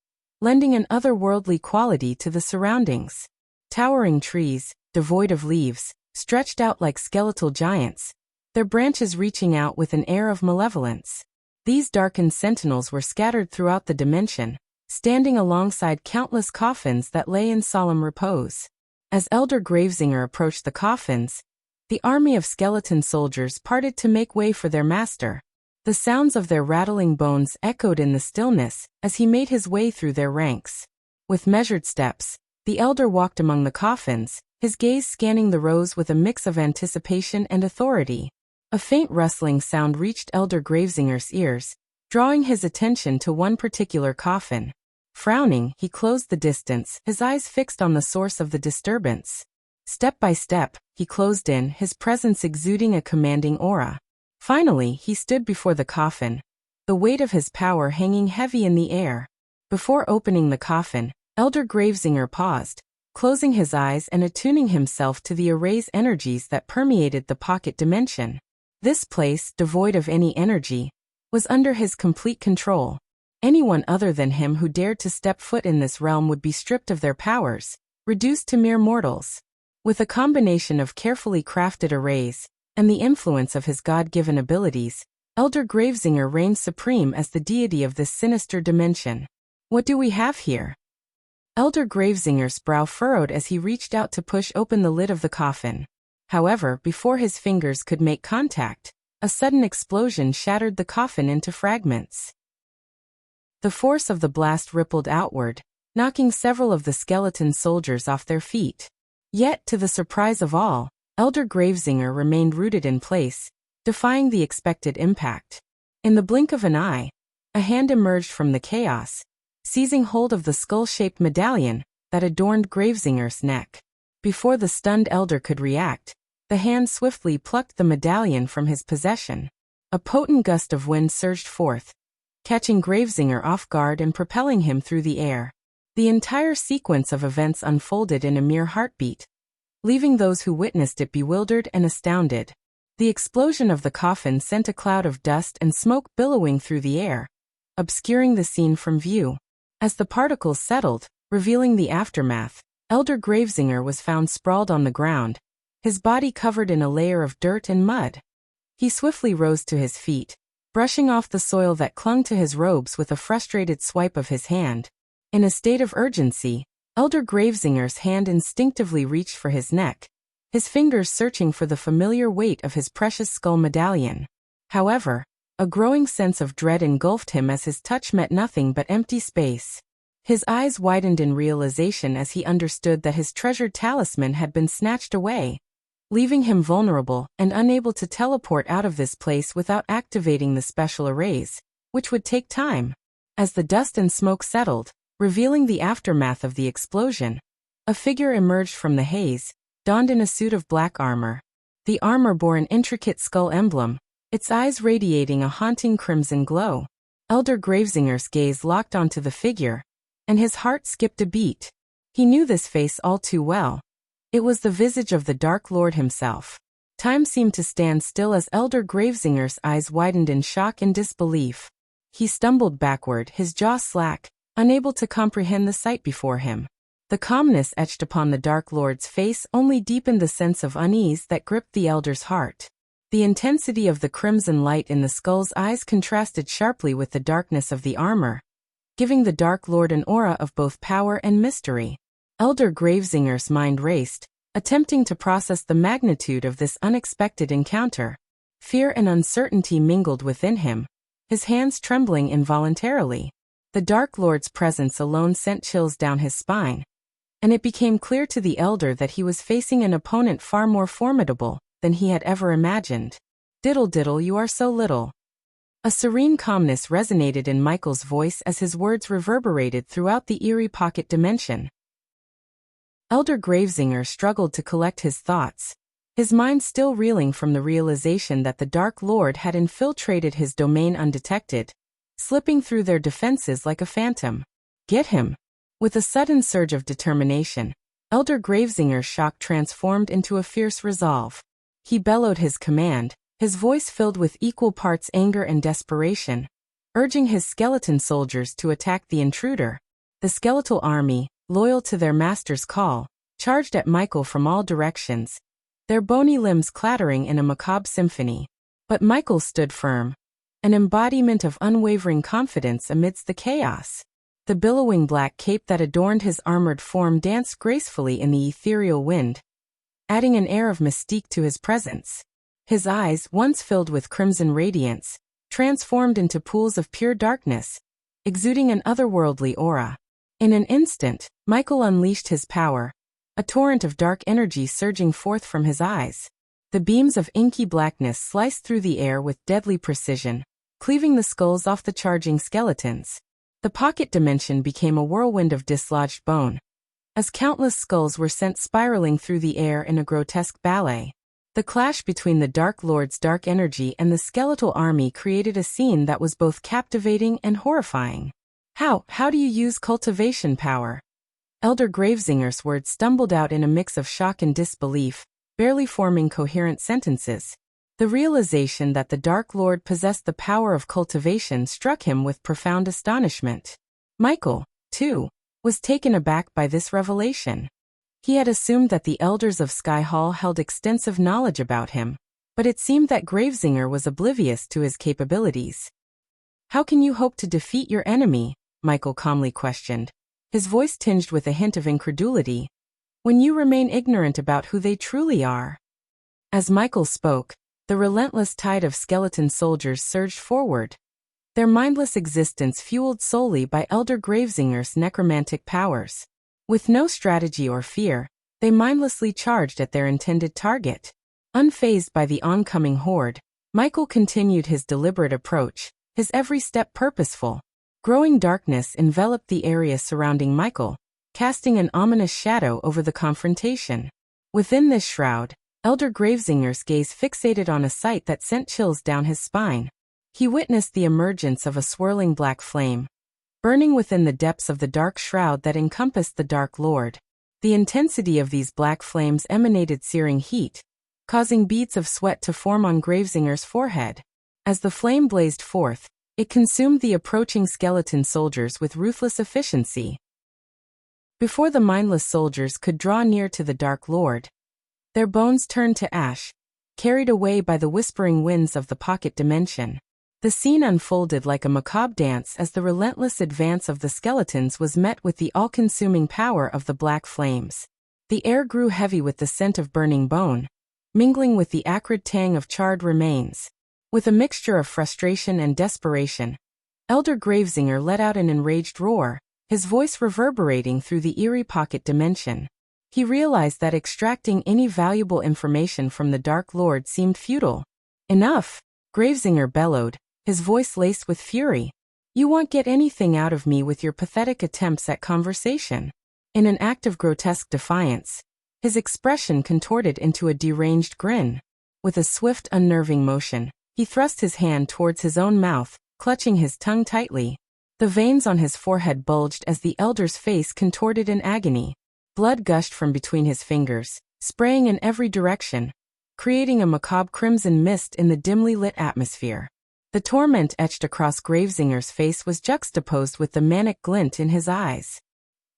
lending an otherworldly quality to the surroundings. Towering trees, devoid of leaves, stretched out like skeletal giants, their branches reaching out with an air of malevolence. These darkened sentinels were scattered throughout the dimension, standing alongside countless coffins that lay in solemn repose. As Elder Gravesinger approached the coffins, the army of skeleton soldiers parted to make way for their master. The sounds of their rattling bones echoed in the stillness as he made his way through their ranks. With measured steps, the Elder walked among the coffins, his gaze scanning the rows with a mix of anticipation and authority. A faint rustling sound reached Elder Gravesinger's ears, drawing his attention to one particular coffin. Frowning, he closed the distance, his eyes fixed on the source of the disturbance. Step by step, he closed in, his presence exuding a commanding aura. Finally, he stood before the coffin, the weight of his power hanging heavy in the air. Before opening the coffin, Elder Gravesinger paused, closing his eyes and attuning himself to the array's energies that permeated the pocket dimension. This place, devoid of any energy, was under his complete control. Anyone other than him who dared to step foot in this realm would be stripped of their powers, reduced to mere mortals. With a combination of carefully crafted arrays and the influence of his God-given abilities, Elder Gravesinger reigned supreme as the deity of this sinister dimension. What do we have here? Elder Gravesinger's brow furrowed as he reached out to push open the lid of the coffin. However, before his fingers could make contact, A sudden explosion shattered the coffin into fragments. The force of the blast rippled outward, knocking several of the skeleton soldiers off their feet. Yet, to the surprise of all, Elder Gravesinger remained rooted in place, defying the expected impact. In the blink of an eye, a hand emerged from the chaos, seizing hold of the skull-shaped medallion that adorned Gravesinger's neck. Before the stunned elder could react, the hand swiftly plucked the medallion from his possession. A potent gust of wind surged forth, catching Gravesinger off guard and propelling him through the air. The entire sequence of events unfolded in a mere heartbeat, leaving those who witnessed it bewildered and astounded. The explosion of the coffin sent a cloud of dust and smoke billowing through the air, obscuring the scene from view. As the particles settled, revealing the aftermath, Elder Gravesinger was found sprawled on the ground, his body covered in a layer of dirt and mud. He swiftly rose to his feet, brushing off the soil that clung to his robes with a frustrated swipe of his hand. In a state of urgency, Elder Gravesinger's hand instinctively reached for his neck, his fingers searching for the familiar weight of his precious skull medallion. However, a growing sense of dread engulfed him as his touch met nothing but empty space. His eyes widened in realization as he understood that his treasured talisman had been snatched away, leaving him vulnerable and unable to teleport out of this place without activating the special arrays, which would take time. As the dust and smoke settled, revealing the aftermath of the explosion, a figure emerged from the haze, donned in a suit of black armor. The armor bore an intricate skull emblem, its eyes radiating a haunting crimson glow. Elder Gravesinger's gaze locked onto the figure, and his heart skipped a beat. He knew this face all too well. It was the visage of the Dark Lord himself. Time seemed to stand still as Elder Gravesinger's eyes widened in shock and disbelief. He stumbled backward, his jaw slack, unable to comprehend the sight before him. The calmness etched upon the Dark Lord's face only deepened the sense of unease that gripped the elder's heart. The intensity of the crimson light in the skull's eyes contrasted sharply with the darkness of the armor, giving the Dark Lord an aura of both power and mystery. Elder Gravesinger's mind raced, attempting to process the magnitude of this unexpected encounter. Fear and uncertainty mingled within him, his hands trembling involuntarily. The Dark Lord's presence alone sent chills down his spine, and it became clear to the elder that he was facing an opponent far more formidable than he had ever imagined. "Diddle diddle, you are so little." A serene calmness resonated in Michael's voice as his words reverberated throughout the eerie pocket dimension. Elder Gravesinger struggled to collect his thoughts, his mind still reeling from the realization that the Dark Lord had infiltrated his domain undetected, slipping through their defenses like a phantom. "Get him!" With a sudden surge of determination, Elder Gravesinger's shock transformed into a fierce resolve. He bellowed his command, his voice filled with equal parts anger and desperation, urging his skeleton soldiers to attack the intruder. The skeletal army, loyal to their master's call, charged at Michael from all directions, their bony limbs clattering in a macabre symphony. But Michael stood firm, an embodiment of unwavering confidence amidst the chaos. The billowing black cape that adorned his armored form danced gracefully in the ethereal wind, adding an air of mystique to his presence. His eyes, once filled with crimson radiance, transformed into pools of pure darkness, exuding an otherworldly aura. In an instant, Michael unleashed his power, a torrent of dark energy surging forth from his eyes. The beams of inky blackness sliced through the air with deadly precision, cleaving the skulls off the charging skeletons. The pocket dimension became a whirlwind of dislodged bone, as countless skulls were sent spiraling through the air in a grotesque ballet. The clash between the Dark Lord's dark energy and the skeletal army created a scene that was both captivating and horrifying. How do you use cultivation power?" Elder Gravesinger's words stumbled out in a mix of shock and disbelief, barely forming coherent sentences. The realization that the Dark Lord possessed the power of cultivation struck him with profound astonishment. Michael, too, was taken aback by this revelation. He had assumed that the elders of Sky Hall held extensive knowledge about him, but it seemed that Gravesinger was oblivious to his capabilities. "How can you hope to defeat your enemy?" Michael calmly questioned, his voice tinged with a hint of incredulity, "when you remain ignorant about who they truly are?" As Michael spoke, the relentless tide of skeleton soldiers surged forward, their mindless existence fueled solely by Elder Gravesinger's necromantic powers. With no strategy or fear, they mindlessly charged at their intended target. Unfazed by the oncoming horde, Michael continued his deliberate approach, his every step purposeful. Growing darkness enveloped the area surrounding Michael, casting an ominous shadow over the confrontation. Within this shroud, Elder Gravesinger's gaze fixated on a sight that sent chills down his spine. He witnessed the emergence of a swirling black flame, burning within the depths of the dark shroud that encompassed the Dark Lord. The intensity of these black flames emanated searing heat, causing beads of sweat to form on Gravesinger's forehead. As the flame blazed forth, it consumed the approaching skeleton soldiers with ruthless efficiency. Before the mindless soldiers could draw near to the Dark Lord, their bones turned to ash, carried away by the whispering winds of the pocket dimension. The scene unfolded like a macabre dance as the relentless advance of the skeletons was met with the all-consuming power of the black flames. The air grew heavy with the scent of burning bone, mingling with the acrid tang of charred remains. With a mixture of frustration and desperation, Elder Gravesinger let out an enraged roar, his voice reverberating through the eerie pocket dimension. He realized that extracting any valuable information from the Dark Lord seemed futile. "Enough!" Gravesinger bellowed, his voice laced with fury. "You won't get anything out of me with your pathetic attempts at conversation." In an act of grotesque defiance, his expression contorted into a deranged grin. With a swift, unnerving motion, he thrust his hand towards his own mouth, clutching his tongue tightly. The veins on his forehead bulged as the elder's face contorted in agony. Blood gushed from between his fingers, spraying in every direction, creating a macabre crimson mist in the dimly lit atmosphere. The torment etched across Gravesinger's face was juxtaposed with the manic glint in his eyes.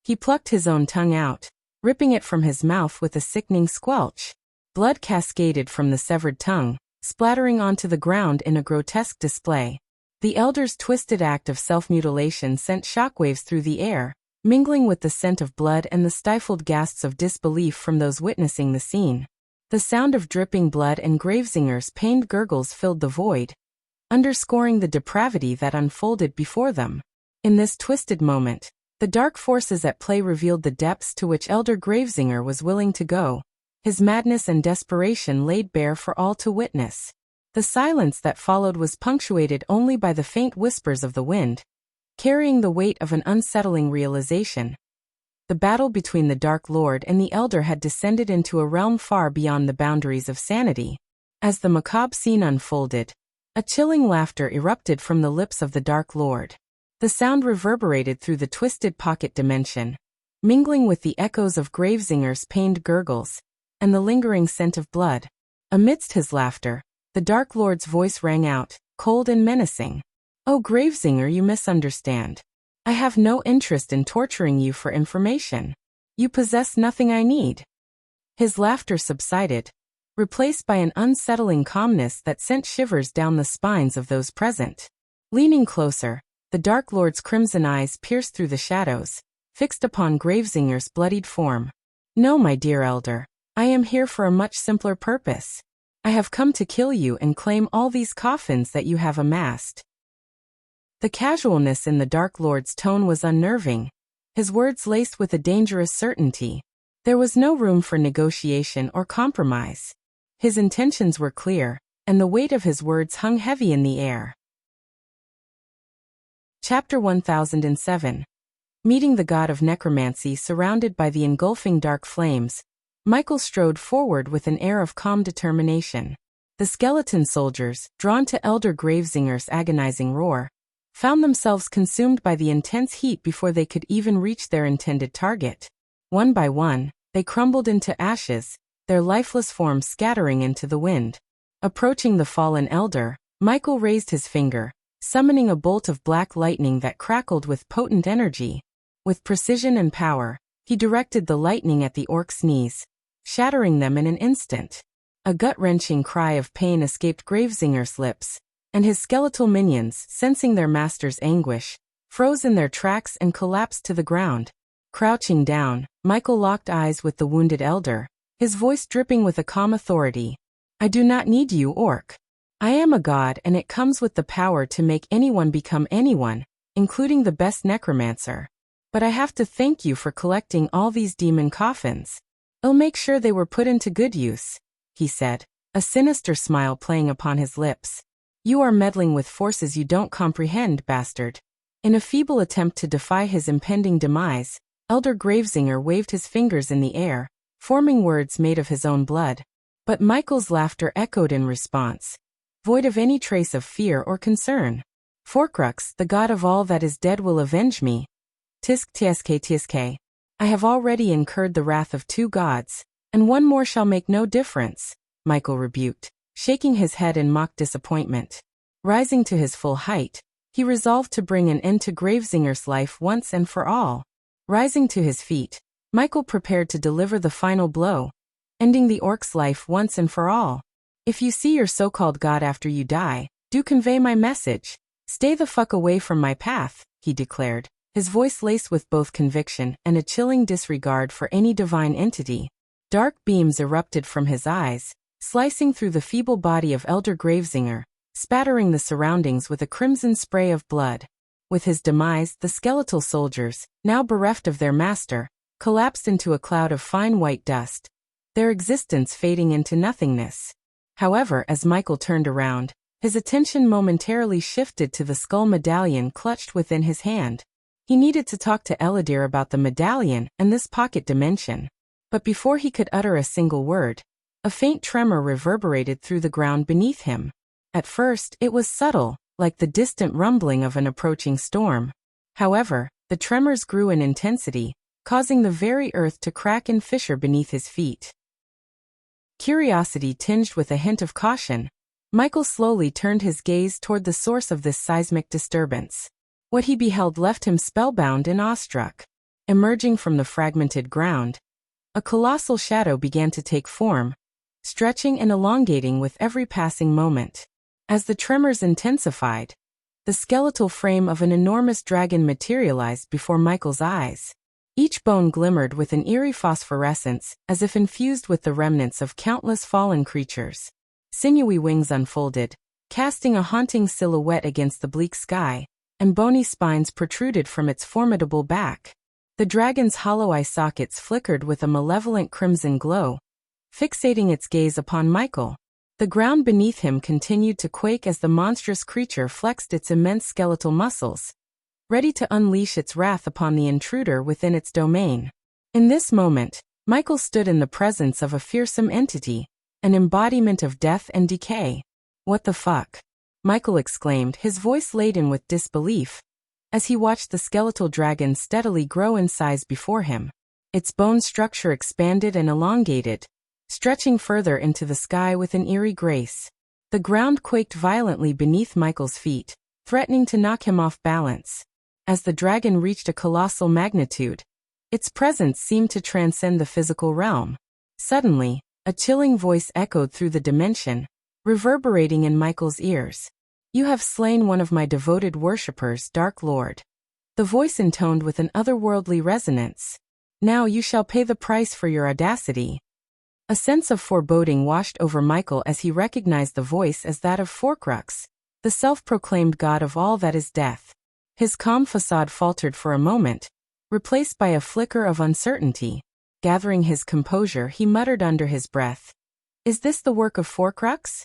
He plucked his own tongue out, ripping it from his mouth with a sickening squelch. Blood cascaded from the severed tongue, splattering onto the ground in a grotesque display. The elder's twisted act of self-mutilation sent shockwaves through the air, mingling with the scent of blood and the stifled gasps of disbelief from those witnessing the scene. The sound of dripping blood and Gravesinger's pained gurgles filled the void, underscoring the depravity that unfolded before them. In this twisted moment, the dark forces at play revealed the depths to which Elder Gravesinger was willing to go. His madness and desperation laid bare for all to witness. The silence that followed was punctuated only by the faint whispers of the wind, carrying the weight of an unsettling realization. The battle between the Dark Lord and the Elder had descended into a realm far beyond the boundaries of sanity. As the macabre scene unfolded, a chilling laughter erupted from the lips of the Dark Lord. The sound reverberated through the twisted pocket dimension, mingling with the echoes of Gravesinger's pained gurgles and the lingering scent of blood. Amidst his laughter, the Dark Lord's voice rang out, cold and menacing. "Oh, Gravesinger, you misunderstand. I have no interest in torturing you for information. You possess nothing I need." His laughter subsided, replaced by an unsettling calmness that sent shivers down the spines of those present. Leaning closer, the Dark Lord's crimson eyes pierced through the shadows, fixed upon Gravesinger's bloodied form. "No, my dear Elder, I am here for a much simpler purpose. I have come to kill you and claim all these coffins that you have amassed." The casualness in the Dark Lord's tone was unnerving, his words laced with a dangerous certainty. There was no room for negotiation or compromise. His intentions were clear, and the weight of his words hung heavy in the air. Chapter 1007. Meeting the god of necromancy surrounded by the engulfing dark flames, Michael strode forward with an air of calm determination. The skeleton soldiers, drawn to Elder Gravesinger's agonizing roar, found themselves consumed by the intense heat before they could even reach their intended target. One by one, they crumbled into ashes, their lifeless forms scattering into the wind. Approaching the fallen elder, Michael raised his finger, summoning a bolt of black lightning that crackled with potent energy. With precision and power, he directed the lightning at the orc's knees, shattering them in an instant. A gut-wrenching cry of pain escaped Gravesinger's lips, and his skeletal minions, sensing their master's anguish, froze in their tracks and collapsed to the ground. Crouching down, Michael locked eyes with the wounded elder, his voice dripping with a calm authority. I do not need you, orc. I am a god, and it comes with the power to make anyone become anyone, including the best necromancer. But I have to thank you for collecting all these demon coffins. I'll make sure they were put into good use, he said, a sinister smile playing upon his lips. You are meddling with forces you don't comprehend, bastard. In a feeble attempt to defy his impending demise, Elder Gravesinger waved his fingers in the air, forming words made of his own blood. But Michael's laughter echoed in response, void of any trace of fear or concern. Forkrux, the god of all that is dead, will avenge me. Tisk tsk tsk. I have already incurred the wrath of 2 gods, and one more shall make no difference, Michael rebuked, shaking his head in mock disappointment. Rising to his full height, he resolved to bring an end to Gravesinger's life once and for all. Rising to his feet, Michael prepared to deliver the final blow, ending the orc's life once and for all. If you see your so-called god after you die, do convey my message. Stay the fuck away from my path, he declared, his voice laced with both conviction and a chilling disregard for any divine entity. Dark beams erupted from his eyes, slicing through the feeble body of Elder Gravesinger, spattering the surroundings with a crimson spray of blood. With his demise, the skeletal soldiers, now bereft of their master, collapsed into a cloud of fine white dust, their existence fading into nothingness. However, as Michael turned around, his attention momentarily shifted to the skull medallion clutched within his hand. He needed to talk to Eladir about the medallion and this pocket dimension. But before he could utter a single word, a faint tremor reverberated through the ground beneath him. At first, it was subtle, like the distant rumbling of an approaching storm. However, the tremors grew in intensity, causing the very earth to crack and fissure beneath his feet. Curiosity tinged with a hint of caution, Michael slowly turned his gaze toward the source of this seismic disturbance. What he beheld left him spellbound and awestruck. Emerging from the fragmented ground, a colossal shadow began to take form, stretching and elongating with every passing moment. As the tremors intensified, the skeletal frame of an enormous dragon materialized before Michael's eyes. Each bone glimmered with an eerie phosphorescence, as if infused with the remnants of countless fallen creatures. Sinewy wings unfolded, casting a haunting silhouette against the bleak sky, and bony spines protruded from its formidable back. The dragon's hollow eye sockets flickered with a malevolent crimson glow, fixating its gaze upon Michael. The ground beneath him continued to quake as the monstrous creature flexed its immense skeletal muscles, ready to unleash its wrath upon the intruder within its domain. In this moment, Michael stood in the presence of a fearsome entity, an embodiment of death and decay. What the fuck? Michael exclaimed, his voice laden with disbelief, as he watched the skeletal dragon steadily grow in size before him. Its bone structure expanded and elongated, stretching further into the sky with an eerie grace. The ground quaked violently beneath Michael's feet, threatening to knock him off balance. As the dragon reached a colossal magnitude, its presence seemed to transcend the physical realm. Suddenly, a chilling voice echoed through the dimension, reverberating in Michael's ears. You have slain one of my devoted worshippers, Dark Lord. The voice intoned with an otherworldly resonance. Now you shall pay the price for your audacity. A sense of foreboding washed over Michael as he recognized the voice as that of Forkrux, the self-proclaimed god of all that is death. His calm facade faltered for a moment, replaced by a flicker of uncertainty. Gathering his composure, he muttered under his breath, "Is this the work of Forkrux?"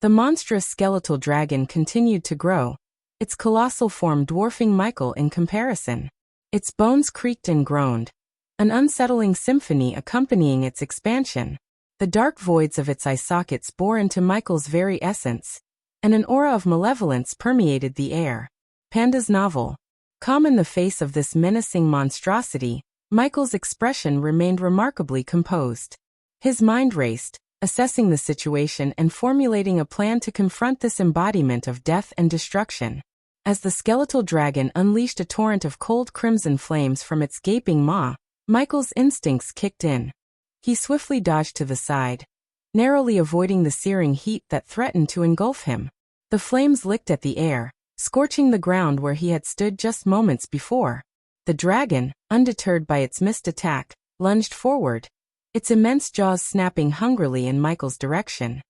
The monstrous skeletal dragon continued to grow, its colossal form dwarfing Michael in comparison. Its bones creaked and groaned, an unsettling symphony accompanying its expansion. The dark voids of its eye sockets bore into Michael's very essence, and an aura of malevolence permeated the air. Panda's novel. Calm in the face of this menacing monstrosity, Michael's expression remained remarkably composed. His mind raced, assessing the situation and formulating a plan to confront this embodiment of death and destruction. As the skeletal dragon unleashed a torrent of cold crimson flames from its gaping maw, Michael's instincts kicked in. He swiftly dodged to the side, narrowly avoiding the searing heat that threatened to engulf him. The flames licked at the air, scorching the ground where he had stood just moments before. The dragon, undeterred by its missed attack, lunged forward, its immense jaws snapping hungrily in Michael's direction.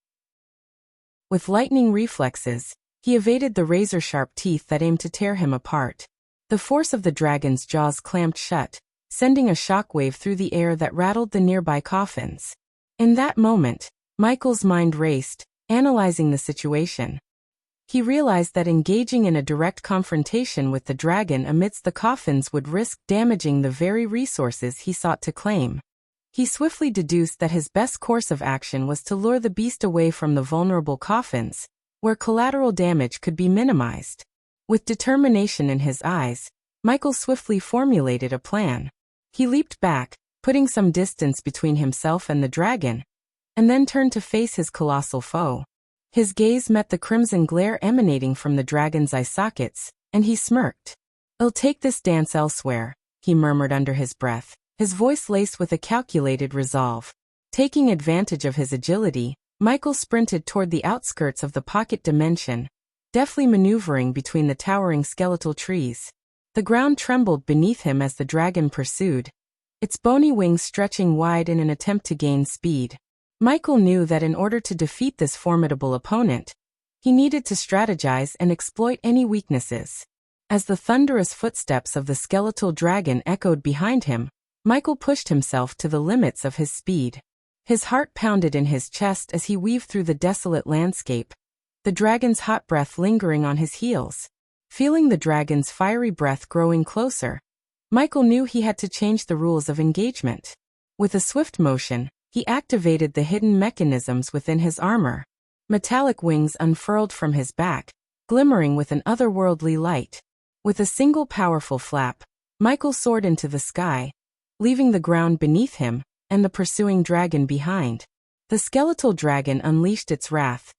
With lightning reflexes, he evaded the razor-sharp teeth that aimed to tear him apart. The force of the dragon's jaws clamped shut, sending a shockwave through the air that rattled the nearby coffins. In that moment, Michael's mind raced, analyzing the situation. He realized that engaging in a direct confrontation with the dragon amidst the coffins would risk damaging the very resources he sought to claim. He swiftly deduced that his best course of action was to lure the beast away from the vulnerable coffins, where collateral damage could be minimized. With determination in his eyes, Michael swiftly formulated a plan. He leaped back, putting some distance between himself and the dragon, and then turned to face his colossal foe. His gaze met the crimson glare emanating from the dragon's eye sockets, and he smirked. "I'll take this dance elsewhere," he murmured under his breath, his voice laced with a calculated resolve. Taking advantage of his agility, Michael sprinted toward the outskirts of the pocket dimension, deftly maneuvering between the towering skeletal trees. The ground trembled beneath him as the dragon pursued, its bony wings stretching wide in an attempt to gain speed. Michael knew that in order to defeat this formidable opponent, he needed to strategize and exploit any weaknesses. As the thunderous footsteps of the skeletal dragon echoed behind him, Michael pushed himself to the limits of his speed. His heart pounded in his chest as he weaved through the desolate landscape, the dragon's hot breath lingering on his heels. Feeling the dragon's fiery breath growing closer, Michael knew he had to change the rules of engagement. With a swift motion, he activated the hidden mechanisms within his armor. Metallic wings unfurled from his back, glimmering with an otherworldly light. With a single powerful flap, Michael soared into the sky, leaving the ground beneath him and the pursuing dragon behind. The skeletal dragon unleashed its wrath,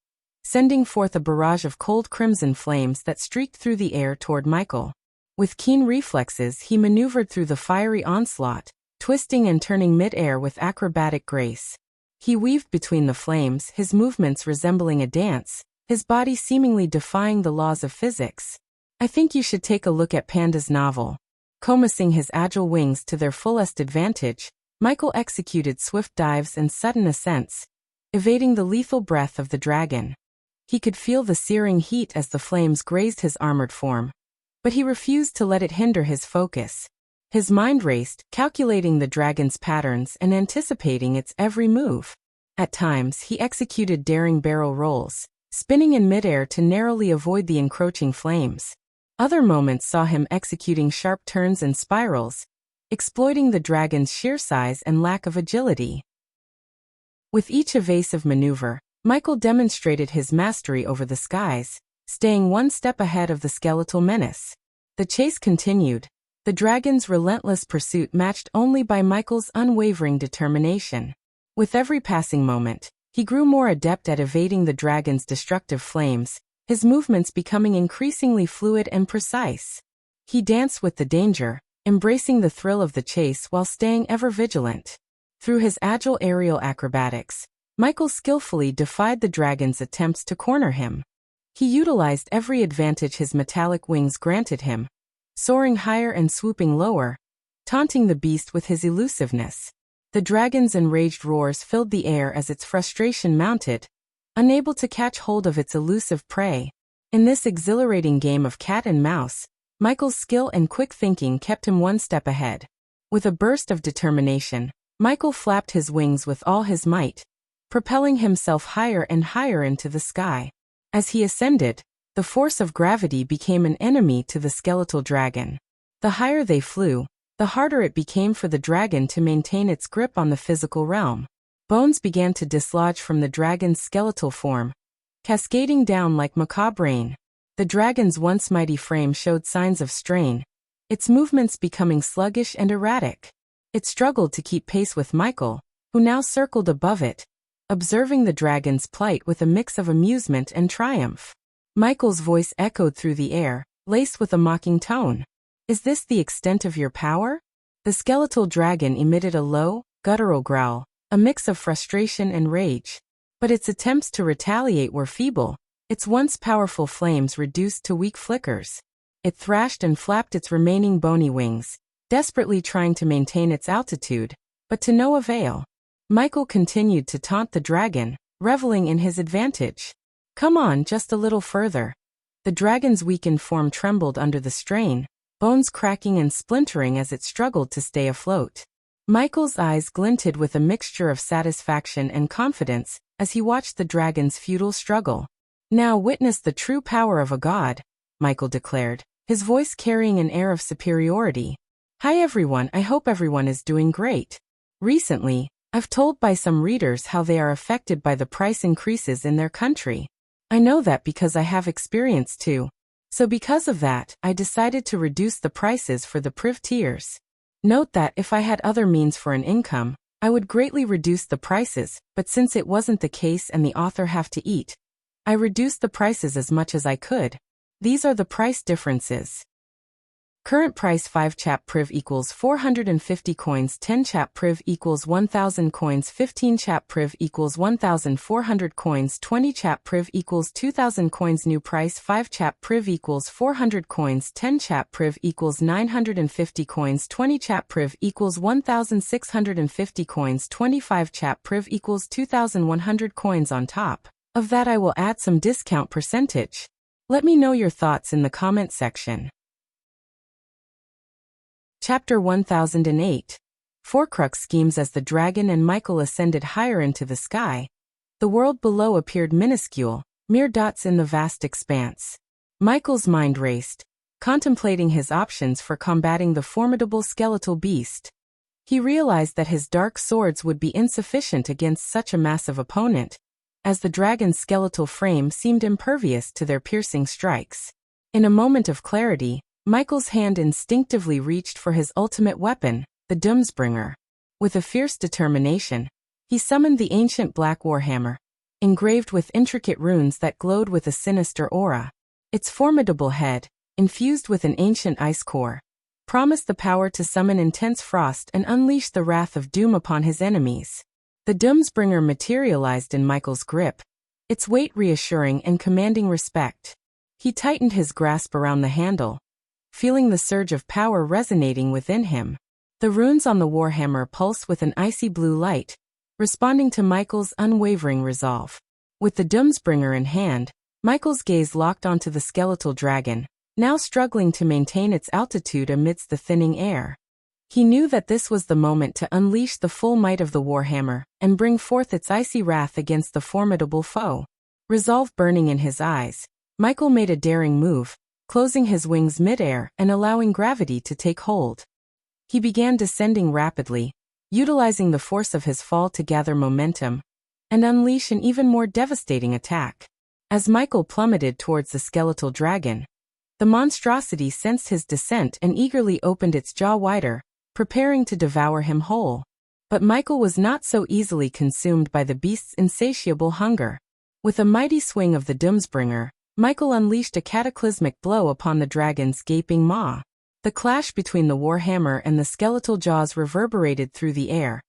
sending forth a barrage of cold crimson flames that streaked through the air toward Michael. With keen reflexes, he maneuvered through the fiery onslaught, twisting and turning mid-air with acrobatic grace. He weaved between the flames, his movements resembling a dance, his body seemingly defying the laws of physics. "I think you should take a look at Panda's novel." Comassing his agile wings to their fullest advantage, Michael executed swift dives and sudden ascents, evading the lethal breath of the dragon. He could feel the searing heat as the flames grazed his armored form, but he refused to let it hinder his focus. His mind raced, calculating the dragon's patterns and anticipating its every move. At times, he executed daring barrel rolls, spinning in midair to narrowly avoid the encroaching flames. Other moments saw him executing sharp turns and spirals, exploiting the dragon's sheer size and lack of agility. With each evasive maneuver, Michael demonstrated his mastery over the skies, staying one step ahead of the skeletal menace. The chase continued, the dragon's relentless pursuit matched only by Michael's unwavering determination. With every passing moment, he grew more adept at evading the dragon's destructive flames, his movements becoming increasingly fluid and precise. He danced with the danger, embracing the thrill of the chase while staying ever vigilant. Through his agile aerial acrobatics, Michael skillfully defied the dragon's attempts to corner him. He utilized every advantage his metallic wings granted him, soaring higher and swooping lower, taunting the beast with his elusiveness. The dragon's enraged roars filled the air as its frustration mounted, unable to catch hold of its elusive prey. In this exhilarating game of cat and mouse, Michael's skill and quick thinking kept him one step ahead. With a burst of determination, Michael flapped his wings with all his might, propelling himself higher and higher into the sky. As he ascended, the force of gravity became an enemy to the skeletal dragon. The higher they flew, the harder it became for the dragon to maintain its grip on the physical realm. Bones began to dislodge from the dragon's skeletal form, cascading down like macabre rain. The dragon's once mighty frame showed signs of strain, its movements becoming sluggish and erratic. It struggled to keep pace with Michael, who now circled above it, observing the dragon's plight with a mix of amusement and triumph. Michael's voice echoed through the air, laced with a mocking tone. "Is this the extent of your power?" The skeletal dragon emitted a low, guttural growl, a mix of frustration and rage. But its attempts to retaliate were feeble, its once powerful flames reduced to weak flickers. It thrashed and flapped its remaining bony wings, desperately trying to maintain its altitude, but to no avail. Michael continued to taunt the dragon, reveling in his advantage. Come on, just a little further. The dragon's weakened form trembled under the strain, bones cracking and splintering as it struggled to stay afloat. Michael's eyes glinted with a mixture of satisfaction and confidence as he watched the dragon's futile struggle. Now witness the true power of a god, Michael declared, his voice carrying an air of superiority. Hi everyone, I hope everyone is doing great. Recently, I've told by some readers how they are affected by the price increases in their country. I know that because I have experience too. So because of that, I decided to reduce the prices for the priv tiers. Note that if I had other means for an income, I would greatly reduce the prices, but since it wasn't the case and the author have to eat, I reduced the prices as much as I could. These are the price differences. Current price 5 chap priv equals 450 coins, 10 chap priv equals 1000 coins, 15 chap priv equals 1400 coins, 20 chap priv equals 2000 coins. New price 5 chap priv equals 400 coins, 10 chap priv equals 950 coins, 20 chap priv equals 1650 coins, 25 chap priv equals 2100 coins. On top of that, I will add some discount percentage. Let me know your thoughts in the comment section. Chapter 1008. Forcrux schemes. As the dragon and Michael ascended higher into the sky, the world below appeared minuscule, mere dots in the vast expanse. Michael's mind raced, contemplating his options for combating the formidable skeletal beast. He realized that his dark swords would be insufficient against such a massive opponent, as the dragon's skeletal frame seemed impervious to their piercing strikes. In a moment of clarity, Michael's hand instinctively reached for his ultimate weapon, the Doomsbringer. With a fierce determination, he summoned the ancient black warhammer, engraved with intricate runes that glowed with a sinister aura. Its formidable head, infused with an ancient ice core, promised the power to summon intense frost and unleash the wrath of doom upon his enemies. The Doomsbringer materialized in Michael's grip, its weight reassuring and commanding respect. He tightened his grasp around the handle, feeling the surge of power resonating within him. The runes on the warhammer pulsed with an icy blue light, responding to Michael's unwavering resolve. With the Doomsbringer in hand, Michael's gaze locked onto the skeletal dragon, now struggling to maintain its altitude amidst the thinning air. He knew that this was the moment to unleash the full might of the warhammer and bring forth its icy wrath against the formidable foe. Resolve burning in his eyes, Michael made a daring move, closing his wings mid-air and allowing gravity to take hold. He began descending rapidly, utilizing the force of his fall to gather momentum and unleash an even more devastating attack. As Michael plummeted towards the skeletal dragon, the monstrosity sensed his descent and eagerly opened its jaw wider, preparing to devour him whole. But Michael was not so easily consumed by the beast's insatiable hunger. With a mighty swing of the Doomsbringer, Michael unleashed a cataclysmic blow upon the dragon's gaping maw. The clash between the warhammer and the skeletal jaws reverberated through the air,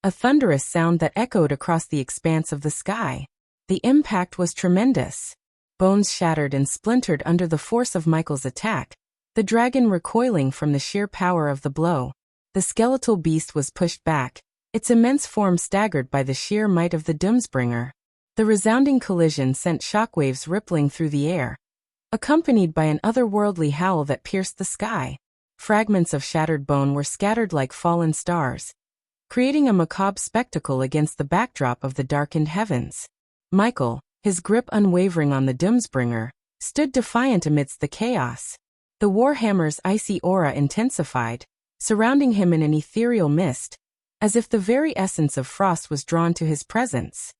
a thunderous sound that echoed across the expanse of the sky. The impact was tremendous. Bones shattered and splintered under the force of Michael's attack, the dragon recoiling from the sheer power of the blow. The skeletal beast was pushed back, its immense form staggered by the sheer might of the Doomsbringer. The resounding collision sent shockwaves rippling through the air, accompanied by an otherworldly howl that pierced the sky. Fragments of shattered bone were scattered like fallen stars, creating a macabre spectacle against the backdrop of the darkened heavens. Michael, his grip unwavering on the Doomsbringer, stood defiant amidst the chaos. The warhammer's icy aura intensified, surrounding him in an ethereal mist, as if the very essence of frost was drawn to his presence.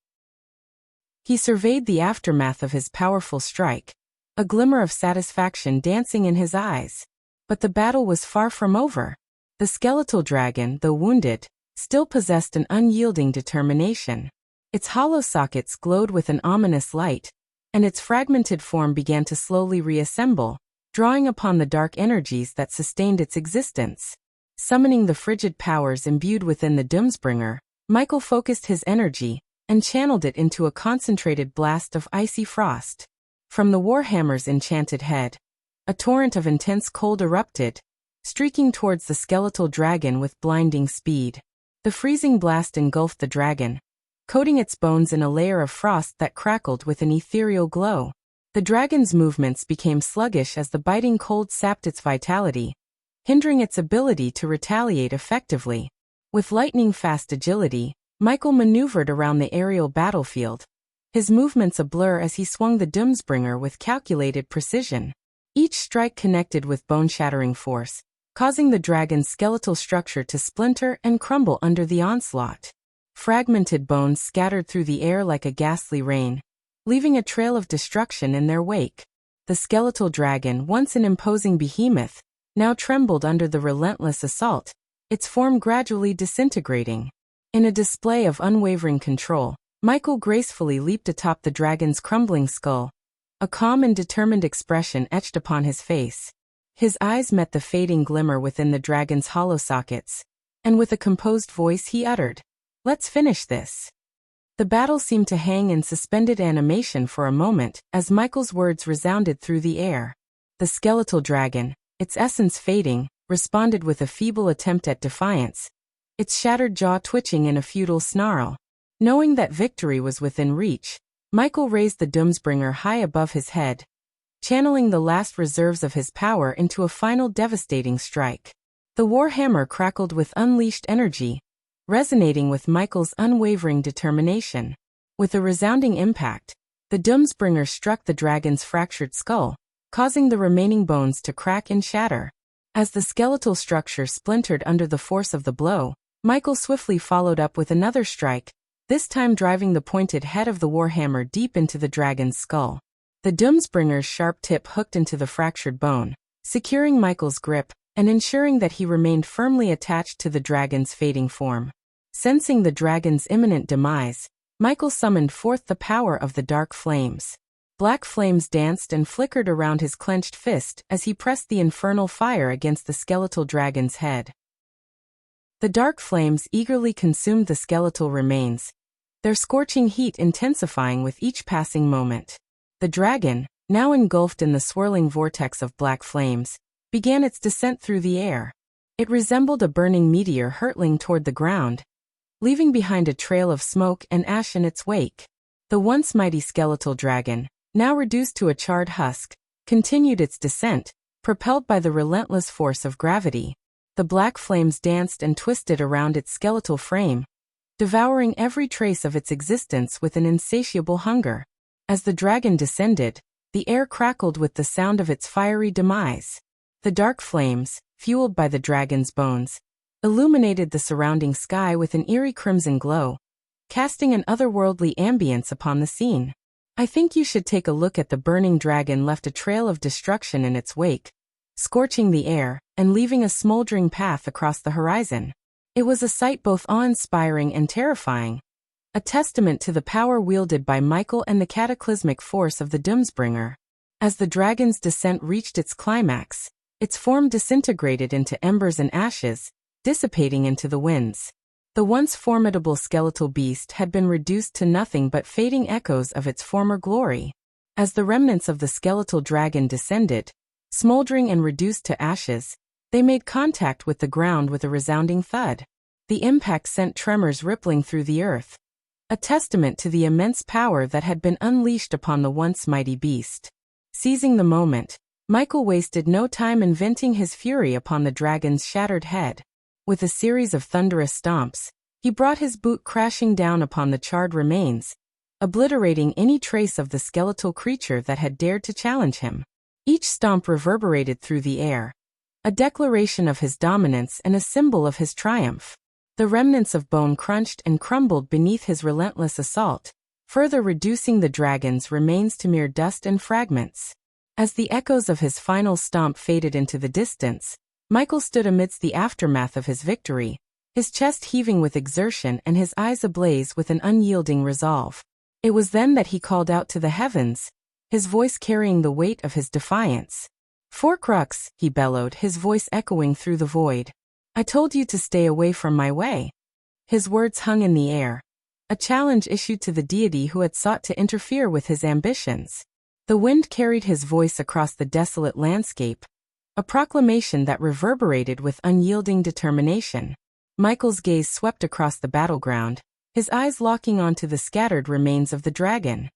He surveyed the aftermath of his powerful strike, a glimmer of satisfaction dancing in his eyes. But the battle was far from over. The skeletal dragon, though wounded, still possessed an unyielding determination. Its hollow sockets glowed with an ominous light, and its fragmented form began to slowly reassemble, drawing upon the dark energies that sustained its existence. Summoning the frigid powers imbued within the Doomsbringer, Michael focused his energy and channeled it into a concentrated blast of icy frost. From the warhammer's enchanted head, a torrent of intense cold erupted, streaking towards the skeletal dragon with blinding speed. The freezing blast engulfed the dragon, coating its bones in a layer of frost that crackled with an ethereal glow. The dragon's movements became sluggish as the biting cold sapped its vitality, hindering its ability to retaliate effectively. With lightning-fast agility, Michael maneuvered around the aerial battlefield, his movements a blur as he swung the Doomsbringer with calculated precision. Each strike connected with bone-shattering force, causing the dragon's skeletal structure to splinter and crumble under the onslaught. Fragmented bones scattered through the air like a ghastly rain, leaving a trail of destruction in their wake. The skeletal dragon, once an imposing behemoth, now trembled under the relentless assault, its form gradually disintegrating. In a display of unwavering control, Michael gracefully leaped atop the dragon's crumbling skull, a calm and determined expression etched upon his face. His eyes met the fading glimmer within the dragon's hollow sockets, and with a composed voice he uttered, "Let's finish this." The battle seemed to hang in suspended animation for a moment as Michael's words resounded through the air. The skeletal dragon, its essence fading, responded with a feeble attempt at defiance, its shattered jaw twitching in a futile snarl. Knowing that victory was within reach, Michael raised the Doomsbringer high above his head, channeling the last reserves of his power into a final devastating strike. The warhammer crackled with unleashed energy, resonating with Michael's unwavering determination. With a resounding impact, the Doomsbringer struck the dragon's fractured skull, causing the remaining bones to crack and shatter. As the skeletal structure splintered under the force of the blow, Michael swiftly followed up with another strike, this time driving the pointed head of the warhammer deep into the dragon's skull. The Doomsbringer's sharp tip hooked into the fractured bone, securing Michael's grip and ensuring that he remained firmly attached to the dragon's fading form. Sensing the dragon's imminent demise, Michael summoned forth the power of the dark flames. Black flames danced and flickered around his clenched fist as he pressed the infernal fire against the skeletal dragon's head. The dark flames eagerly consumed the skeletal remains, their scorching heat intensifying with each passing moment. The dragon, now engulfed in the swirling vortex of black flames, began its descent through the air. It resembled a burning meteor hurtling toward the ground, leaving behind a trail of smoke and ash in its wake. The once mighty skeletal dragon, now reduced to a charred husk, continued its descent, propelled by the relentless force of gravity. The black flames danced and twisted around its skeletal frame, devouring every trace of its existence with an insatiable hunger. As the dragon descended, the air crackled with the sound of its fiery demise. The dark flames, fueled by the dragon's bones, illuminated the surrounding sky with an eerie crimson glow, casting an otherworldly ambience upon the scene. I think you should take a look at the burning dragon left a trail of destruction in its wake, scorching the air and leaving a smoldering path across the horizon. It was a sight both awe-inspiring and terrifying, a testament to the power wielded by Michael and the cataclysmic force of the Doomsbringer. As the dragon's descent reached its climax, its form disintegrated into embers and ashes, dissipating into the winds. The once formidable skeletal beast had been reduced to nothing but fading echoes of its former glory. As the remnants of the skeletal dragon descended, smoldering and reduced to ashes, they made contact with the ground with a resounding thud. The impact sent tremors rippling through the earth, a testament to the immense power that had been unleashed upon the once mighty beast. Seizing the moment, Michael wasted no time in venting his fury upon the dragon's shattered head. With a series of thunderous stomps, he brought his boot crashing down upon the charred remains, obliterating any trace of the skeletal creature that had dared to challenge him. Each stomp reverberated through the air, a declaration of his dominance and a symbol of his triumph. The remnants of bone crunched and crumbled beneath his relentless assault, further reducing the dragon's remains to mere dust and fragments. As the echoes of his final stomp faded into the distance, Michael stood amidst the aftermath of his victory, his chest heaving with exertion and his eyes ablaze with an unyielding resolve. It was then that he called out to the heavens, his voice carrying the weight of his defiance. "Forcrux," he bellowed, his voice echoing through the void. "I told you to stay away from my way." His words hung in the air, a challenge issued to the deity who had sought to interfere with his ambitions. The wind carried his voice across the desolate landscape, a proclamation that reverberated with unyielding determination. Michael's gaze swept across the battleground, his eyes locking onto the scattered remains of the dragon.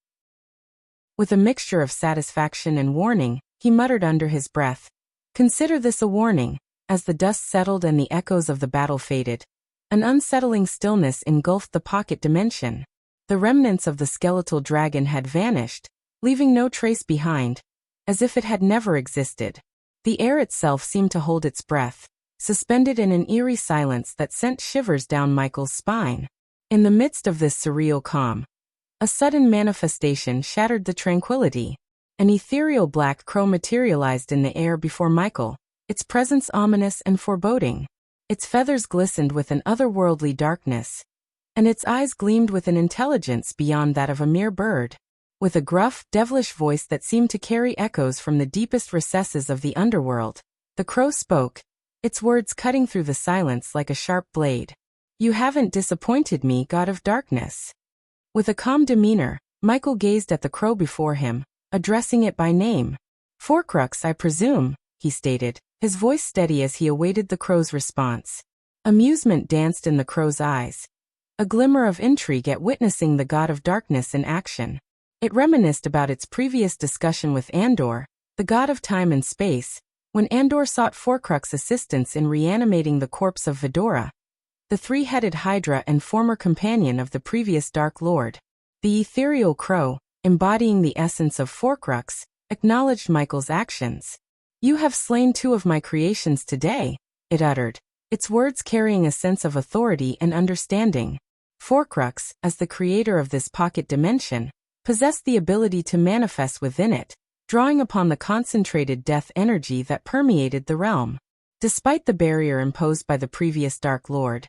With a mixture of satisfaction and warning, he muttered under his breath, "Consider this a warning." As the dust settled and the echoes of the battle faded, an unsettling stillness engulfed the pocket dimension. The remnants of the skeletal dragon had vanished, leaving no trace behind, as if it had never existed. The air itself seemed to hold its breath, suspended in an eerie silence that sent shivers down Michael's spine. In the midst of this surreal calm, a sudden manifestation shattered the tranquility. An ethereal black crow materialized in the air before Michael, its presence ominous and foreboding. Its feathers glistened with an otherworldly darkness, and its eyes gleamed with an intelligence beyond that of a mere bird. With a gruff, devilish voice that seemed to carry echoes from the deepest recesses of the underworld, the crow spoke, its words cutting through the silence like a sharp blade. "You haven't disappointed me, God of Darkness." With a calm demeanor, Michael gazed at the crow before him, addressing it by name. "Forcrux, I presume," he stated, his voice steady as he awaited the crow's response. Amusement danced in the crow's eyes, a glimmer of intrigue at witnessing the God of Darkness in action. It reminisced about its previous discussion with Andor, the god of time and space, when Andor sought Forcrux assistance in reanimating the corpse of Vidora, the three-headed Hydra and former companion of the previous Dark Lord. The ethereal crow, embodying the essence of Forcrux, acknowledged Michael's actions. "You have slain two of my creations today," it uttered, its words carrying a sense of authority and understanding. Forcrux, as the creator of this pocket dimension, possessed the ability to manifest within it, drawing upon the concentrated death energy that permeated the realm. Despite the barrier imposed by the previous Dark Lord,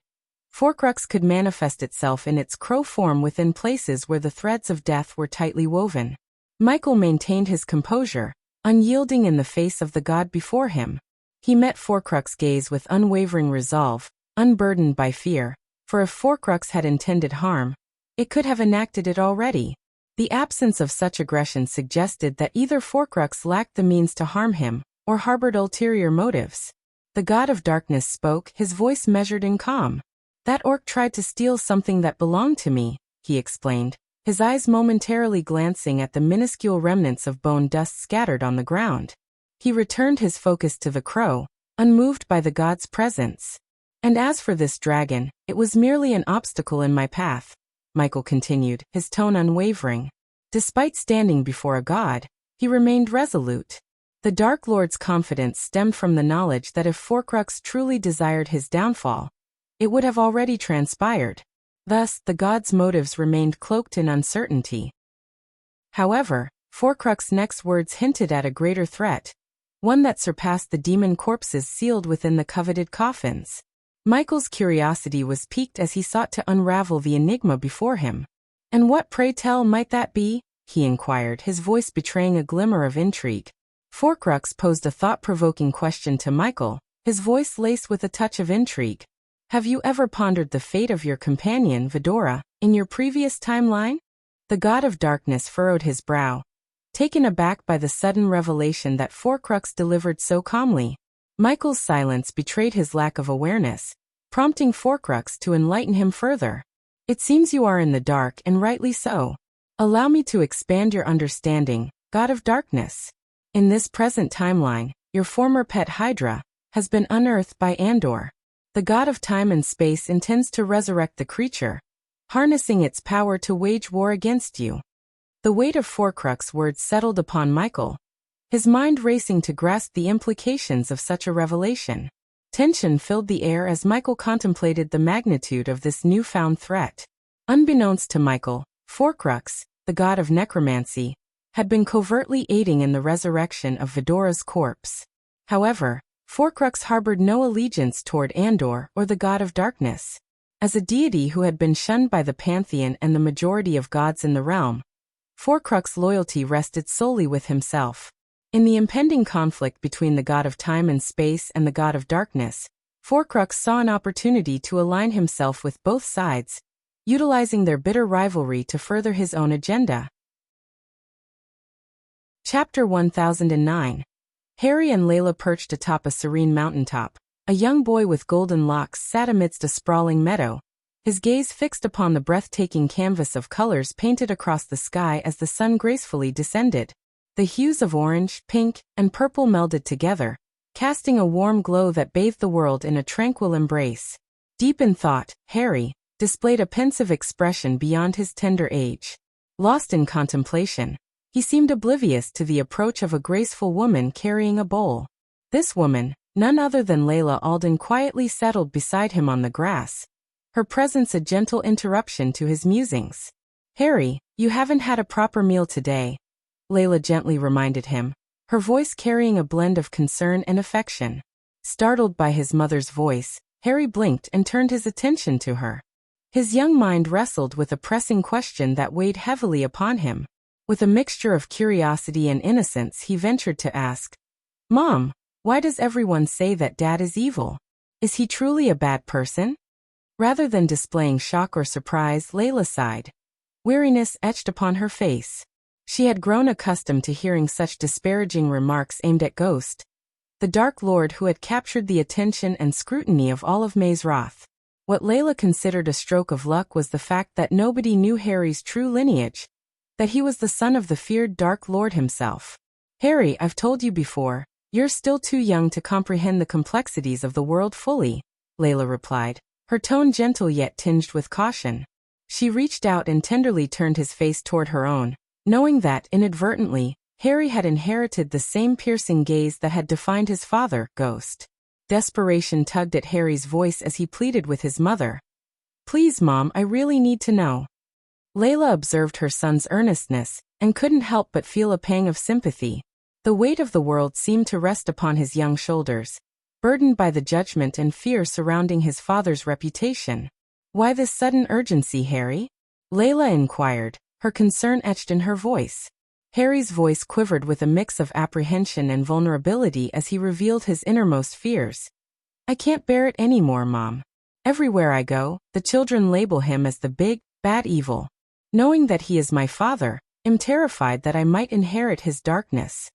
Forcrux could manifest itself in its crow form within places where the threads of death were tightly woven. Michael maintained his composure, unyielding in the face of the god before him. He met Forcrux's gaze with unwavering resolve, unburdened by fear, for if Forcrux had intended harm, it could have enacted it already. The absence of such aggression suggested that either Forcrux lacked the means to harm him, or harbored ulterior motives. The God of Darkness spoke, his voice measured and calm. "That orc tried to steal something that belonged to me," he explained, his eyes momentarily glancing at the minuscule remnants of bone dust scattered on the ground. He returned his focus to the crow, unmoved by the god's presence. "And as for this dragon, it was merely an obstacle in my path," Michael continued, his tone unwavering. Despite standing before a god, he remained resolute. The Dark Lord's confidence stemmed from the knowledge that if Forcrux truly desired his downfall, it would have already transpired. Thus, the god's motives remained cloaked in uncertainty. However, Forcrux's next words hinted at a greater threat, one that surpassed the demon corpses sealed within the coveted coffins. Michael's curiosity was piqued as he sought to unravel the enigma before him. "And what, pray tell, might that be?" he inquired, his voice betraying a glimmer of intrigue. Forcrux posed a thought-provoking question to Michael, his voice laced with a touch of intrigue. "Have you ever pondered the fate of your companion, Vidora, in your previous timeline?" The God of Darkness furrowed his brow, taken aback by the sudden revelation that Forcrux delivered so calmly. Michael's silence betrayed his lack of awareness, prompting Forcrux to enlighten him further. "It seems you are in the dark, and rightly so. Allow me to expand your understanding, God of Darkness. In this present timeline, your former pet Hydra has been unearthed by Andor. The god of time and space intends to resurrect the creature, harnessing its power to wage war against you." The weight of Forcrux's words settled upon Michael, his mind racing to grasp the implications of such a revelation. Tension filled the air as Michael contemplated the magnitude of this newfound threat. Unbeknownst to Michael, Forcrux, the god of necromancy, had been covertly aiding in the resurrection of Vidora's corpse. However, Forcrux harbored no allegiance toward Andor or the God of Darkness. As a deity who had been shunned by the pantheon and the majority of gods in the realm, Forcrux's loyalty rested solely with himself. In the impending conflict between the God of Time and Space and the God of Darkness, Forcrux saw an opportunity to align himself with both sides, utilizing their bitter rivalry to further his own agenda. Chapter 1009. Harry and Layla perched atop a serene mountaintop. A young boy with golden locks sat amidst a sprawling meadow, his gaze fixed upon the breathtaking canvas of colors painted across the sky as the sun gracefully descended. The hues of orange, pink, and purple melded together, casting a warm glow that bathed the world in a tranquil embrace. Deep in thought, Harry displayed a pensive expression beyond his tender age. Lost in contemplation, he seemed oblivious to the approach of a graceful woman carrying a bowl. This woman, none other than Layla Alden, quietly settled beside him on the grass, her presence a gentle interruption to his musings. "Harry, you haven't had a proper meal today," Layla gently reminded him, her voice carrying a blend of concern and affection. Startled by his mother's voice, Harry blinked and turned his attention to her. His young mind wrestled with a pressing question that weighed heavily upon him. With a mixture of curiosity and innocence, he ventured to ask, "Mom, why does everyone say that Dad is evil? Is he truly a bad person?" Rather than displaying shock or surprise, Layla sighed. Weariness etched upon her face. She had grown accustomed to hearing such disparaging remarks aimed at Ghost, the Dark Lord who had captured the attention and scrutiny of all of Maze Roth. What Layla considered a stroke of luck was the fact that nobody knew Harry's true lineage, that he was the son of the feared Dark Lord himself. "Harry, I've told you before, you're still too young to comprehend the complexities of the world fully," Layla replied, her tone gentle yet tinged with caution. She reached out and tenderly turned his face toward her own, knowing that, inadvertently, Harry had inherited the same piercing gaze that had defined his father, Ghost. Desperation tugged at Harry's voice as he pleaded with his mother. "Please, Mom, I really need to know." Layla observed her son's earnestness, and couldn't help but feel a pang of sympathy. The weight of the world seemed to rest upon his young shoulders, burdened by the judgment and fear surrounding his father's reputation. "Why this sudden urgency, Harry?" Layla inquired, her concern etched in her voice. Harry's voice quivered with a mix of apprehension and vulnerability as he revealed his innermost fears. "I can't bear it anymore, Mom. Everywhere I go, the children label him as the big, bad evil. Knowing that he is my father, I'm terrified that I might inherit his darkness."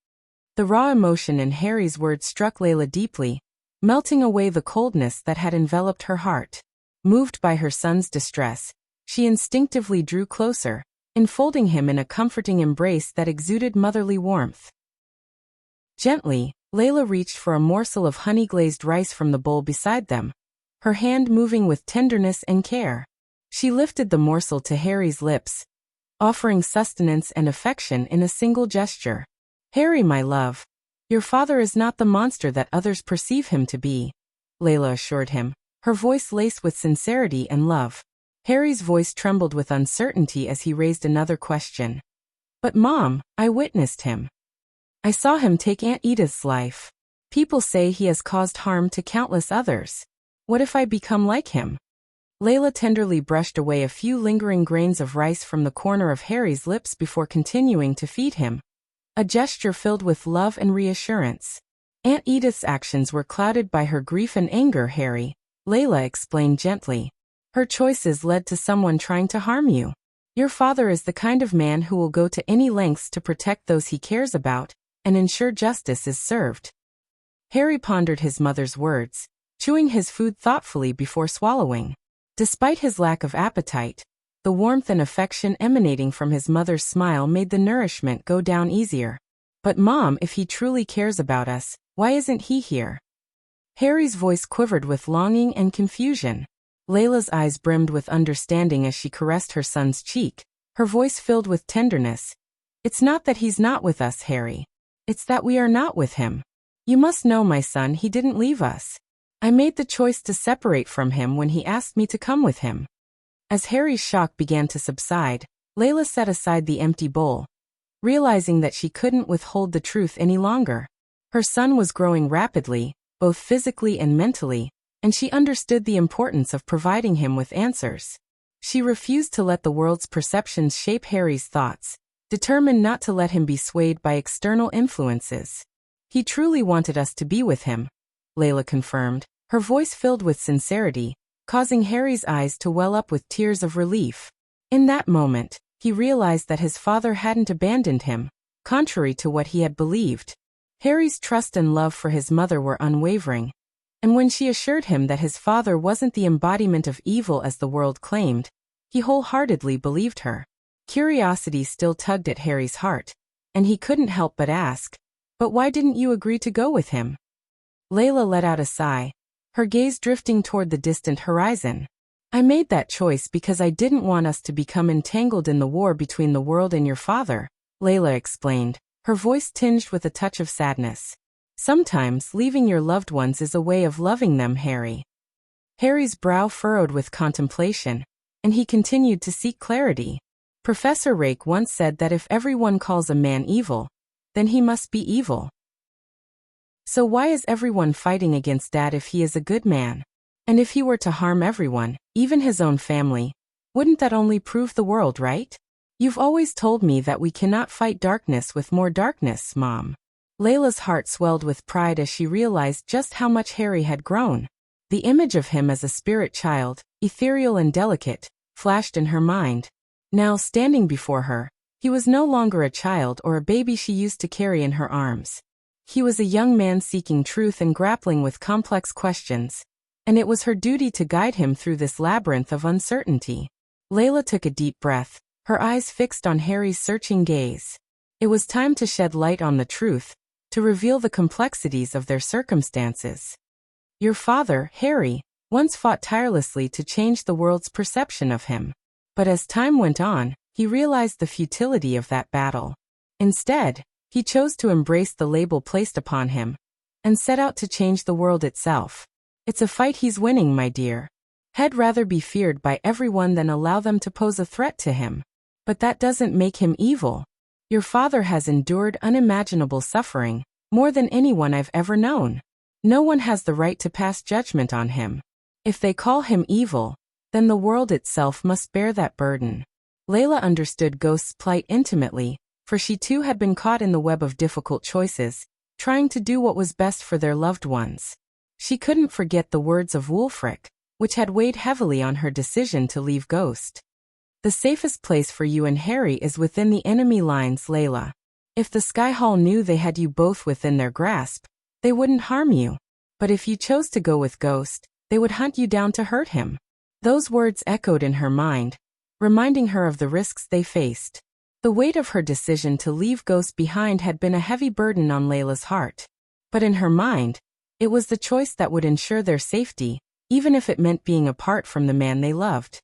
The raw emotion in Harry's words struck Layla deeply, melting away the coldness that had enveloped her heart. Moved by her son's distress, she instinctively drew closer, enfolding him in a comforting embrace that exuded motherly warmth. Gently, Layla reached for a morsel of honey-glazed rice from the bowl beside them, her hand moving with tenderness and care. She lifted the morsel to Harry's lips, offering sustenance and affection in a single gesture. "Harry, my love, your father is not the monster that others perceive him to be," Layla assured him, her voice laced with sincerity and love. Harry's voice trembled with uncertainty as he raised another question. "But Mom, I witnessed him. I saw him take Aunt Edith's life. People say he has caused harm to countless others. What if I become like him?" Layla tenderly brushed away a few lingering grains of rice from the corner of Harry's lips before continuing to feed him, a gesture filled with love and reassurance. "Aunt Edith's actions were clouded by her grief and anger, Harry," Layla explained gently. "Her choices led to someone trying to harm you. Your father is the kind of man who will go to any lengths to protect those he cares about and ensure justice is served." Harry pondered his mother's words, chewing his food thoughtfully before swallowing. Despite his lack of appetite, the warmth and affection emanating from his mother's smile made the nourishment go down easier. "But Mom, if he truly cares about us, why isn't he here?" Harry's voice quivered with longing and confusion. Layla's eyes brimmed with understanding as she caressed her son's cheek, her voice filled with tenderness. "It's not that he's not with us, Harry. It's that we are not with him. You must know, my son, he didn't leave us. I made the choice to separate from him when he asked me to come with him." As Harry's shock began to subside, Layla set aside the empty bowl, realizing that she couldn't withhold the truth any longer. Her son was growing rapidly, both physically and mentally, and she understood the importance of providing him with answers. She refused to let the world's perceptions shape Harry's thoughts, determined not to let him be swayed by external influences. "He truly wanted us to be with him," Layla confirmed, her voice filled with sincerity, causing Harry's eyes to well up with tears of relief. In that moment, he realized that his father hadn't abandoned him, contrary to what he had believed. Harry's trust and love for his mother were unwavering, And when she assured him that his father wasn't the embodiment of evil as the world claimed, he wholeheartedly believed her. Curiosity still tugged at Harry's heart, and he couldn't help but ask, "But why didn't you agree to go with him?" Layla let out a sigh, her gaze drifting toward the distant horizon. "I made that choice because I didn't want us to become entangled in the war between the world and your father," Layla explained, her voice tinged with a touch of sadness. "Sometimes leaving your loved ones is a way of loving them, Harry." Harry's brow furrowed with contemplation, and he continued to seek clarity. Professor Rake once said that if everyone calls a man evil, then he must be evil. So why is everyone fighting against Dad if he is a good man? And if he were to harm everyone, even his own family, wouldn't that only prove the world right? You've always told me that we cannot fight darkness with more darkness, Mom. Layla's heart swelled with pride as she realized just how much Harry had grown. The image of him as a spirit child, ethereal and delicate, flashed in her mind. Now standing before her, he was no longer a child or a baby she used to carry in her arms. He was a young man seeking truth and grappling with complex questions, and it was her duty to guide him through this labyrinth of uncertainty. Layla took a deep breath, her eyes fixed on Harry's searching gaze. It was time to shed light on the truth, to reveal the complexities of their circumstances. Your father, Harry, once fought tirelessly to change the world's perception of him. But as time went on, he realized the futility of that battle. Instead, he chose to embrace the label placed upon him and set out to change the world itself. It's a fight he's winning, my dear. He'd rather be feared by everyone than allow them to pose a threat to him. But that doesn't make him evil. Your father has endured unimaginable suffering, more than anyone I've ever known. No one has the right to pass judgment on him. If they call him evil, then the world itself must bear that burden. Layla understood Ghost's plight intimately, for she too had been caught in the web of difficult choices, trying to do what was best for their loved ones. She couldn't forget the words of Wulfric, which had weighed heavily on her decision to leave Ghost. The safest place for you and Harry is within the enemy lines, Layla. If the Sky Hall knew they had you both within their grasp, they wouldn't harm you. But if you chose to go with Ghost, they would hunt you down to hurt him. Those words echoed in her mind, reminding her of the risks they faced. The weight of her decision to leave Ghost behind had been a heavy burden on Layla's heart. But in her mind, it was the choice that would ensure their safety, even if it meant being apart from the man they loved.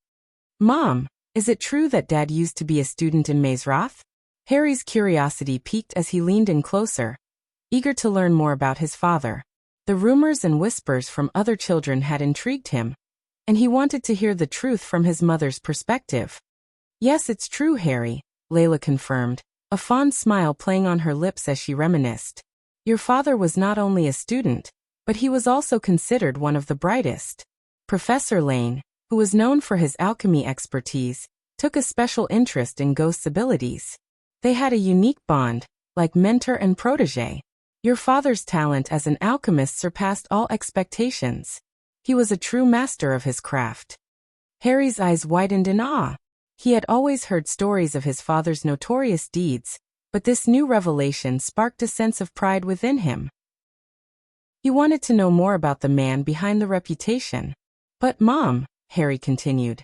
Mom, is it true that Dad used to be a student in Maze Roth? Harry's curiosity piqued as he leaned in closer, eager to learn more about his father. The rumors and whispers from other children had intrigued him, and he wanted to hear the truth from his mother's perspective. Yes, it's true, Harry, Layla confirmed, a fond smile playing on her lips as she reminisced. Your father was not only a student, but he was also considered one of the brightest. Professor Lane, who was known for his alchemy expertise, took a special interest in Ghost's abilities. They had a unique bond, like mentor and protege. Your father's talent as an alchemist surpassed all expectations. He was a true master of his craft. Harry's eyes widened in awe. He had always heard stories of his father's notorious deeds, but this new revelation sparked a sense of pride within him. He wanted to know more about the man behind the reputation. But Mom, Harry continued,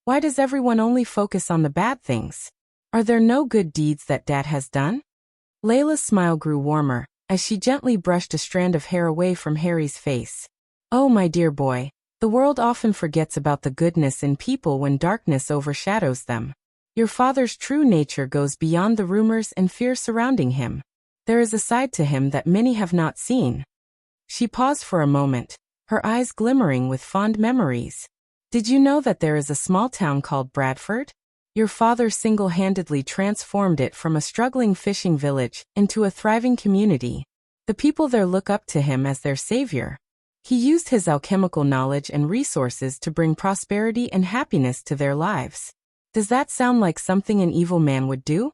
why does everyone only focus on the bad things? Are there no good deeds that Dad has done? Layla's smile grew warmer, as she gently brushed a strand of hair away from Harry's face. Oh, my dear boy, the world often forgets about the goodness in people when darkness overshadows them. Your father's true nature goes beyond the rumors and fear surrounding him. There is a side to him that many have not seen. She paused for a moment, her eyes glimmering with fond memories. Did you know that there is a small town called Bradford? Your father single-handedly transformed it from a struggling fishing village into a thriving community. The people there look up to him as their savior. He used his alchemical knowledge and resources to bring prosperity and happiness to their lives. Does that sound like something an evil man would do?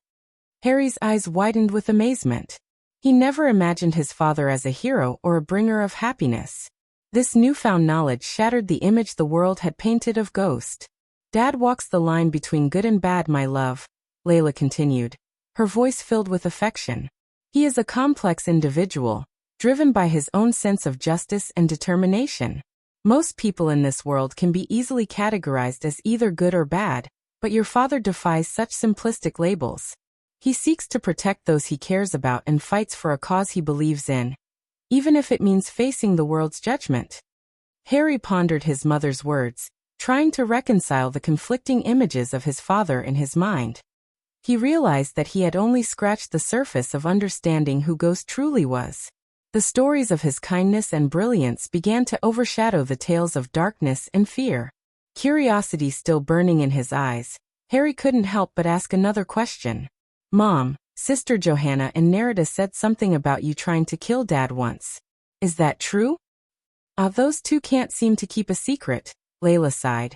Harry's eyes widened with amazement. He never imagined his father as a hero or a bringer of happiness. This newfound knowledge shattered the image the world had painted of Ghost. Dad walks the line between good and bad, my love, Layla continued, her voice filled with affection. He is a complex individual, driven by his own sense of justice and determination. Most people in this world can be easily categorized as either good or bad, but your father defies such simplistic labels. He seeks to protect those he cares about and fights for a cause he believes in, even if it means facing the world's judgment. Harry pondered his mother's words, trying to reconcile the conflicting images of his father in his mind. He realized that he had only scratched the surface of understanding who Ghost truly was. The stories of his kindness and brilliance began to overshadow the tales of darkness and fear. Curiosity still burning in his eyes, Harry couldn't help but ask another question. Mom, Sister Johanna and Nerida said something about you trying to kill Dad once. Is that true? Those two can't seem to keep a secret, Layla sighed,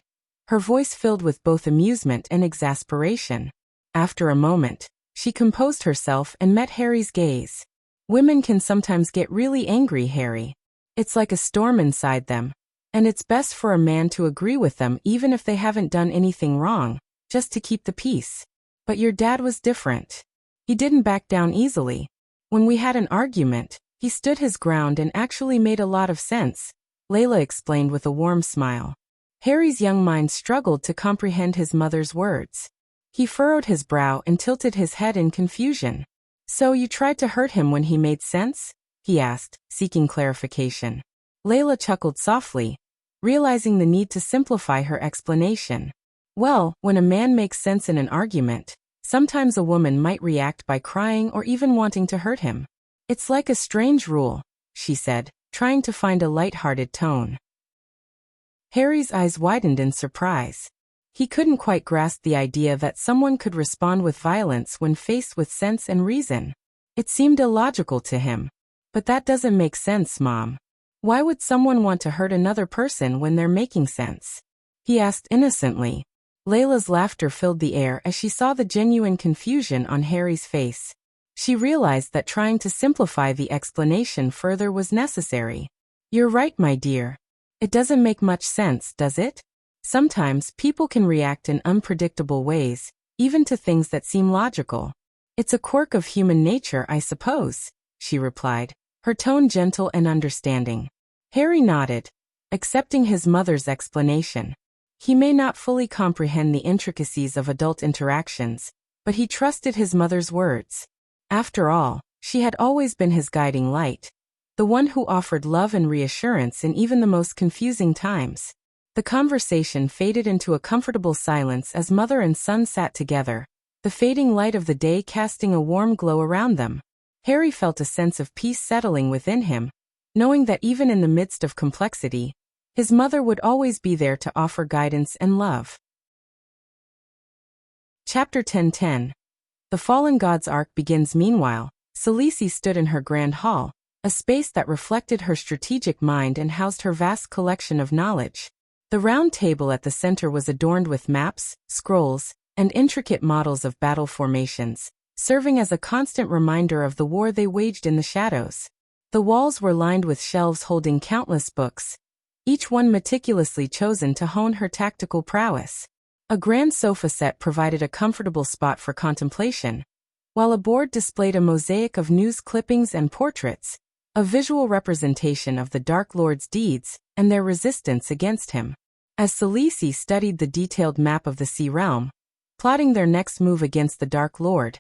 her voice filled with both amusement and exasperation. After a moment, she composed herself and met Harry's gaze. Women can sometimes get really angry, Harry. It's like a storm inside them, and it's best for a man to agree with them even if they haven't done anything wrong, just to keep the peace. But your dad was different. He didn't back down easily. When we had an argument, he stood his ground and actually made a lot of sense, Layla explained with a warm smile. Harry's young mind struggled to comprehend his mother's words. He furrowed his brow and tilted his head in confusion. So you tried to hurt him when he made sense? He asked, seeking clarification. Layla chuckled softly, realizing the need to simplify her explanation. Well, when a man makes sense in an argument, sometimes a woman might react by crying or even wanting to hurt him. It's like a strange rule, she said, trying to find a light-hearted tone. Harry's eyes widened in surprise. He couldn't quite grasp the idea that someone could respond with violence when faced with sense and reason. It seemed illogical to him. But that doesn't make sense, Mom. Why would someone want to hurt another person when they're making sense? He asked innocently. Layla's laughter filled the air as she saw the genuine confusion on Harry's face. She realized that trying to simplify the explanation further was necessary. You're right, my dear. It doesn't make much sense, does it? Sometimes people can react in unpredictable ways, even to things that seem logical. It's a quirk of human nature, I suppose, she replied, her tone gentle and understanding. Harry nodded, accepting his mother's explanation. He may not fully comprehend the intricacies of adult interactions, but he trusted his mother's words. After all, she had always been his guiding light, the one who offered love and reassurance in even the most confusing times. The conversation faded into a comfortable silence as mother and son sat together, the fading light of the day casting a warm glow around them. Harry felt a sense of peace settling within him, knowing that even in the midst of complexity, his mother would always be there to offer guidance and love. Chapter 10:10. The Fallen Gods arc begins. Meanwhile, Khaleesi stood in her grand hall, a space that reflected her strategic mind and housed her vast collection of knowledge. The round table at the center was adorned with maps, scrolls, and intricate models of battle formations, serving as a constant reminder of the war they waged in the shadows. The walls were lined with shelves holding countless books, each one meticulously chosen to hone her tactical prowess. A grand sofa set provided a comfortable spot for contemplation, while a board displayed a mosaic of news clippings and portraits, a visual representation of the Dark Lord's deeds and their resistance against him. As Khaleesi studied the detailed map of the Sea Realm, plotting their next move against the Dark Lord,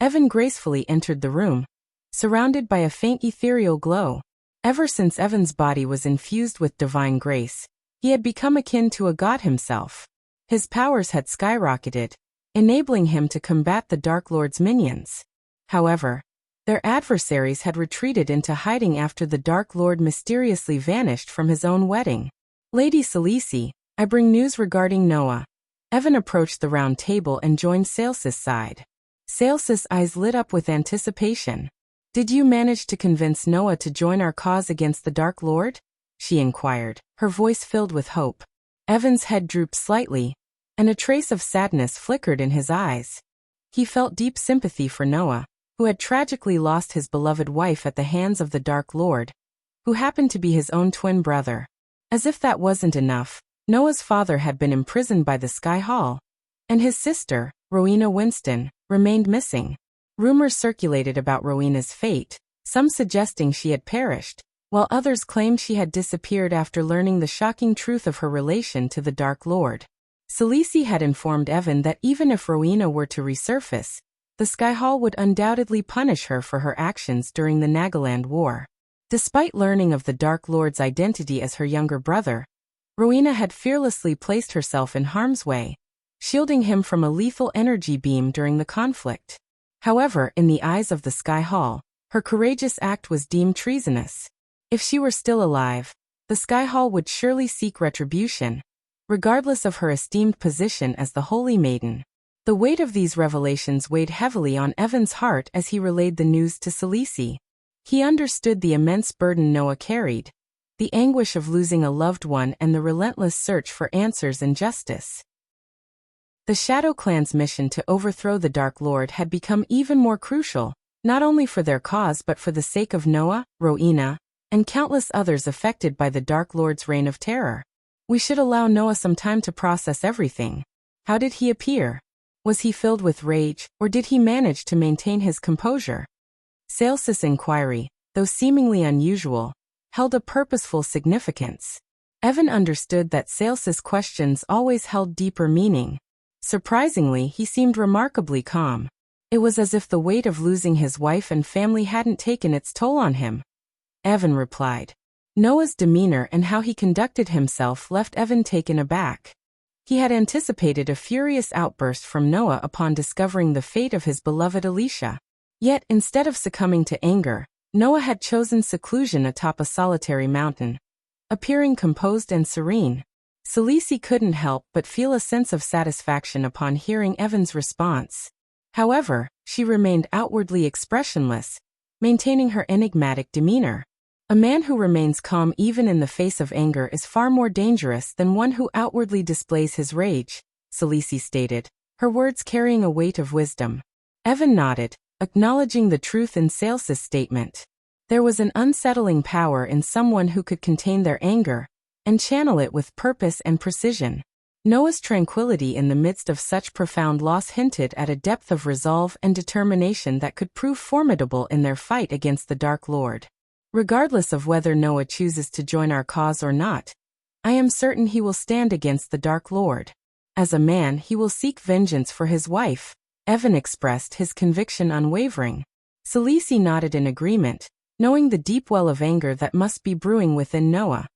Evan gracefully entered the room, surrounded by a faint ethereal glow. Ever since Evan's body was infused with divine grace, he had become akin to a god himself. His powers had skyrocketed, enabling him to combat the Dark Lord's minions. However, their adversaries had retreated into hiding after the Dark Lord mysteriously vanished from his own wedding. Lady Khaleesi, I bring news regarding Noah. Evan approached the round table and joined Sales's side. Sales's eyes lit up with anticipation. Did you manage to convince Noah to join our cause against the Dark Lord? She inquired, her voice filled with hope. Evan's head drooped slightly, and a trace of sadness flickered in his eyes. He felt deep sympathy for Noah, who had tragically lost his beloved wife at the hands of the Dark Lord, who happened to be his own twin brother. As if that wasn't enough, Noah's father had been imprisoned by the Sky Hall, and his sister, Rowena Winston, remained missing. Rumors circulated about Rowena's fate, some suggesting she had perished, while others claimed she had disappeared after learning the shocking truth of her relation to the Dark Lord. Khaleesi had informed Evan that even if Rowena were to resurface, the Skyhall would undoubtedly punish her for her actions during the Nagaland War. Despite learning of the Dark Lord's identity as her younger brother, Rowena had fearlessly placed herself in harm's way, shielding him from a lethal energy beam during the conflict. However, in the eyes of the Skyhall, her courageous act was deemed treasonous. If she were still alive, the Skyhall would surely seek retribution, regardless of her esteemed position as the Holy Maiden. The weight of these revelations weighed heavily on Evan's heart as he relayed the news to Khaleesi. He understood the immense burden Noah carried, the anguish of losing a loved one and the relentless search for answers and justice. The Shadow Clan's mission to overthrow the Dark Lord had become even more crucial, not only for their cause but for the sake of Noah, Rowena, and countless others affected by the Dark Lord's reign of terror. We should allow Noah some time to process everything. How did he appear? Was he filled with rage, or did he manage to maintain his composure? Sales's inquiry, though seemingly unusual, held a purposeful significance. Evan understood that Sales's questions always held deeper meaning. Surprisingly, he seemed remarkably calm. It was as if the weight of losing his wife and family hadn't taken its toll on him. Evan replied. Noah's demeanor and how he conducted himself left Evan taken aback. He had anticipated a furious outburst from Noah upon discovering the fate of his beloved Alicia. Yet, instead of succumbing to anger, Noah had chosen seclusion atop a solitary mountain, appearing composed and serene. Khaleesi couldn't help but feel a sense of satisfaction upon hearing Evan's response. However, she remained outwardly expressionless, maintaining her enigmatic demeanor. A man who remains calm even in the face of anger is far more dangerous than one who outwardly displays his rage, Khaleesi stated, her words carrying a weight of wisdom. Evan nodded, acknowledging the truth in Sales's statement. There was an unsettling power in someone who could contain their anger and channel it with purpose and precision. Noah's tranquility in the midst of such profound loss hinted at a depth of resolve and determination that could prove formidable in their fight against the Dark Lord. Regardless of whether Noah chooses to join our cause or not, I am certain he will stand against the Dark Lord. As a man, he will seek vengeance for his wife. Evan expressed his conviction unwavering. Khaleesi nodded in agreement, knowing the deep well of anger that must be brewing within Noah,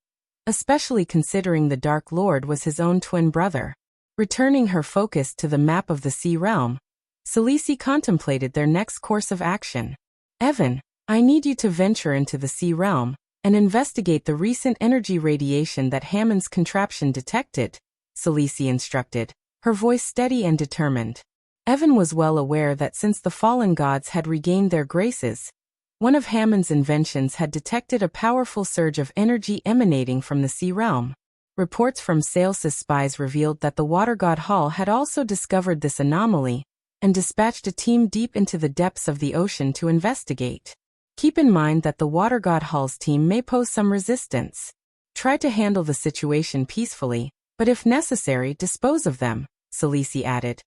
especially considering the Dark Lord was his own twin brother. Returning her focus to the map of the Sea Realm, Khaleesi contemplated their next course of action. Evan, I need you to venture into the Sea Realm and investigate the recent energy radiation that Hammond's contraption detected, Khaleesi instructed, her voice steady and determined. Evan was well aware that since the fallen gods had regained their graces, one of Hammond's inventions had detected a powerful surge of energy emanating from the Sea Realm. Reports from Sales's spies revealed that the Water God Hall had also discovered this anomaly and dispatched a team deep into the depths of the ocean to investigate. Keep in mind that the Water God Hall's team may pose some resistance. Try to handle the situation peacefully, but if necessary, dispose of them, Khaleesi added,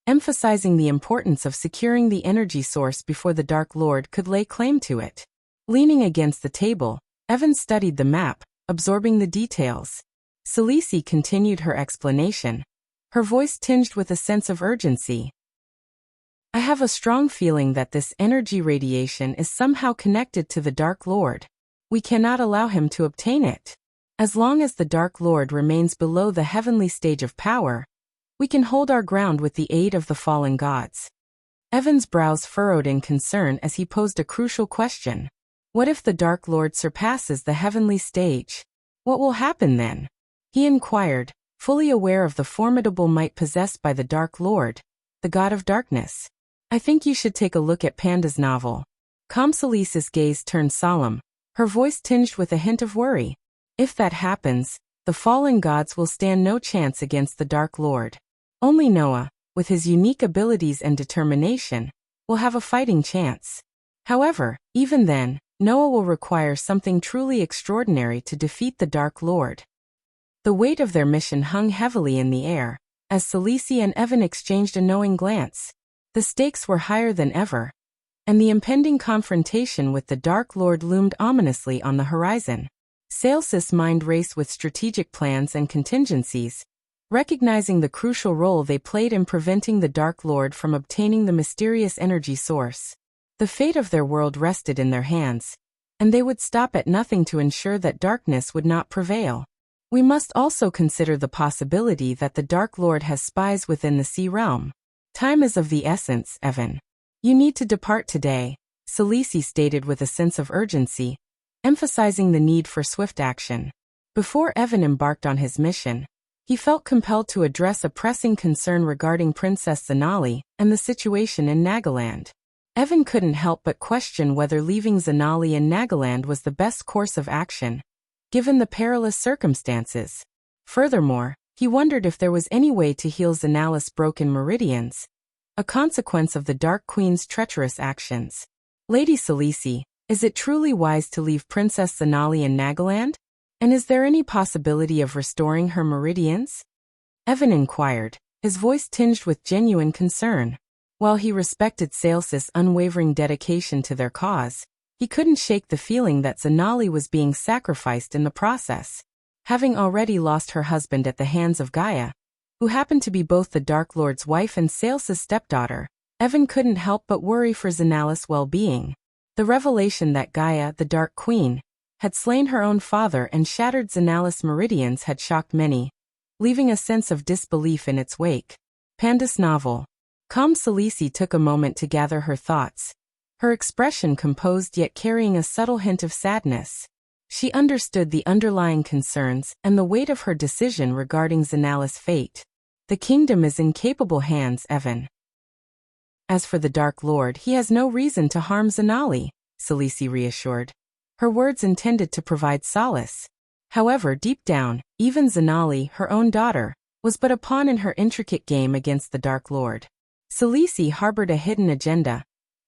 emphasizing the importance of securing the energy source before the Dark Lord could lay claim to it. Leaning against the table, Evan studied the map, absorbing the details. Khaleesi continued her explanation, her voice tinged with a sense of urgency. I have a strong feeling that this energy radiation is somehow connected to the Dark Lord. We cannot allow him to obtain it. As long as the Dark Lord remains below the heavenly stage of power, we can hold our ground with the aid of the fallen gods. Evan's brows furrowed in concern as he posed a crucial question. What if the Dark Lord surpasses the heavenly stage? What will happen then? He inquired, fully aware of the formidable might possessed by the Dark Lord, the God of Darkness. I think you should take a look at Panda's novel. Khaleesi's gaze turned solemn, her voice tinged with a hint of worry. If that happens, the fallen gods will stand no chance against the Dark Lord. Only Noah, with his unique abilities and determination, will have a fighting chance. However, even then, Noah will require something truly extraordinary to defeat the Dark Lord. The weight of their mission hung heavily in the air, as Khaleesi and Evan exchanged a knowing glance. The stakes were higher than ever, and the impending confrontation with the Dark Lord loomed ominously on the horizon. Saelsis' mind raced with strategic plans and contingencies, recognizing the crucial role they played in preventing the Dark Lord from obtaining the mysterious energy source. The fate of their world rested in their hands, and they would stop at nothing to ensure that darkness would not prevail. We must also consider the possibility that the Dark Lord has spies within the sea realm. Time is of the essence, Evan. You need to depart today, Selisi stated with a sense of urgency, emphasizing the need for swift action. Before Evan embarked on his mission, he felt compelled to address a pressing concern regarding Princess Zanali and the situation in Nagaland. Evan couldn't help but question whether leaving Zanali in Nagaland was the best course of action, given the perilous circumstances. Furthermore, he wondered if there was any way to heal Zanali's broken meridians, a consequence of the Dark Queen's treacherous actions. Lady Selisi, is it truly wise to leave Princess Zanali in Nagaland? And is there any possibility of restoring her meridians? Evan inquired, his voice tinged with genuine concern. While he respected Saelsis' unwavering dedication to their cause, he couldn't shake the feeling that Zanali was being sacrificed in the process. Having already lost her husband at the hands of Gaia, who happened to be both the Dark Lord's wife and Saelsis' stepdaughter, Evan couldn't help but worry for Zanali's well-being. The revelation that Gaia, the Dark Queen, had slain her own father and shattered Zanali's meridians had shocked many, leaving a sense of disbelief in its wake. Pandus novel. Calm Selisi took a moment to gather her thoughts, her expression composed yet carrying a subtle hint of sadness. She understood the underlying concerns and the weight of her decision regarding Zanali's fate. The kingdom is in capable hands, Evan. As for the Dark Lord, he has no reason to harm Zanali, Selisi reassured, her words intended to provide solace. However, deep down, even Zanali, her own daughter, was but a pawn in her intricate game against the Dark Lord. Selisi harbored a hidden agenda,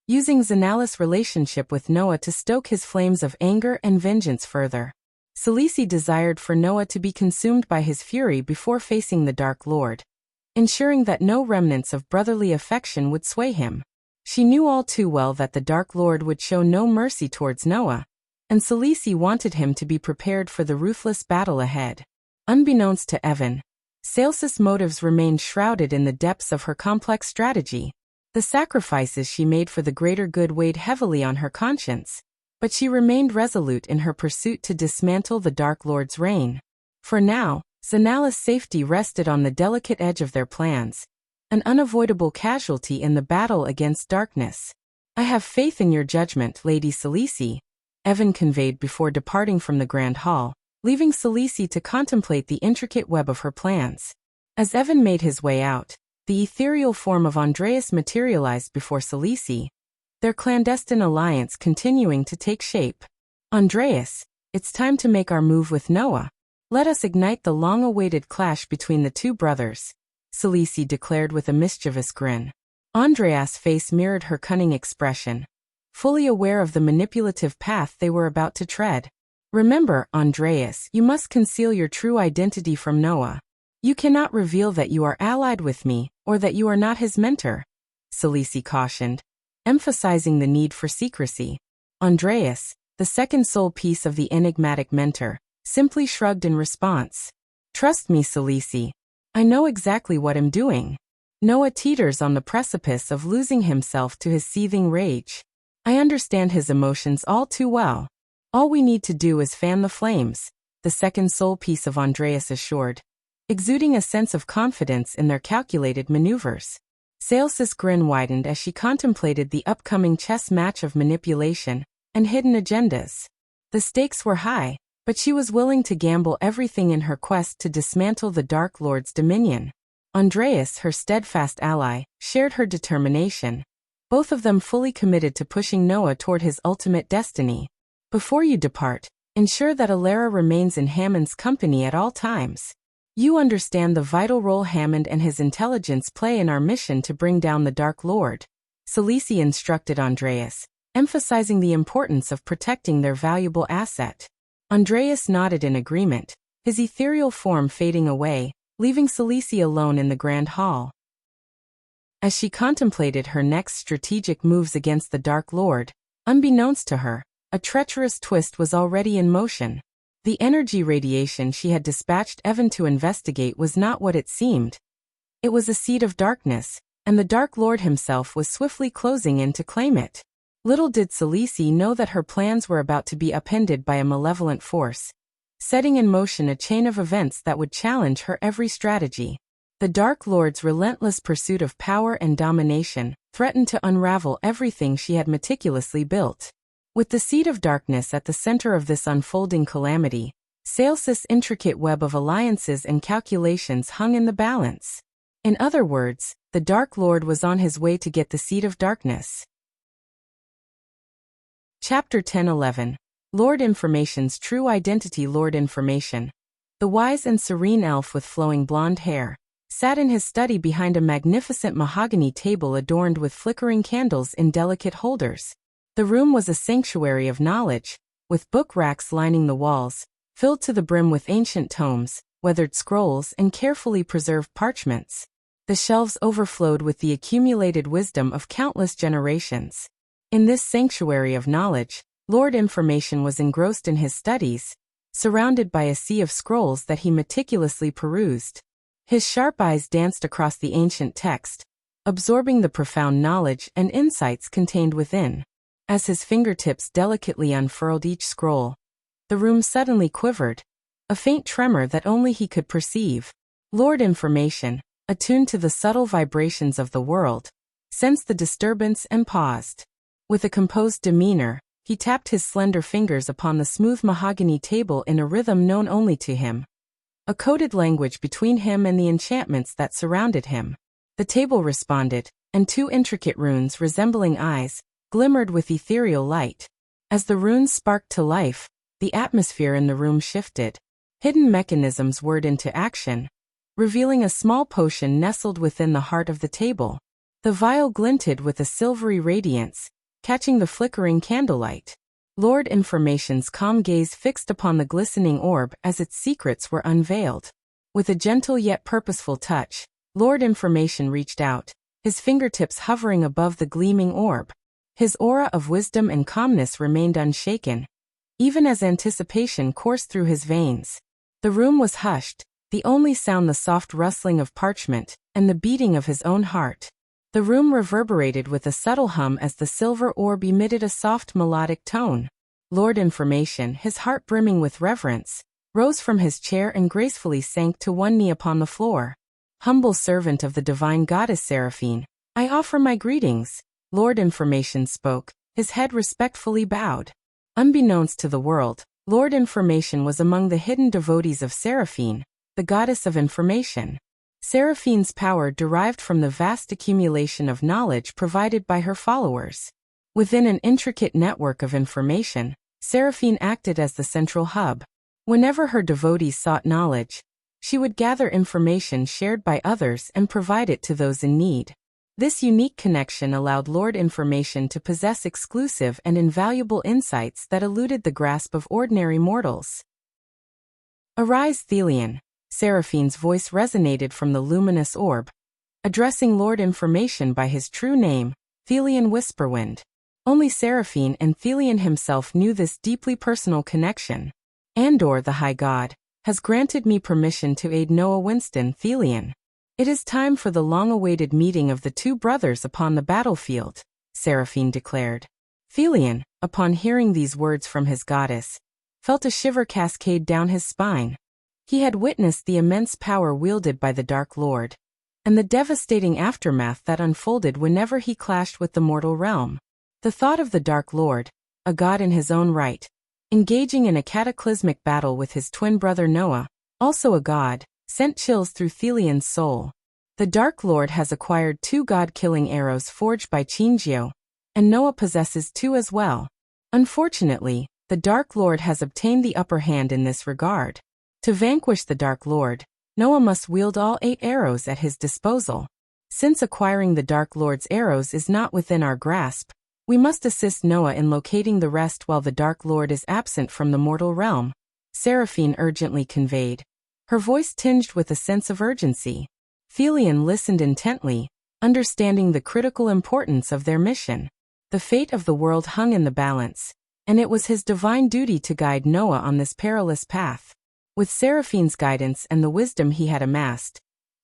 using Zanali's relationship with Noah to stoke his flames of anger and vengeance further. Selisi desired for Noah to be consumed by his fury before facing the Dark Lord, ensuring that no remnants of brotherly affection would sway him. She knew all too well that the Dark Lord would show no mercy towards Noah, and Selisi wanted him to be prepared for the ruthless battle ahead. Unbeknownst to Evan, Saelsis' motives remained shrouded in the depths of her complex strategy. The sacrifices she made for the greater good weighed heavily on her conscience, but she remained resolute in her pursuit to dismantle the Dark Lord's reign. For now, Zanali's safety rested on the delicate edge of their plans, an unavoidable casualty in the battle against darkness. I have faith in your judgment, Lady Selisi, Evan conveyed before departing from the Grand Hall, leaving Selisi to contemplate the intricate web of her plans. As Evan made his way out, the ethereal form of Andreas materialized before Selisi, their clandestine alliance continuing to take shape. Andreas, it's time to make our move with Noah. Let us ignite the long-awaited clash between the two brothers, Selisi declared with a mischievous grin. Andreas' face mirrored her cunning expression, fully aware of the manipulative path they were about to tread. Remember, Andreas, you must conceal your true identity from Noah. You cannot reveal that you are allied with me, or that you are not his mentor, Selisi cautioned, emphasizing the need for secrecy. Andreas, the second soul piece of the enigmatic mentor, simply shrugged in response. Trust me, Selisi. I know exactly what I'm doing. Noah teeters on the precipice of losing himself to his seething rage. I understand his emotions all too well. All we need to do is fan the flames, the second soul piece of Andreas assured, exuding a sense of confidence in their calculated maneuvers. Saelsis' grin widened as she contemplated the upcoming chess match of manipulation and hidden agendas. The stakes were high, but she was willing to gamble everything in her quest to dismantle the Dark Lord's dominion. Andreas, her steadfast ally, shared her determination, both of them fully committed to pushing Noah toward his ultimate destiny. Before you depart, ensure that Alara remains in Hammond's company at all times. You understand the vital role Hammond and his intelligence play in our mission to bring down the Dark Lord, Selisi instructed Andreas, emphasizing the importance of protecting their valuable asset. Andreas nodded in agreement, his ethereal form fading away, leaving Selisi alone in the Grand Hall. As she contemplated her next strategic moves against the Dark Lord, unbeknownst to her, a treacherous twist was already in motion. The energy radiation she had dispatched Evan to investigate was not what it seemed. It was a seed of darkness, and the Dark Lord himself was swiftly closing in to claim it. Little did Selisi know that her plans were about to be upended by a malevolent force, setting in motion a chain of events that would challenge her every strategy. The Dark Lord's relentless pursuit of power and domination threatened to unravel everything she had meticulously built. With the seed of darkness at the center of this unfolding calamity, Sales's intricate web of alliances and calculations hung in the balance. In other words, the Dark Lord was on his way to get the seed of darkness. Chapter 10-11. Lord Information's True Identity. Lord Information, the wise and serene elf with flowing blonde hair, sat in his study behind a magnificent mahogany table adorned with flickering candles in delicate holders. The room was a sanctuary of knowledge, with book racks lining the walls, filled to the brim with ancient tomes, weathered scrolls, and carefully preserved parchments. The shelves overflowed with the accumulated wisdom of countless generations. In this sanctuary of knowledge, Lord Information was engrossed in his studies, surrounded by a sea of scrolls that he meticulously perused. His sharp eyes danced across the ancient text, absorbing the profound knowledge and insights contained within. As his fingertips delicately unfurled each scroll, the room suddenly quivered, a faint tremor that only he could perceive. Lord Information, attuned to the subtle vibrations of the world, sensed the disturbance and paused. With a composed demeanor, he tapped his slender fingers upon the smooth mahogany table in a rhythm known only to him, a coded language between him and the enchantments that surrounded him. The table responded, and two intricate runes resembling eyes glimmered with ethereal light. As the runes sparked to life, the atmosphere in the room shifted. Hidden mechanisms whirred into action, revealing a small potion nestled within the heart of the table. The vial glinted with a silvery radiance, catching the flickering candlelight. Lord Information's calm gaze fixed upon the glistening orb as its secrets were unveiled. With a gentle yet purposeful touch, Lord Information reached out, his fingertips hovering above the gleaming orb. His aura of wisdom and calmness remained unshaken, even as anticipation coursed through his veins. The room was hushed, the only sound the soft rustling of parchment and the beating of his own heart. The room reverberated with a subtle hum as the silver orb emitted a soft melodic tone. Lord Information, his heart brimming with reverence, rose from his chair and gracefully sank to one knee upon the floor. "Humble servant of the divine goddess Seraphine, I offer my greetings." Lord Information spoke, his head respectfully bowed. Unbeknownst to the world, Lord Information was among the hidden devotees of Seraphine, the goddess of information. Seraphine's power derived from the vast accumulation of knowledge provided by her followers. Within an intricate network of information, Seraphine acted as the central hub. Whenever her devotees sought knowledge, she would gather information shared by others and provide it to those in need. This unique connection allowed Lord Information to possess exclusive and invaluable insights that eluded the grasp of ordinary mortals. "Arise, Thelian," Seraphine's voice resonated from the luminous orb, addressing Lord Information by his true name, Thelian Whisperwind. Only Seraphine and Thelian himself knew this deeply personal connection. "Andor, the High God, has granted me permission to aid Noah Winston, Thelian. It is time for the long-awaited meeting of the two brothers upon the battlefield," Seraphine declared. Thelian, upon hearing these words from his goddess, felt a shiver cascade down his spine. He had witnessed the immense power wielded by the Dark Lord, and the devastating aftermath that unfolded whenever he clashed with the mortal realm. The thought of the Dark Lord, a god in his own right, engaging in a cataclysmic battle with his twin brother Noah, also a god, sent chills through Thelian's soul. The Dark Lord has acquired 2 god-killing arrows forged by Qingjio, and Noah possesses 2 as well. Unfortunately, the Dark Lord has obtained the upper hand in this regard. To vanquish the Dark Lord, Noah must wield all 8 arrows at his disposal. Since acquiring the Dark Lord's arrows is not within our grasp, we must assist Noah in locating the rest while the Dark Lord is absent from the mortal realm, Seraphine urgently conveyed, her voice tinged with a sense of urgency. Thelian listened intently, understanding the critical importance of their mission. The fate of the world hung in the balance, and it was his divine duty to guide Noah on this perilous path. With Seraphine's guidance and the wisdom he had amassed,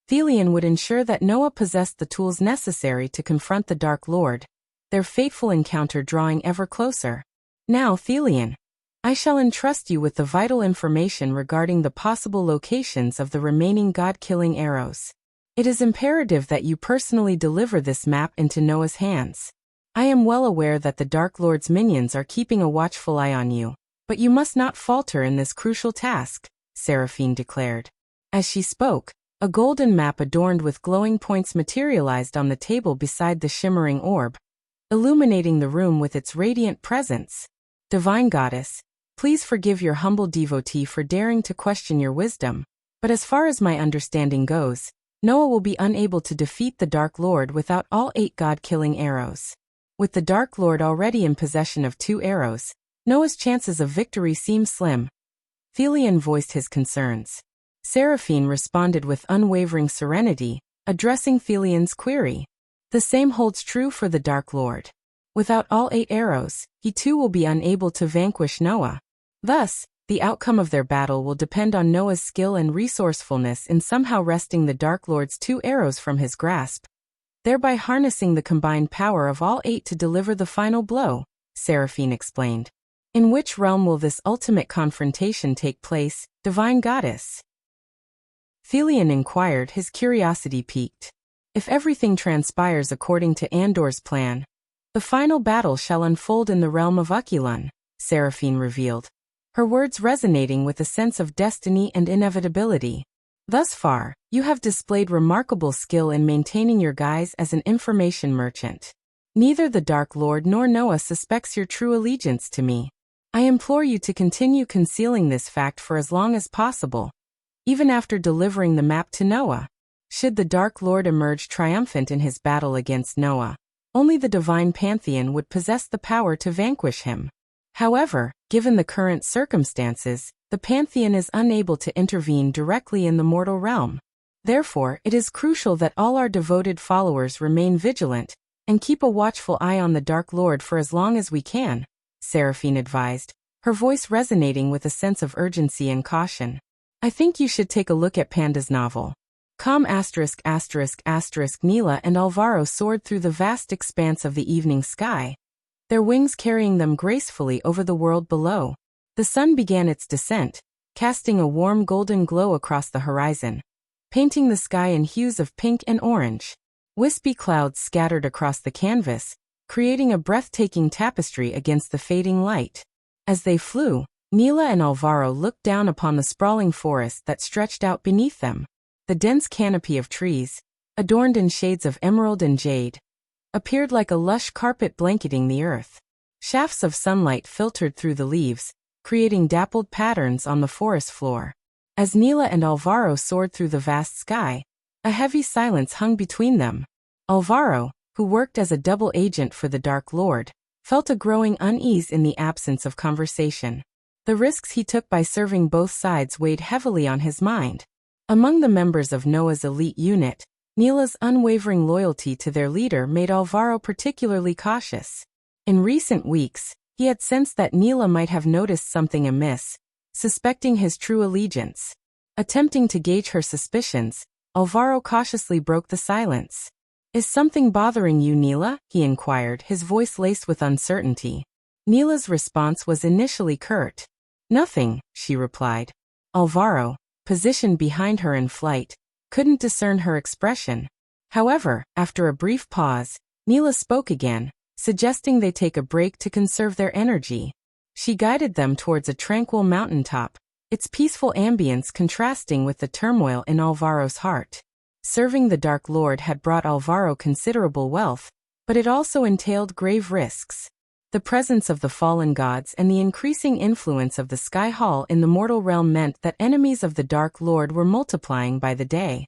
Thelion would ensure that Noah possessed the tools necessary to confront the Dark Lord, their fateful encounter drawing ever closer. Now, Thelion, I shall entrust you with the vital information regarding the possible locations of the remaining god-killing arrows. It is imperative that you personally deliver this map into Noah's hands. I am well aware that the Dark Lord's minions are keeping a watchful eye on you, but you must not falter in this crucial task, Seraphine declared. As she spoke, a golden map adorned with glowing points materialized on the table beside the shimmering orb, illuminating the room with its radiant presence. Divine Goddess, please forgive your humble devotee for daring to question your wisdom, but as far as my understanding goes, Noah will be unable to defeat the Dark Lord without all 8 god-killing arrows. With the Dark Lord already in possession of 2 arrows, Noah's chances of victory seem slim. Thelion voiced his concerns. Seraphine responded with unwavering serenity, addressing Thelion's query. The same holds true for the Dark Lord. Without all 8 arrows, he too will be unable to vanquish Noah. Thus, the outcome of their battle will depend on Noah's skill and resourcefulness in somehow wresting the Dark Lord's 2 arrows from his grasp, thereby harnessing the combined power of all 8 to deliver the final blow, Seraphine explained. In which realm will this ultimate confrontation take place, Divine Goddess? Thelion inquired, his curiosity piqued. If everything transpires according to Andor's plan, the final battle shall unfold in the realm of Ukulun, Seraphine revealed, her words resonating with a sense of destiny and inevitability. Thus far, you have displayed remarkable skill in maintaining your guise as an information merchant. Neither the Dark Lord nor Noah suspects your true allegiance to me. I implore you to continue concealing this fact for as long as possible, even after delivering the map to Noah. Should the Dark Lord emerge triumphant in his battle against Noah, only the divine pantheon would possess the power to vanquish him. However, given the current circumstances, the pantheon is unable to intervene directly in the mortal realm. Therefore, it is crucial that all our devoted followers remain vigilant and keep a watchful eye on the Dark Lord for as long as we can, Seraphine advised, her voice resonating with a sense of urgency and caution. I think you should take a look at Panda's novel. Nila and Alvaro soared through the vast expanse of the evening sky, their wings carrying them gracefully over the world below. The sun began its descent, casting a warm golden glow across the horizon, painting the sky in hues of pink and orange. Wispy clouds scattered across the canvas, creating a breathtaking tapestry against the fading light. As they flew, Nila and Alvaro looked down upon the sprawling forest that stretched out beneath them. The dense canopy of trees, adorned in shades of emerald and jade, appeared like a lush carpet blanketing the earth. Shafts of sunlight filtered through the leaves, creating dappled patterns on the forest floor. As Nila and Alvaro soared through the vast sky, a heavy silence hung between them. Alvaro, who worked as a double agent for the Dark Lord, felt a growing unease in the absence of conversation. The risks he took by serving both sides weighed heavily on his mind. Among the members of Noah's elite unit, Nila's unwavering loyalty to their leader made Alvaro particularly cautious. In recent weeks, he had sensed that Nila might have noticed something amiss, suspecting his true allegiance. Attempting to gauge her suspicions, Alvaro cautiously broke the silence. "Is something bothering you, Nila?" he inquired, his voice laced with uncertainty. Nila's response was initially curt. "Nothing," she replied. Alvaro, positioned behind her in flight, couldn't discern her expression. However, after a brief pause, Nila spoke again, suggesting they take a break to conserve their energy. She guided them towards a tranquil mountaintop, its peaceful ambience contrasting with the turmoil in Alvaro's heart. Serving the Dark Lord had brought Alvaro considerable wealth, but it also entailed grave risks. The presence of the fallen gods and the increasing influence of the Sky Hall in the mortal realm meant that enemies of the Dark Lord were multiplying by the day.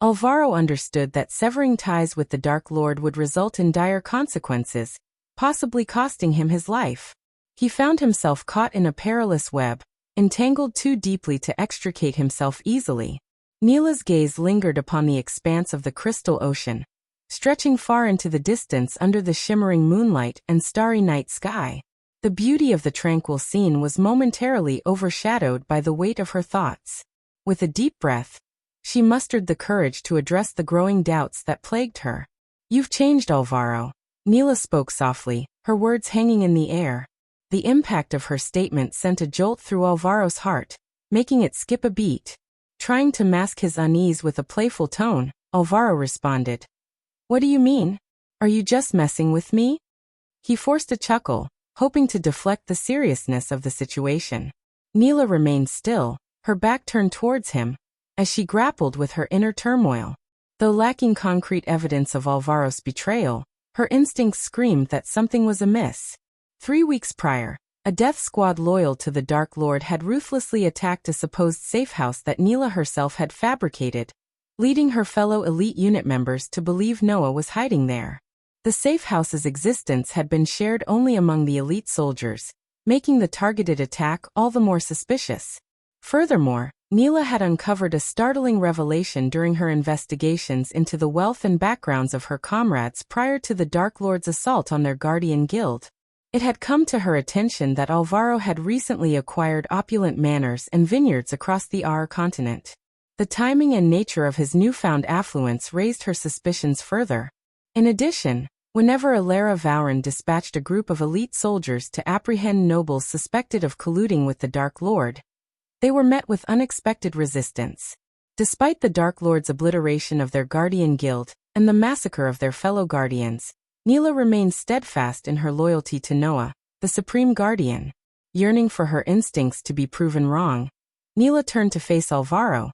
Alvaro understood that severing ties with the Dark Lord would result in dire consequences, possibly costing him his life. He found himself caught in a perilous web, entangled too deeply to extricate himself easily. Neela's gaze lingered upon the expanse of the crystal ocean, stretching far into the distance under the shimmering moonlight and starry night sky. The beauty of the tranquil scene was momentarily overshadowed by the weight of her thoughts. With a deep breath, she mustered the courage to address the growing doubts that plagued her. "You've changed, Alvaro." Neela spoke softly, her words hanging in the air. The impact of her statement sent a jolt through Alvaro's heart, making it skip a beat. Trying to mask his unease with a playful tone, Alvaro responded. "What do you mean? Are you just messing with me?" He forced a chuckle, hoping to deflect the seriousness of the situation. Neela remained still, her back turned towards him, as she grappled with her inner turmoil. Though lacking concrete evidence of Alvaro's betrayal, her instincts screamed that something was amiss. 3 weeks prior, a death squad loyal to the Dark Lord had ruthlessly attacked a supposed safehouse that Neela herself had fabricated, leading her fellow elite unit members to believe Noah was hiding there. The safehouse's existence had been shared only among the elite soldiers, making the targeted attack all the more suspicious. Furthermore, Neela had uncovered a startling revelation during her investigations into the wealth and backgrounds of her comrades prior to the Dark Lord's assault on their guardian guild. It had come to her attention that Alvaro had recently acquired opulent manors and vineyards across the Aur continent. The timing and nature of his newfound affluence raised her suspicions further. In addition, whenever Alara Vauren dispatched a group of elite soldiers to apprehend nobles suspected of colluding with the Dark Lord, they were met with unexpected resistance. Despite the Dark Lord's obliteration of their guardian guild and the massacre of their fellow guardians, Neela remained steadfast in her loyalty to Noah, the supreme guardian. Yearning for her instincts to be proven wrong, Neela turned to face Alvaro,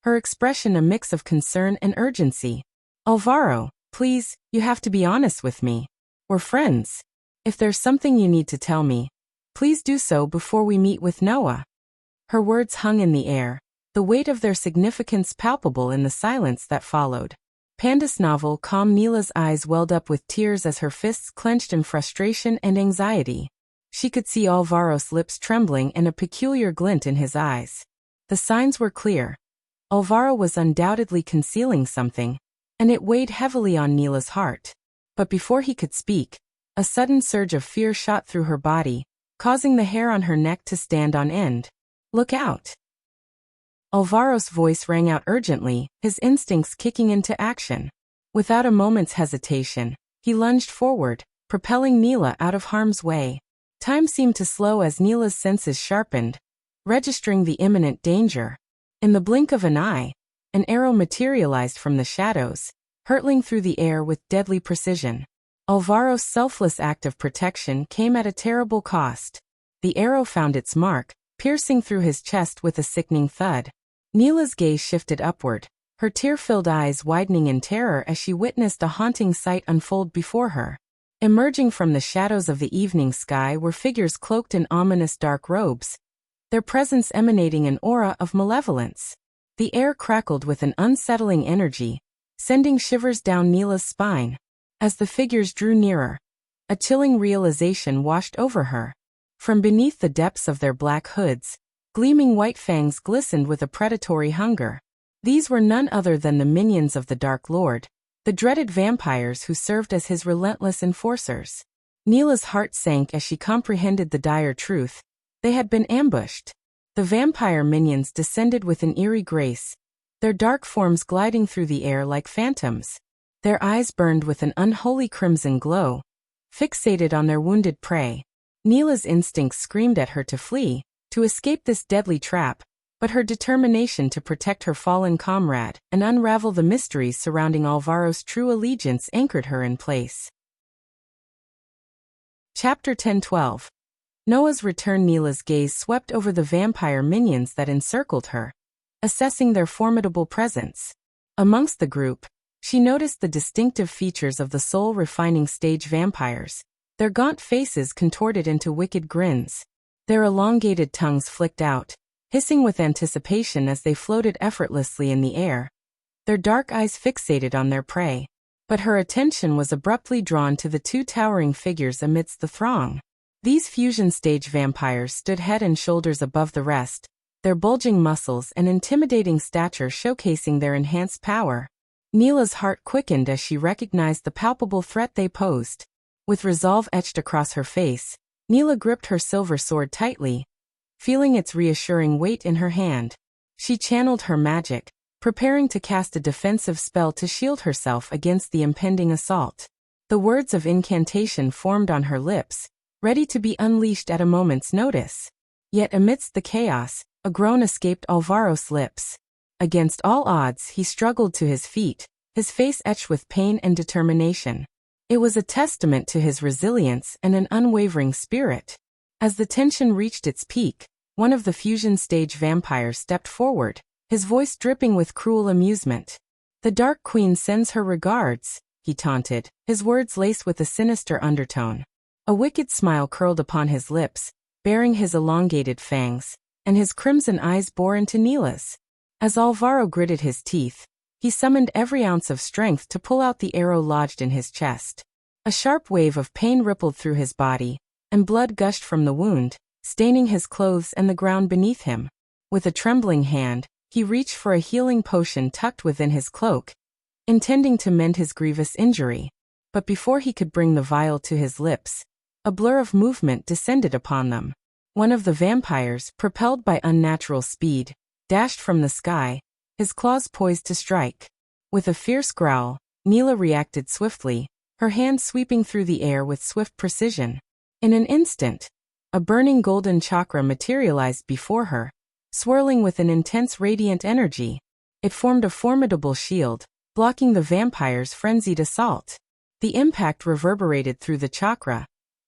her expression a mix of concern and urgency. "Alvaro, please, you have to be honest with me. We're friends. If there's something you need to tell me, please do so before we meet with Noah." Her words hung in the air, the weight of their significance palpable in the silence that followed. Panda's novel calm. Neela's eyes welled up with tears as her fists clenched in frustration and anxiety. She could see Alvaro's lips trembling and a peculiar glint in his eyes. The signs were clear. Alvaro was undoubtedly concealing something, and it weighed heavily on Neela's heart. But before he could speak, a sudden surge of fear shot through her body, causing the hair on her neck to stand on end. "Look out!" Alvaro's voice rang out urgently, his instincts kicking into action. Without a moment's hesitation, he lunged forward, propelling Neela out of harm's way. Time seemed to slow as Neela's senses sharpened, registering the imminent danger. In the blink of an eye, an arrow materialized from the shadows, hurtling through the air with deadly precision. Alvaro's selfless act of protection came at a terrible cost. The arrow found its mark, piercing through his chest with a sickening thud. Neela's gaze shifted upward, her tear-filled eyes widening in terror as she witnessed a haunting sight unfold before her. Emerging from the shadows of the evening sky were figures cloaked in ominous dark robes, their presence emanating an aura of malevolence. The air crackled with an unsettling energy, sending shivers down Neela's spine. As the figures drew nearer, a chilling realization washed over her. From beneath the depths of their black hoods, gleaming white fangs glistened with a predatory hunger. These were none other than the minions of the Dark Lord, the dreaded vampires who served as his relentless enforcers. Neela's heart sank as she comprehended the dire truth. They had been ambushed. The vampire minions descended with an eerie grace, their dark forms gliding through the air like phantoms. Their eyes burned with an unholy crimson glow, fixated on their wounded prey. Neela's instincts screamed at her to flee, to escape this deadly trap, but her determination to protect her fallen comrade and unravel the mysteries surrounding Alvaro's true allegiance anchored her in place. Chapter 10-12. Noah's return. Neela's gaze swept over the vampire minions that encircled her, assessing their formidable presence. Amongst the group, she noticed the distinctive features of the soul-refining stage vampires, their gaunt faces contorted into wicked grins. Their elongated tongues flicked out, hissing with anticipation as they floated effortlessly in the air, their dark eyes fixated on their prey. But her attention was abruptly drawn to the two towering figures amidst the throng. These fusion stage vampires stood head and shoulders above the rest, their bulging muscles and intimidating stature showcasing their enhanced power. Neela's heart quickened as she recognized the palpable threat they posed. With resolve etched across her face, Neela gripped her silver sword tightly, feeling its reassuring weight in her hand. She channeled her magic, preparing to cast a defensive spell to shield herself against the impending assault. The words of incantation formed on her lips, ready to be unleashed at a moment's notice. Yet amidst the chaos, a groan escaped Alvaro's lips. Against all odds, he struggled to his feet, his face etched with pain and determination. It was a testament to his resilience and an unwavering spirit. As the tension reached its peak, one of the fusion stage vampires stepped forward, his voice dripping with cruel amusement. "The Dark Queen sends her regards," he taunted, his words laced with a sinister undertone. A wicked smile curled upon his lips, baring his elongated fangs, and his crimson eyes bore into Neela's. As Alvaro gritted his teeth, he summoned every ounce of strength to pull out the arrow lodged in his chest. A sharp wave of pain rippled through his body, and blood gushed from the wound, staining his clothes and the ground beneath him. With a trembling hand, he reached for a healing potion tucked within his cloak, intending to mend his grievous injury. But before he could bring the vial to his lips, a blur of movement descended upon them. One of the vampires, propelled by unnatural speed, dashed from the sky, his claws poised to strike. With a fierce growl, Neela reacted swiftly, her hand sweeping through the air with swift precision. In an instant, a burning golden chakra materialized before her, swirling with an intense radiant energy. It formed a formidable shield, blocking the vampire's frenzied assault. The impact reverberated through the chakra,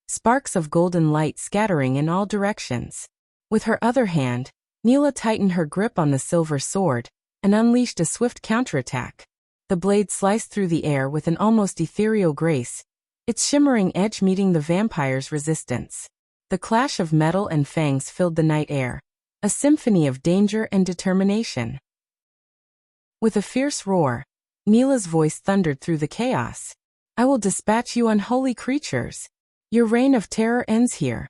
sparks of golden light scattering in all directions. With her other hand, Neela tightened her grip on the silver sword and unleashed a swift counterattack. The blade sliced through the air with an almost ethereal grace, its shimmering edge meeting the vampire's resistance. The clash of metal and fangs filled the night air, a symphony of danger and determination. With a fierce roar, Neela's voice thundered through the chaos. "I will dispatch you unholy creatures. Your reign of terror ends here."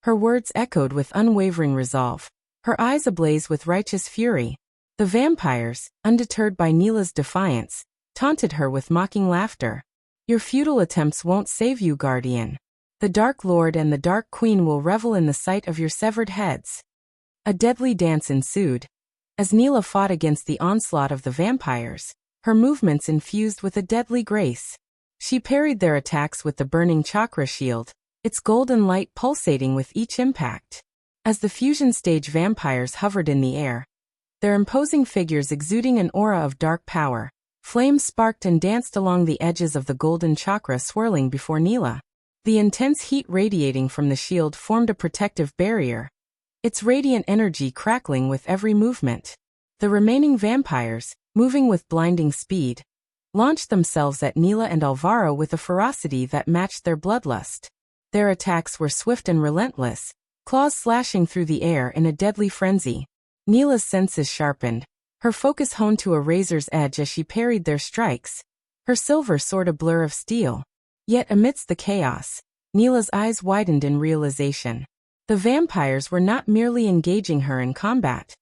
Her words echoed with unwavering resolve, her eyes ablaze with righteous fury. The vampires, undeterred by Neela's defiance, taunted her with mocking laughter. "Your futile attempts won't save you, Guardian. The Dark Lord and the Dark Queen will revel in the sight of your severed heads." A deadly dance ensued. As Neela fought against the onslaught of the vampires, her movements infused with a deadly grace. She parried their attacks with the burning chakra shield, its golden light pulsating with each impact. As the fusion stage vampires hovered in the air, their imposing figures exuding an aura of dark power, flames sparked and danced along the edges of the golden chakra swirling before Neela. The intense heat radiating from the shield formed a protective barrier, its radiant energy crackling with every movement. The remaining vampires, moving with blinding speed, launched themselves at Neela and Alvaro with a ferocity that matched their bloodlust. Their attacks were swift and relentless, claws slashing through the air in a deadly frenzy. Neela's senses sharpened, her focus honed to a razor's edge as she parried their strikes, her silver sword a blur of steel. Yet amidst the chaos, Neela's eyes widened in realization. The vampires were not merely engaging her in combat.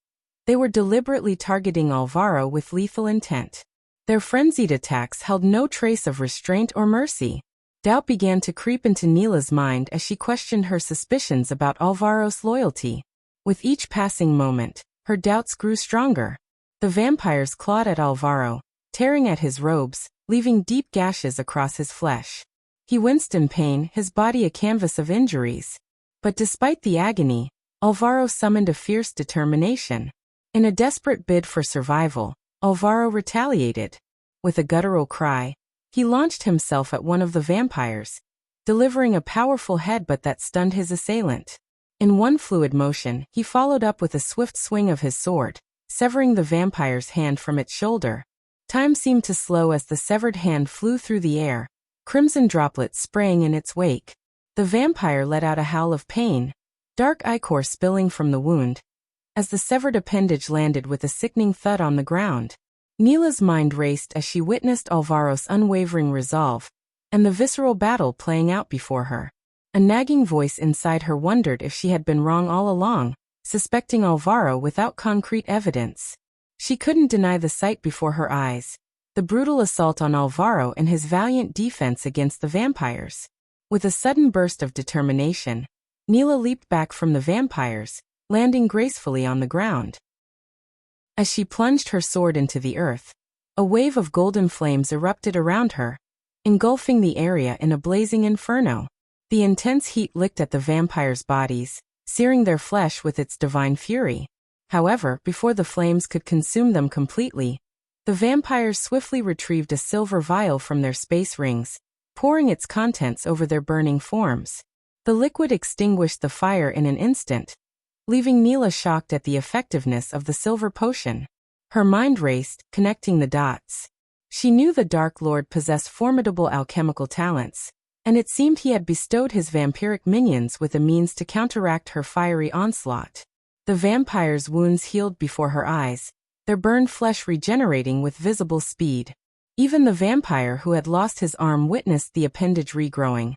They were deliberately targeting Alvaro with lethal intent. Their frenzied attacks held no trace of restraint or mercy. Doubt began to creep into Neela's mind as she questioned her suspicions about Alvaro's loyalty. With each passing moment, her doubts grew stronger. The vampires clawed at Alvaro, tearing at his robes, leaving deep gashes across his flesh. He winced in pain, his body a canvas of injuries. But despite the agony, Alvaro summoned a fierce determination. In a desperate bid for survival, Alvaro retaliated. With a guttural cry, he launched himself at one of the vampires, delivering a powerful headbutt that stunned his assailant. In one fluid motion, he followed up with a swift swing of his sword, severing the vampire's hand from its shoulder. Time seemed to slow as the severed hand flew through the air, crimson droplets spraying in its wake. The vampire let out a howl of pain, dark ichor spilling from the wound, as the severed appendage landed with a sickening thud on the ground. Neela's mind raced as she witnessed Alvaro's unwavering resolve, and the visceral battle playing out before her. A nagging voice inside her wondered if she had been wrong all along, suspecting Alvaro without concrete evidence. She couldn't deny the sight before her eyes, the brutal assault on Alvaro and his valiant defense against the vampires. With a sudden burst of determination, Neela leaped back from the vampires, landing gracefully on the ground. As she plunged her sword into the earth, a wave of golden flames erupted around her, engulfing the area in a blazing inferno. The intense heat licked at the vampires' bodies, searing their flesh with its divine fury. However, before the flames could consume them completely, the vampires swiftly retrieved a silver vial from their space rings, pouring its contents over their burning forms. The liquid extinguished the fire in an instant, leaving Neela shocked at the effectiveness of the silver potion. Her mind raced, connecting the dots. She knew the Dark Lord possessed formidable alchemical talents, and it seemed he had bestowed his vampiric minions with a means to counteract her fiery onslaught. The vampires' wounds healed before her eyes, their burned flesh regenerating with visible speed. Even the vampire who had lost his arm witnessed the appendage regrowing,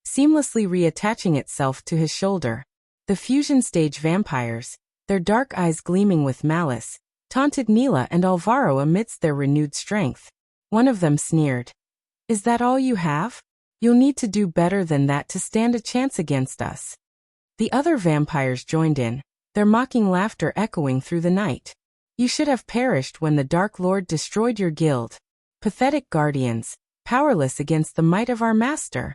seamlessly reattaching itself to his shoulder. The fusion stage vampires, their dark eyes gleaming with malice, taunted Neela and Alvaro amidst their renewed strength. One of them sneered, "Is that all you have? You'll need to do better than that to stand a chance against us." The other vampires joined in, their mocking laughter echoing through the night. "You should have perished when the Dark Lord destroyed your guild. Pathetic guardians, powerless against the might of our master."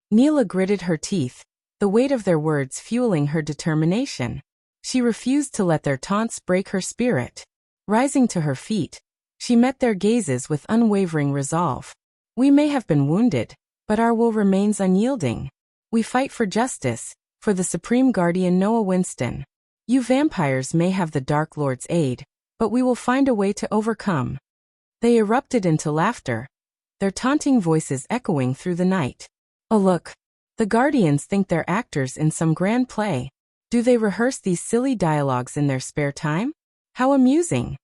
Neela gritted her teeth, the weight of their words fueling her determination. She refused to let their taunts break her spirit. Rising to her feet, she met their gazes with unwavering resolve. "We may have been wounded, but our will remains unyielding. We fight for justice, for the Supreme Guardian Noah Winston. You vampires may have the Dark Lord's aid, but we will find a way to overcome." They erupted into laughter, their taunting voices echoing through the night. "Oh look, the Guardians think they're actors in some grand play. Do they rehearse these silly dialogues in their spare time? How amusing."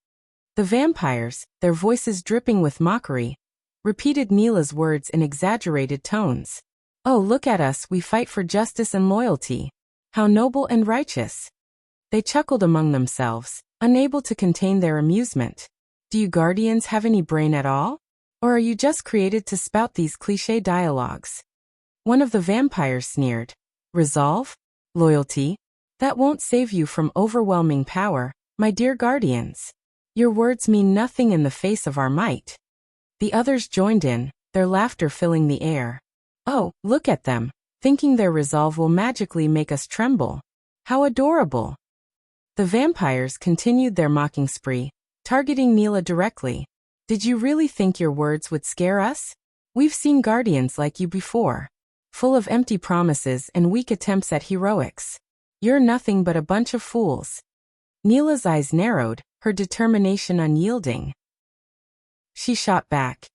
The vampires, their voices dripping with mockery, repeated Neela's words in exaggerated tones. "Oh, look at us, we fight for justice and loyalty. How noble and righteous." They chuckled among themselves, unable to contain their amusement. "Do you Guardians have any brain at all? Or are you just created to spout these cliché dialogues?" One of the vampires sneered. "Resolve? Loyalty? That won't save you from overwhelming power, my dear Guardians. Your words mean nothing in the face of our might." The others joined in, their laughter filling the air. "Oh, look at them, thinking their resolve will magically make us tremble. How adorable." The vampires continued their mocking spree, targeting Neela directly. "Did you really think your words would scare us? We've seen Guardians like you before, full of empty promises and weak attempts at heroics. You're nothing but a bunch of fools." Neela's eyes narrowed, her determination unyielding. She shot back.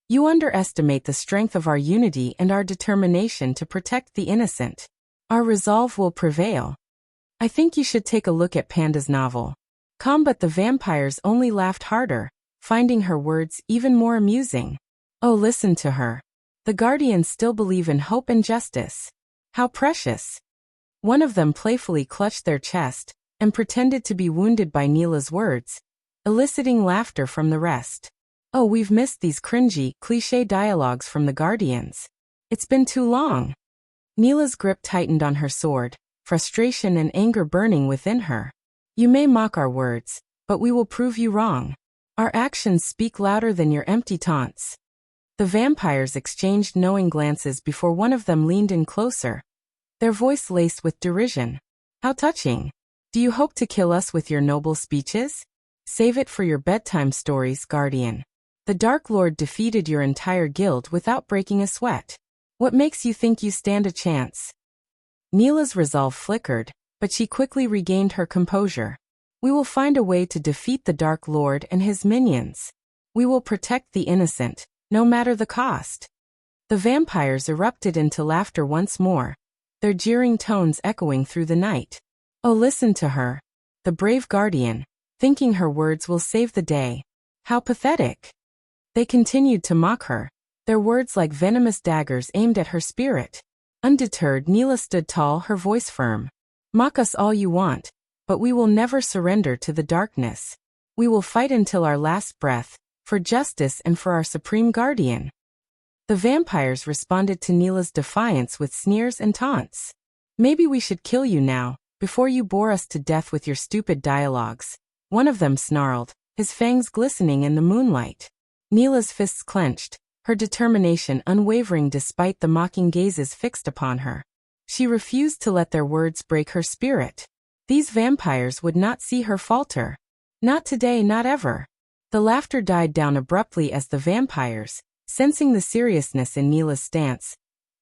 "You underestimate the strength of our unity and our determination to protect the innocent. Our resolve will prevail. I think you should take a look at Panda's novel." But the vampires only laughed harder, finding her words even more amusing. "Oh, listen to her. The Guardians still believe in hope and justice. How precious." One of them playfully clutched their chest and pretended to be wounded by Neela's words, eliciting laughter from the rest. "Oh, we've missed these cringy, cliché dialogues from the Guardians. It's been too long." Neela's grip tightened on her sword, frustration and anger burning within her. "You may mock our words, but we will prove you wrong. Our actions speak louder than your empty taunts." The vampires exchanged knowing glances before one of them leaned in closer, their voice laced with derision. "How touching. Do you hope to kill us with your noble speeches? Save it for your bedtime stories, Guardian. The Dark Lord defeated your entire guild without breaking a sweat. What makes you think you stand a chance?" Neela's resolve flickered, but she quickly regained her composure. "We will find a way to defeat the Dark Lord and his minions. We will protect the innocent, no matter the cost." The vampires erupted into laughter once more, their jeering tones echoing through the night. "Oh, listen to her. The brave Guardian, thinking her words will save the day. How pathetic." They continued to mock her, their words like venomous daggers aimed at her spirit. Undeterred, Neela stood tall, her voice firm. "Mock us all you want, but we will never surrender to the darkness. We will fight until our last breath, for justice and for our supreme guardian." The vampires responded to Neela's defiance with sneers and taunts. "Maybe we should kill you now, before you bore us to death with your stupid dialogues," one of them snarled, his fangs glistening in the moonlight. Neela's fists clenched, her determination unwavering despite the mocking gazes fixed upon her. She refused to let their words break her spirit. These vampires would not see her falter. Not today, not ever. The laughter died down abruptly as the vampires, sensing the seriousness in Neela's stance,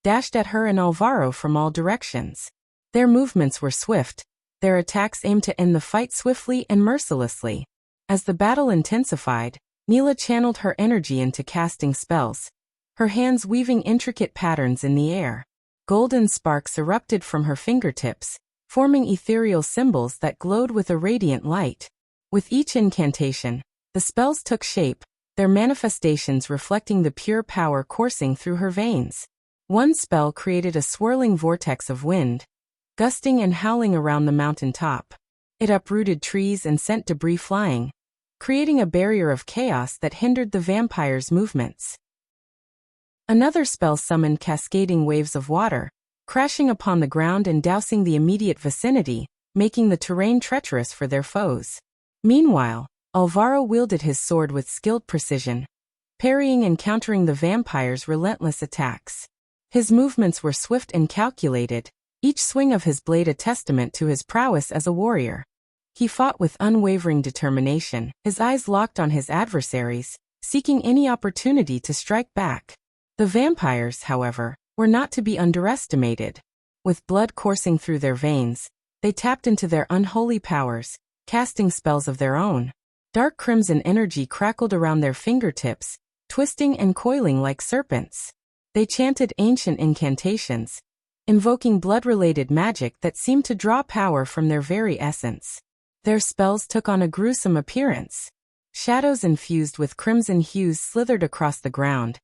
dashed at her and Alvaro from all directions. Their movements were swift, their attacks aimed to end the fight swiftly and mercilessly. As the battle intensified, Neela channeled her energy into casting spells, her hands weaving intricate patterns in the air. Golden sparks erupted from her fingertips, forming ethereal symbols that glowed with a radiant light. With each incantation, the spells took shape, their manifestations reflecting the pure power coursing through her veins. One spell created a swirling vortex of wind, gusting and howling around the mountain top. It uprooted trees and sent debris flying, creating a barrier of chaos that hindered the vampires' movements. Another spell summoned cascading waves of water, crashing upon the ground and dousing the immediate vicinity, making the terrain treacherous for their foes. Meanwhile, Alvaro wielded his sword with skilled precision, parrying and countering the vampires' relentless attacks. His movements were swift and calculated, each swing of his blade a testament to his prowess as a warrior. He fought with unwavering determination, his eyes locked on his adversaries, seeking any opportunity to strike back. The vampires, however, were not to be underestimated. With blood coursing through their veins, they tapped into their unholy powers, casting spells of their own. Dark crimson energy crackled around their fingertips, twisting and coiling like serpents. They chanted ancient incantations, invoking blood-related magic that seemed to draw power from their very essence. Their spells took on a gruesome appearance. Shadows infused with crimson hues slithered across the ground,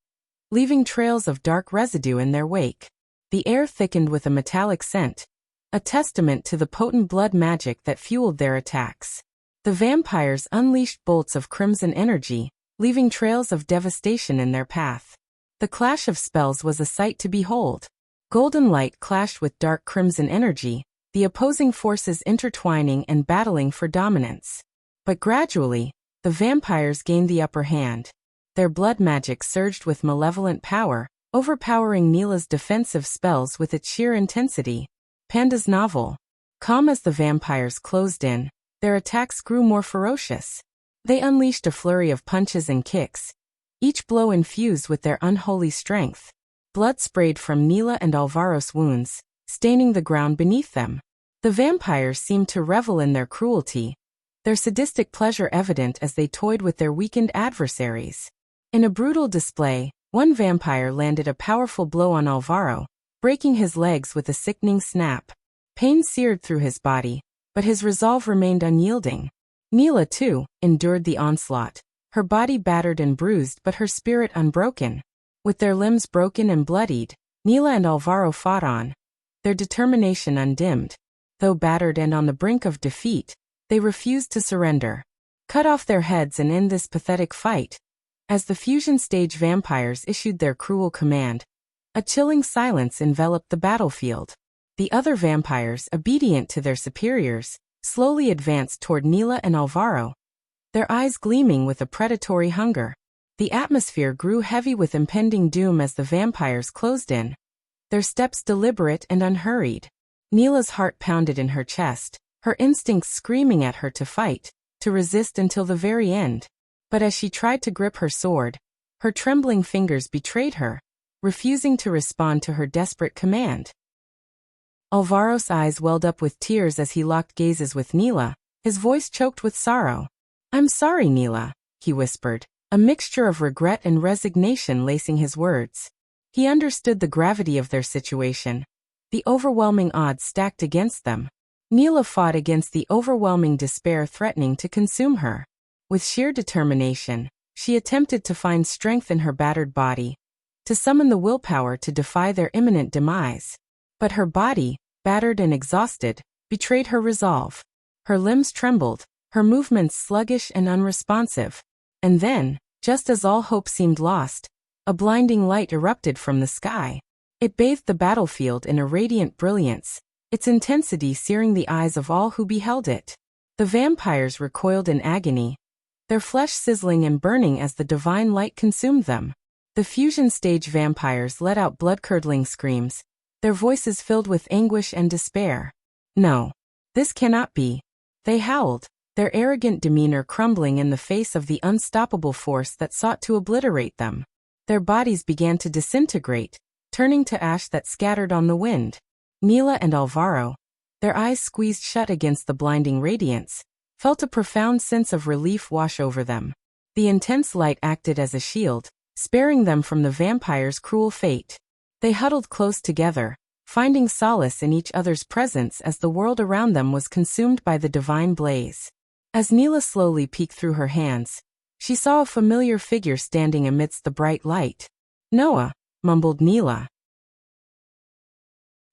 leaving trails of dark residue in their wake. The air thickened with a metallic scent, a testament to the potent blood magic that fueled their attacks. The vampires unleashed bolts of crimson energy, leaving trails of devastation in their path. The clash of spells was a sight to behold. Golden light clashed with dark crimson energy, the opposing forces intertwining and battling for dominance. But gradually, the vampires gained the upper hand. Their blood magic surged with malevolent power, overpowering Neela's defensive spells with its sheer intensity. Panda's novel. Calm as the vampires closed in, their attacks grew more ferocious. They unleashed a flurry of punches and kicks, each blow infused with their unholy strength. Blood sprayed from Neela and Alvaro's wounds, staining the ground beneath them. The vampires seemed to revel in their cruelty, their sadistic pleasure evident as they toyed with their weakened adversaries. In a brutal display, one vampire landed a powerful blow on Alvaro, breaking his legs with a sickening snap. Pain seared through his body, but his resolve remained unyielding. Neela, too, endured the onslaught, her body battered and bruised but her spirit unbroken. With their limbs broken and bloodied, Neela and Alvaro fought on, their determination undimmed. Though battered and on the brink of defeat, they refused to surrender. Cut off their heads and end this pathetic fight. As the fusion stage vampires issued their cruel command, a chilling silence enveloped the battlefield. The other vampires, obedient to their superiors, slowly advanced toward Neela and Alvaro, their eyes gleaming with a predatory hunger. The atmosphere grew heavy with impending doom as the vampires closed in, their steps deliberate and unhurried. Neela's heart pounded in her chest, her instincts screaming at her to fight, to resist until the very end. But as she tried to grip her sword, her trembling fingers betrayed her, refusing to respond to her desperate command. Alvaro's eyes welled up with tears as he locked gazes with Neela, his voice choked with sorrow. "I'm sorry, Neela," he whispered, a mixture of regret and resignation lacing his words. He understood the gravity of their situation, the overwhelming odds stacked against them. Neela fought against the overwhelming despair threatening to consume her. With sheer determination, she attempted to find strength in her battered body, to summon the willpower to defy their imminent demise. But her body, battered and exhausted, betrayed her resolve. Her limbs trembled, her movements sluggish and unresponsive. And then, just as all hope seemed lost, a blinding light erupted from the sky. It bathed the battlefield in a radiant brilliance, its intensity searing the eyes of all who beheld it. The vampires recoiled in agony, their flesh sizzling and burning as the divine light consumed them. The fusion stage vampires let out blood-curdling screams, their voices filled with anguish and despair. "No. This cannot be," they howled, their arrogant demeanor crumbling in the face of the unstoppable force that sought to obliterate them. Their bodies began to disintegrate, turning to ash that scattered on the wind. Neela and Alvaro, their eyes squeezed shut against the blinding radiance, felt a profound sense of relief wash over them. The intense light acted as a shield, sparing them from the vampire's cruel fate. They huddled close together, finding solace in each other's presence as the world around them was consumed by the divine blaze. As Neela slowly peeked through her hands, she saw a familiar figure standing amidst the bright light. "Noah," mumbled Neela.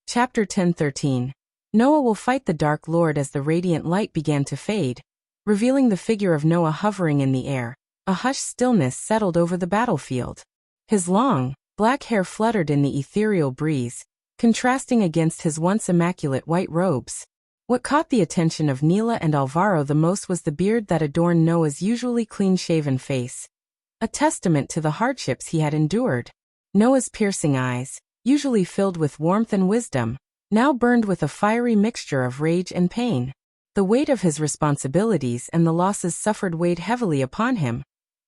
Chapter 10:13. Noah will fight the Dark Lord. As the radiant light began to fade, revealing the figure of Noah hovering in the air, a hushed stillness settled over the battlefield. His long, black hair fluttered in the ethereal breeze, contrasting against his once immaculate white robes. What caught the attention of Neela and Alvaro the most was the beard that adorned Noah's usually clean-shaven face, a testament to the hardships he had endured. Noah's piercing eyes, usually filled with warmth and wisdom, now burned with a fiery mixture of rage and pain. The weight of his responsibilities and the losses suffered weighed heavily upon him,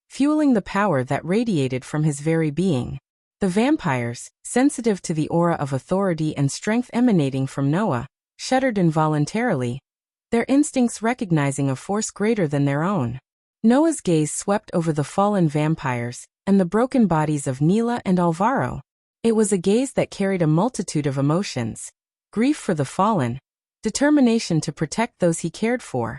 fueling the power that radiated from his very being. The vampires, sensitive to the aura of authority and strength emanating from Noah, shuddered involuntarily, their instincts recognizing a force greater than their own. Noah's gaze swept over the fallen vampires and the broken bodies of Neela and Alvaro. It was a gaze that carried a multitude of emotions: grief for the fallen, determination to protect those he cared for,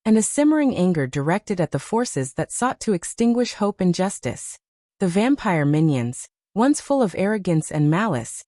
and a simmering anger directed at the forces that sought to extinguish hope and justice. The vampire minions, once full of arrogance and malice,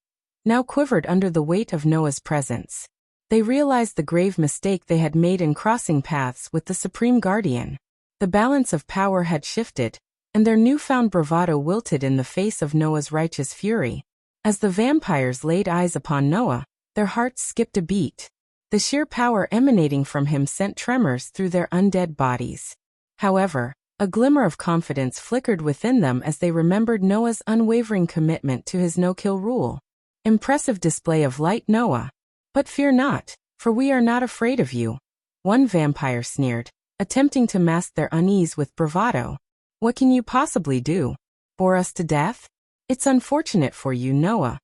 now quivered under the weight of Noah's presence. They realized the grave mistake they had made in crossing paths with the Supreme Guardian. The balance of power had shifted, and their newfound bravado wilted in the face of Noah's righteous fury. As the vampires laid eyes upon Noah, their hearts skipped a beat. The sheer power emanating from him sent tremors through their undead bodies. However, a glimmer of confidence flickered within them as they remembered Noah's unwavering commitment to his no-kill rule. "Impressive display of light, Noah. But fear not, for we are not afraid of you," one vampire sneered, attempting to mask their unease with bravado. "What can you possibly do? Bore us to death? It's unfortunate for you, Noah,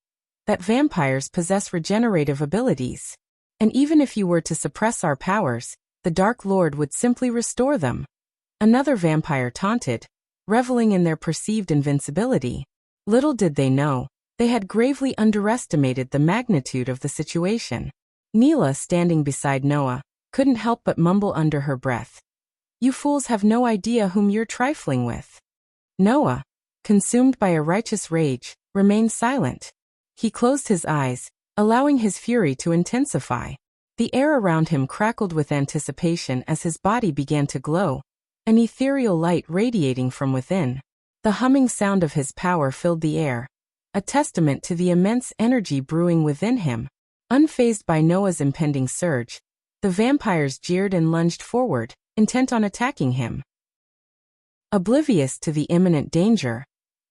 that vampires possess regenerative abilities. And even if you were to suppress our powers, the Dark Lord would simply restore them," another vampire taunted, reveling in their perceived invincibility. Little did they know, they had gravely underestimated the magnitude of the situation. Neela, standing beside Noah, couldn't help but mumble under her breath, "You fools have no idea whom you're trifling with." Noah, consumed by a righteous rage, remained silent. He closed his eyes, allowing his fury to intensify. The air around him crackled with anticipation as his body began to glow, an ethereal light radiating from within. The humming sound of his power filled the air, a testament to the immense energy brewing within him. Unfazed by Noah's impending surge, the vampires jeered and lunged forward, intent on attacking him. Oblivious to the imminent danger,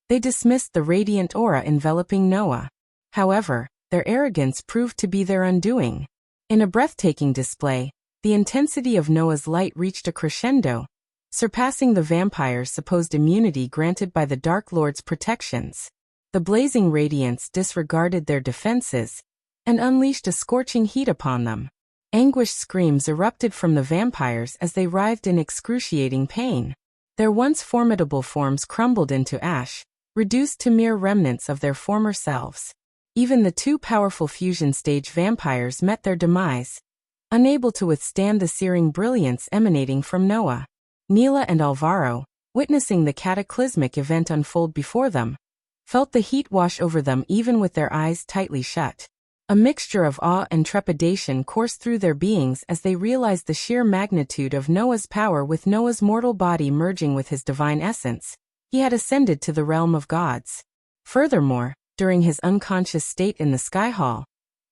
they dismissed the radiant aura enveloping Noah. However, their arrogance proved to be their undoing. In a breathtaking display, the intensity of Noah's light reached a crescendo, surpassing the vampires' supposed immunity granted by the Dark Lord's protections. The blazing radiance disregarded their defenses and unleashed a scorching heat upon them. Anguished screams erupted from the vampires as they writhed in excruciating pain. Their once formidable forms crumbled into ash, reduced to mere remnants of their former selves. Even the two powerful fusion-stage vampires met their demise, unable to withstand the searing brilliance emanating from Noah. Neela and Alvaro, witnessing the cataclysmic event unfold before them, felt the heat wash over them even with their eyes tightly shut. A mixture of awe and trepidation coursed through their beings as they realized the sheer magnitude of Noah's power. With Noah's mortal body merging with his divine essence, he had ascended to the realm of gods. Furthermore, during his unconscious state in the sky hall,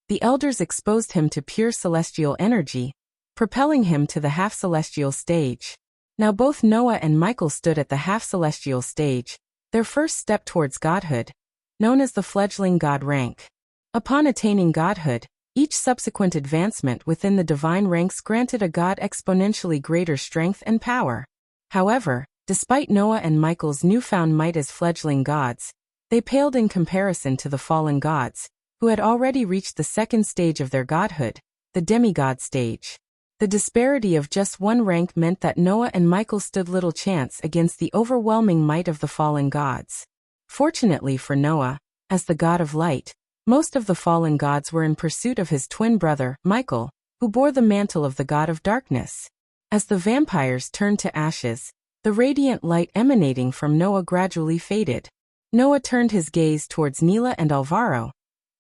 the elders exposed him to pure celestial energy, propelling him to the half-celestial stage. Now both Noah and Michael stood at the half-celestial stage, their first step towards godhood, known as the fledgling god rank. Upon attaining godhood, each subsequent advancement within the divine ranks granted a god exponentially greater strength and power. However, despite Noah and Michael's newfound might as fledgling gods, they paled in comparison to the fallen gods, who had already reached the second stage of their godhood, the demigod stage. The disparity of just one rank meant that Noah and Michael stood little chance against the overwhelming might of the fallen gods. Fortunately for Noah, as the god of light, most of the fallen gods were in pursuit of his twin brother, Michael, who bore the mantle of the god of darkness. As the vampires turned to ashes, the radiant light emanating from Noah gradually faded. Noah turned his gaze towards Neela and Alvaro,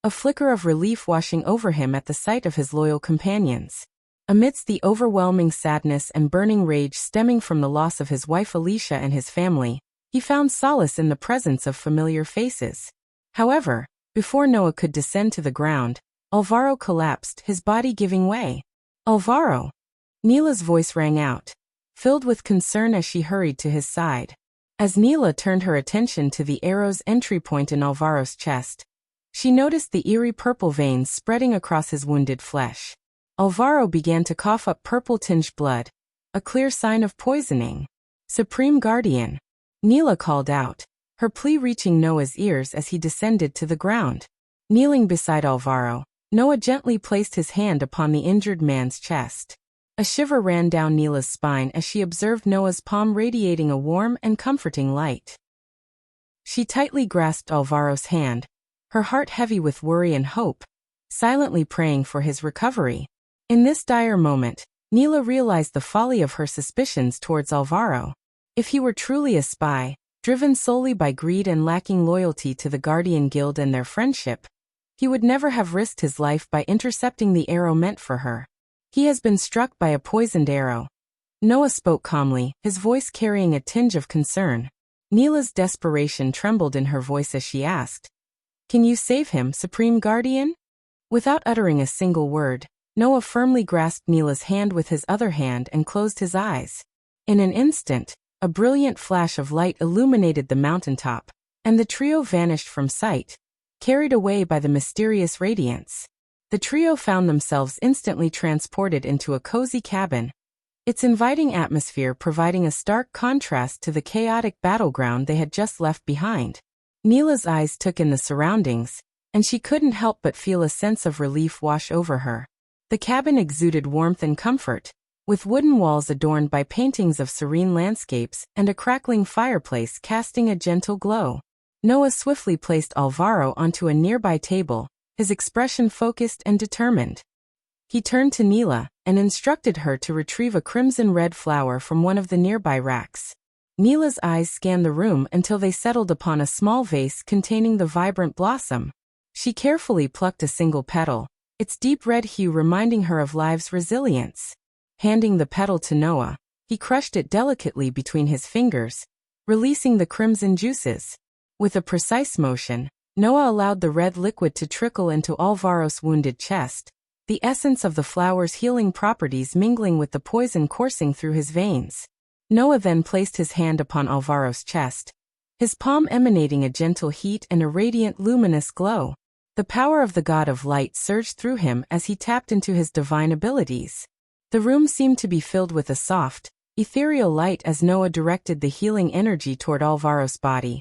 a flicker of relief washing over him at the sight of his loyal companions. Amidst the overwhelming sadness and burning rage stemming from the loss of his wife Alicia and his family, he found solace in the presence of familiar faces. However, before Noah could descend to the ground, Alvaro collapsed, his body giving way. "Alvaro!" Neela's voice rang out, filled with concern as she hurried to his side. As Neela turned her attention to the arrow's entry point in Alvaro's chest, she noticed the eerie purple veins spreading across his wounded flesh. Alvaro began to cough up purple-tinged blood, a clear sign of poisoning. "Supreme Guardian," Neela called out, her plea reaching Noah's ears as he descended to the ground. Kneeling beside Alvaro, Noah gently placed his hand upon the injured man's chest. A shiver ran down Neela's spine as she observed Noah's palm radiating a warm and comforting light. She tightly grasped Alvaro's hand, her heart heavy with worry and hope, silently praying for his recovery. In this dire moment, Neela realized the folly of her suspicions towards Alvaro. If he were truly a spy, driven solely by greed and lacking loyalty to the Guardian Guild and their friendship, he would never have risked his life by intercepting the arrow meant for her. "He has been struck by a poisoned arrow," Noah spoke calmly, his voice carrying a tinge of concern. Neela's desperation trembled in her voice as she asked, "Can you save him, Supreme Guardian?" Without uttering a single word, Noah firmly grasped Neela's hand with his other hand and closed his eyes. In an instant, a brilliant flash of light illuminated the mountaintop, and the trio vanished from sight, carried away by the mysterious radiance. The trio found themselves instantly transported into a cozy cabin, its inviting atmosphere providing a stark contrast to the chaotic battleground they had just left behind. Neela's eyes took in the surroundings, and she couldn't help but feel a sense of relief wash over her. The cabin exuded warmth and comfort, with wooden walls adorned by paintings of serene landscapes and a crackling fireplace casting a gentle glow. Noah swiftly placed Alvaro onto a nearby table, his expression focused and determined. He turned to Neela and instructed her to retrieve a crimson-red flower from one of the nearby racks. Neela's eyes scanned the room until they settled upon a small vase containing the vibrant blossom. She carefully plucked a single petal, its deep red hue reminding her of life's resilience. Handing the petal to Noah, he crushed it delicately between his fingers, releasing the crimson juices. With a precise motion, Noah allowed the red liquid to trickle into Alvaro's wounded chest, the essence of the flower's healing properties mingling with the poison coursing through his veins. Noah then placed his hand upon Alvaro's chest, his palm emanating a gentle heat and a radiant luminous glow. The power of the God of Light surged through him as he tapped into his divine abilities. The room seemed to be filled with a soft, ethereal light as Noah directed the healing energy toward Alvaro's body,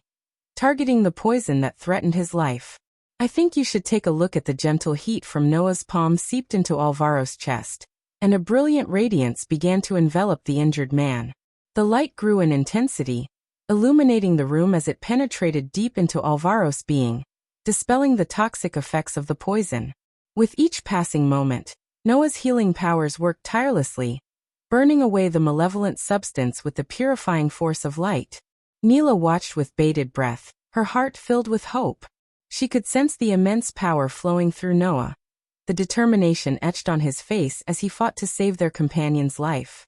targeting the poison that threatened his life. "I think you should take a look at the gentle heat from Noah's palm seeped into Alvaro's chest, and a brilliant radiance began to envelop the injured man. The light grew in intensity, illuminating the room as it penetrated deep into Alvaro's being, dispelling the toxic effects of the poison. With each passing moment, Noah's healing powers worked tirelessly, burning away the malevolent substance with the purifying force of light. Neela watched with bated breath, her heart filled with hope. She could sense the immense power flowing through Noah, the determination etched on his face as he fought to save their companion's life.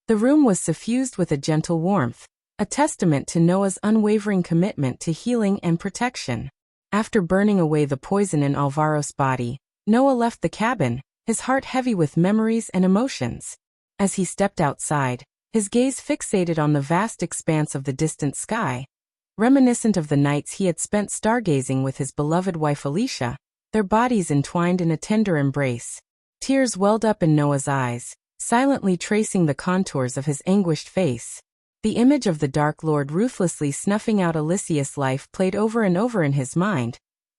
The room was suffused with a gentle warmth, a testament to Noah's unwavering commitment to healing and protection. After burning away the poison in Alvaro's body, Noah left the cabin, his heart heavy with memories and emotions. As he stepped outside, his gaze fixated on the vast expanse of the distant sky, reminiscent of the nights he had spent stargazing with his beloved wife Alicia, their bodies entwined in a tender embrace. Tears welled up in Noah's eyes, silently tracing the contours of his anguished face. The image of the Dark Lord ruthlessly snuffing out Alicia's life played over and over in his mind,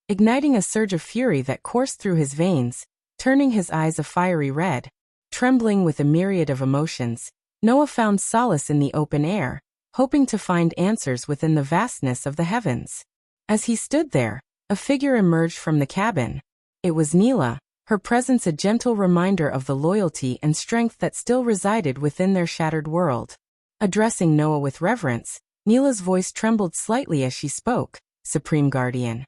igniting a surge of fury that coursed through his veins, turning his eyes a fiery red. Trembling with a myriad of emotions, Noah found solace in the open air, hoping to find answers within the vastness of the heavens. As he stood there, a figure emerged from the cabin. It was Neela, her presence a gentle reminder of the loyalty and strength that still resided within their shattered world. Addressing Noah with reverence, Neela's voice trembled slightly as she spoke, "Supreme Guardian."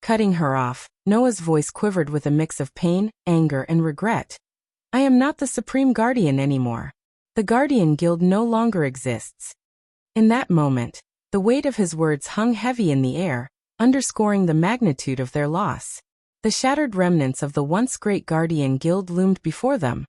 Cutting her off, Noah's voice quivered with a mix of pain, anger, and regret. "I am not the Supreme Guardian anymore. The Guardian Guild no longer exists." In that moment, the weight of his words hung heavy in the air, underscoring the magnitude of their loss. The shattered remnants of the once great Guardian Guild loomed before them,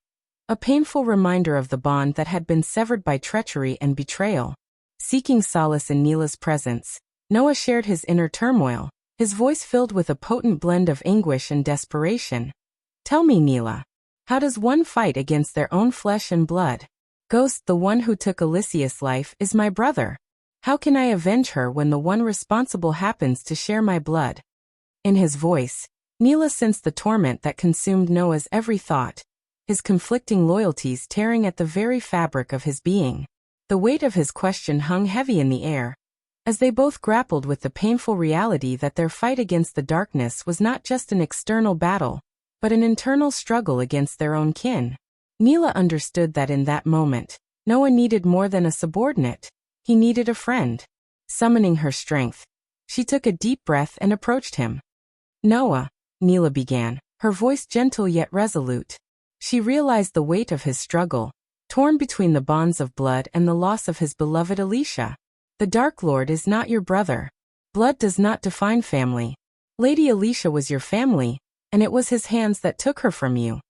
a painful reminder of the bond that had been severed by treachery and betrayal. Seeking solace in Neela's presence, Noah shared his inner turmoil, his voice filled with a potent blend of anguish and desperation. "Tell me, Neela, how does one fight against their own flesh and blood? Ghost, the one who took Alicia's life, is my brother. How can I avenge her when the one responsible happens to share my blood?" In his voice, Neela sensed the torment that consumed Noah's every thought, his conflicting loyalties tearing at the very fabric of his being. The weight of his question hung heavy in the air, as they both grappled with the painful reality that their fight against the darkness was not just an external battle, but an internal struggle against their own kin. Neela understood that in that moment, Noah needed more than a subordinate. He needed a friend. Summoning her strength, she took a deep breath and approached him. "Noah," Neela began, her voice gentle yet resolute. She realized the weight of his struggle, torn between the bonds of blood and the loss of his beloved Alicia. "The Dark Lord is not your brother. Blood does not define family. Lady Alicia was your family, and it was his hands that took her from you."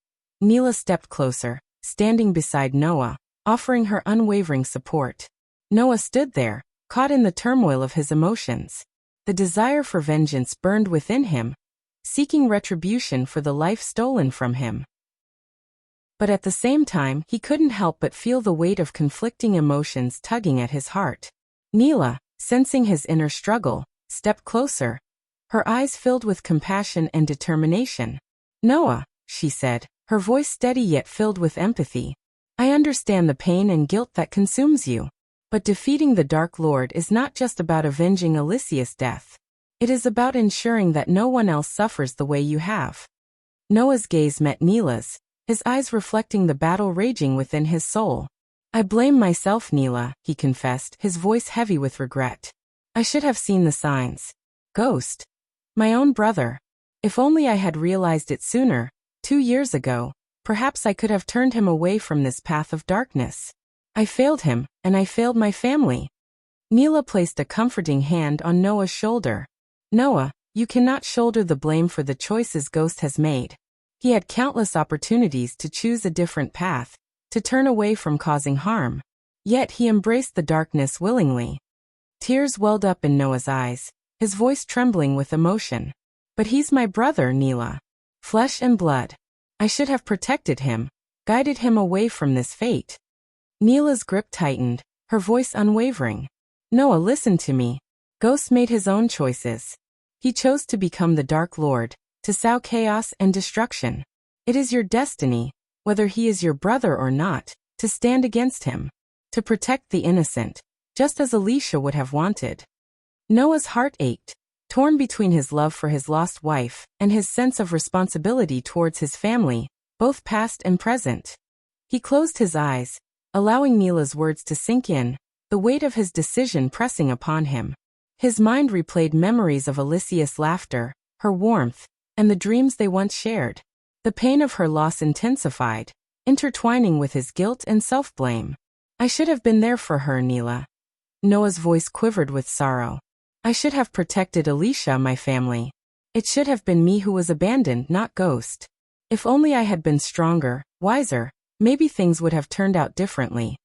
Neela stepped closer, standing beside Noah, offering her unwavering support. Noah stood there, caught in the turmoil of his emotions. The desire for vengeance burned within him, seeking retribution for the life stolen from him. But at the same time, he couldn't help but feel the weight of conflicting emotions tugging at his heart. Neela, sensing his inner struggle, stepped closer, her eyes filled with compassion and determination. "Noah," she said, her voice steady yet filled with empathy, "I understand the pain and guilt that consumes you. But defeating the Dark Lord is not just about avenging Alicia's death. It is about ensuring that no one else suffers the way you have." Noah's gaze met Neela's, his eyes reflecting the battle raging within his soul. "I blame myself, Neela," he confessed, his voice heavy with regret. "I should have seen the signs. Ghost. My own brother. If only I had realized it sooner, 2 years ago, perhaps I could have turned him away from this path of darkness. I failed him, and I failed my family." Neela placed a comforting hand on Noah's shoulder. "Noah, you cannot shoulder the blame for the choices Ghost has made. He had countless opportunities to choose a different path, to turn away from causing harm. Yet he embraced the darkness willingly." Tears welled up in Noah's eyes, his voice trembling with emotion. "But he's my brother, Neela. Flesh and blood. I should have protected him, guided him away from this fate." Neela's grip tightened, her voice unwavering. "Noah, listen to me. Ghost made his own choices. He chose to become the Dark Lord, to sow chaos and destruction. It is your destiny, whether he is your brother or not, to stand against him, to protect the innocent, just as Alicia would have wanted." Noah's heart ached, torn between his love for his lost wife and his sense of responsibility towards his family, both past and present. He closed his eyes, allowing Neela's words to sink in, the weight of his decision pressing upon him. His mind replayed memories of Alicia's laughter, her warmth, and the dreams they once shared. The pain of her loss intensified, intertwining with his guilt and self-blame. I should have been there for her, Neela. Noah's voice quivered with sorrow. I should have protected Alicia, my family. It should have been me who was abandoned, not Ghost. If only I had been stronger, wiser, maybe things would have turned out differently.